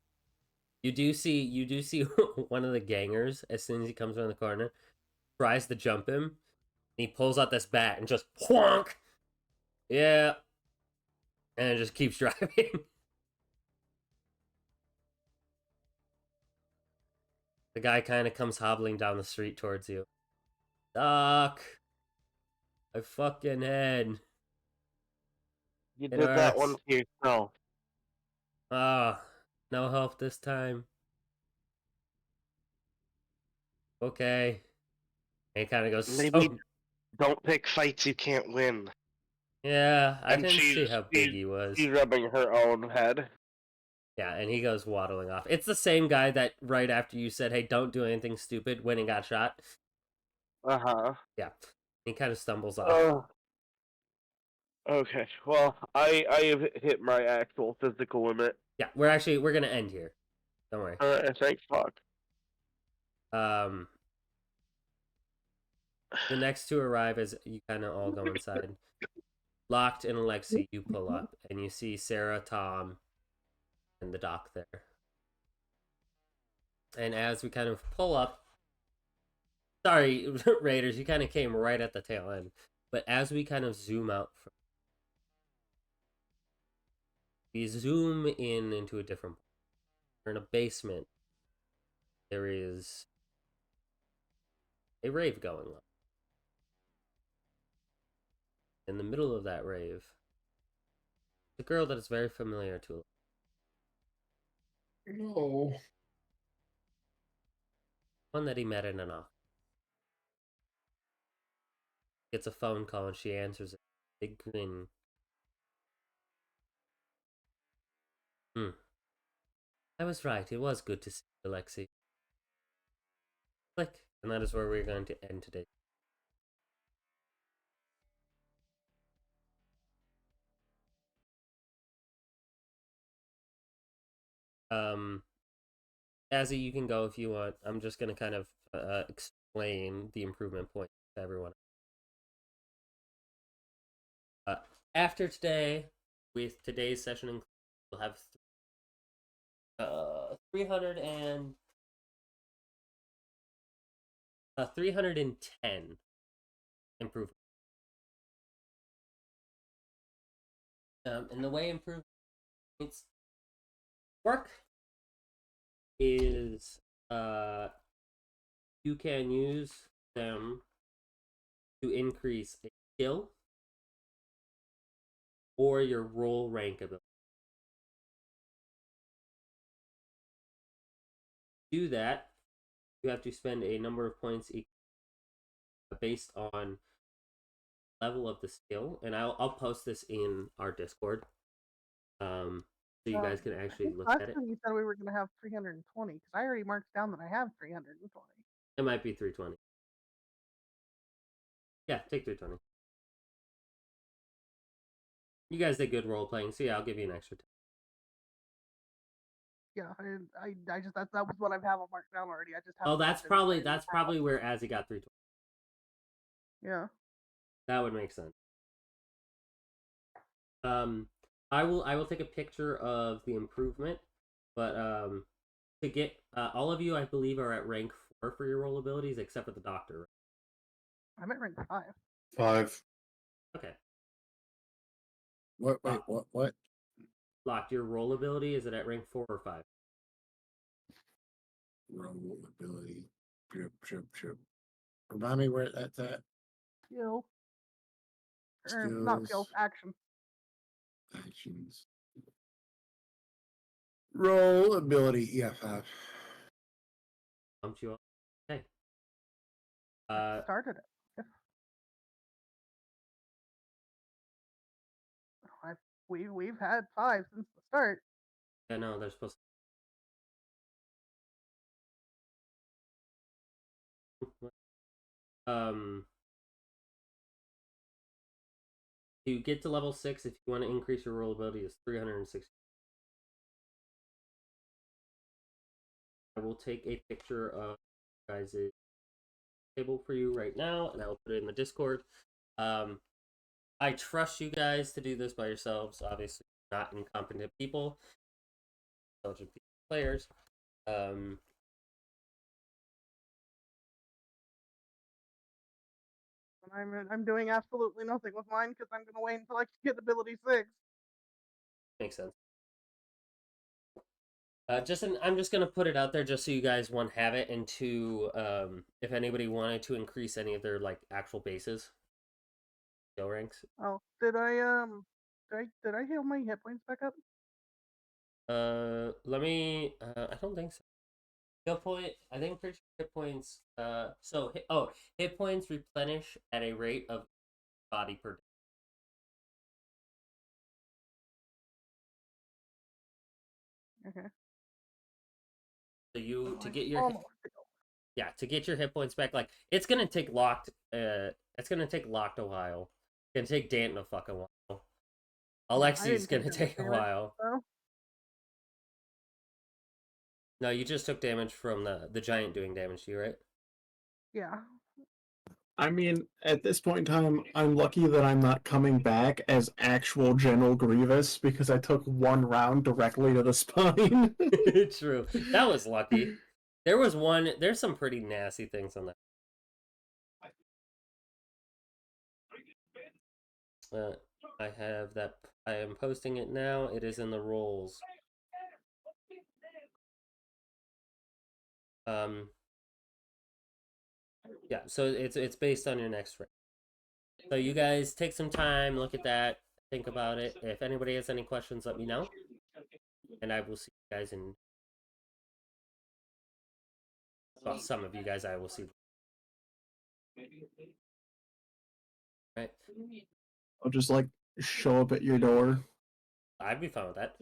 Speaker 1: You do see one of the gangers as soon as he comes around the corner, tries to jump him, and he pulls out this bat and just plonk. Yeah. And it just keeps driving. The guy kind of comes hobbling down the street towards you. Doc, my fucking head.
Speaker 3: You
Speaker 1: It
Speaker 3: did that
Speaker 1: hurts.
Speaker 3: one to yourself.
Speaker 1: Ah, no help this time. Okay. And he kind of goes,
Speaker 3: Maybe don't pick fights you can't win.
Speaker 1: yeah, I
Speaker 3: And
Speaker 1: didn't see how big he was.
Speaker 3: She's rubbing her own head.
Speaker 1: Yeah, and he goes waddling off. It's the same guy that right after you said, hey, don't do anything stupid when he got shot.
Speaker 3: Uh-huh.
Speaker 1: Yeah. He kind of stumbles off.
Speaker 3: Oh. Okay. Well, I have hit my actual physical limit.
Speaker 1: Yeah, we're gonna end here. Don't worry.
Speaker 3: Thank fuck.
Speaker 1: The next two arrive as you kind of all go inside. Locked and Alexi, you pull up, and you see Sarah, Tom, and the doc there. And as we kind of pull up, sorry, Raiders, you kind of came right at the tail end. But as we kind of zoom out, we zoom in into a different part. We're in a basement. There is a rave going on. In the middle of that rave, the girl that is very familiar to us.
Speaker 7: No.
Speaker 1: One that he met in an office. Gets a phone call and she answers it. Big grin. I was right. It was good to see you, Alexi. Click. And that is where we're going to end today. Azzy, you can go if you want. I'm just going to kind of explain the improvement point to everyone. After today, with today's session, we'll have 310 improvement. And the way improvements work is you can use them to increase a skill or your role rank ability. To do that, you have to spend a number of points based on level of the skill, and I'll post this in our Discord, so you guys can
Speaker 5: I
Speaker 1: actually
Speaker 5: think
Speaker 1: look
Speaker 5: last
Speaker 1: at it.
Speaker 5: time you said we were going to have 320 because I already marked down that I have 320.
Speaker 1: It might be 320. Yeah, take 320. You guys did good role playing, so yeah, I'll give you an extra 10.
Speaker 5: Yeah, I just that was what I have marked down already. I just
Speaker 1: Oh,
Speaker 5: haven't
Speaker 1: that's
Speaker 5: looked at it.
Speaker 1: probably where Azzy got 320.
Speaker 5: Yeah.
Speaker 1: That would make sense. I will take a picture of the improvement, but to get all of you, I believe, are at rank 4 for your role abilities, except for the doctor.
Speaker 5: I'm at rank 5.
Speaker 4: 5.
Speaker 1: Okay.
Speaker 6: What? Wait, what?
Speaker 1: Locked, your role ability, is it at rank 4 or 5?
Speaker 6: Roll ability. Trip. Remind me where that's at.
Speaker 5: Skill. Or not skills, action.
Speaker 6: Actions. Roll ability. Yeah, 5.
Speaker 1: Bumped you up. Okay.
Speaker 5: Started it. We've had 5 since the start.
Speaker 1: Yeah, no, they're supposed to. To get to level 6, if you want to increase your roll ability, is 360. I will take a picture of guys' table for you right now, and I will put it in the Discord. I trust you guys to do this by yourselves. Obviously, not incompetent people, intelligent players.
Speaker 5: I'm doing absolutely nothing with mine because I'm gonna wait until I get ability 6.
Speaker 1: Makes sense. I'm just gonna put it out there just so you guys, one, have it, and two, if anybody wanted to increase any of their like actual bases, skill ranks.
Speaker 5: Oh, did I heal my hit points back up?
Speaker 1: Let me. I don't think so. Hit point. I think pretty sure hit points. Hit points replenish at a rate of body per day.
Speaker 5: Okay.
Speaker 1: So you to get your
Speaker 5: Almost.
Speaker 1: to get your hit points back, like it's gonna take locked. It's gonna take locked a while. It's gonna take Danton a fucking while. Alexi's gonna take a while.
Speaker 5: So.
Speaker 1: No, you just took damage from the giant doing damage to you, right?
Speaker 5: Yeah.
Speaker 2: I mean, at this point in time, I'm lucky that I'm not coming back as actual General Grievous because I took one round directly to the spine.
Speaker 1: True. That was lucky. There's some pretty nasty things on that. I have that. I am posting it now. It is in the rolls. Yeah, so it's based on your next rank. So you guys take some time, look at that, think about it. If anybody has any questions, let me know. And I will see you guys in... Well, some of you guys I will see. Right.
Speaker 2: I'll just like show up at your door.
Speaker 1: I'd be fine with that.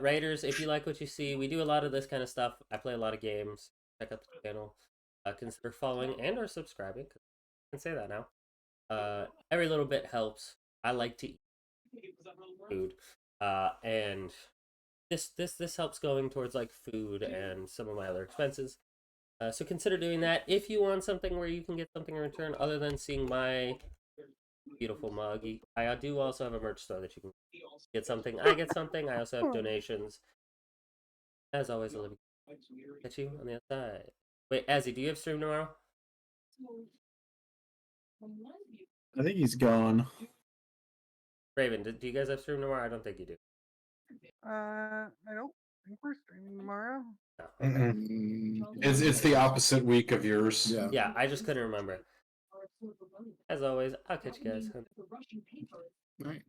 Speaker 1: Raiders, if you like what you see, we do a lot of this kind of stuff. I play a lot of games. Check out the channel. Consider following and or subscribing. I can say that now. Every little bit helps. I like to eat food. And this helps going towards like food and some of my other expenses. So consider doing that if you want something where you can get something in return other than seeing my beautiful mug. I do also have a merch store that you can get something. I get something. I also have donations. As always, I'll catch you on the other side. Wait, Azzy, do you have stream tomorrow?
Speaker 2: I think he's gone.
Speaker 1: Raven, do you guys have stream tomorrow? I don't think you do.
Speaker 5: I don't think we're streaming tomorrow.
Speaker 1: No, okay.
Speaker 4: It's the opposite week of yours.
Speaker 1: Yeah, I just couldn't remember. As always, I'll catch you guys.
Speaker 6: All right.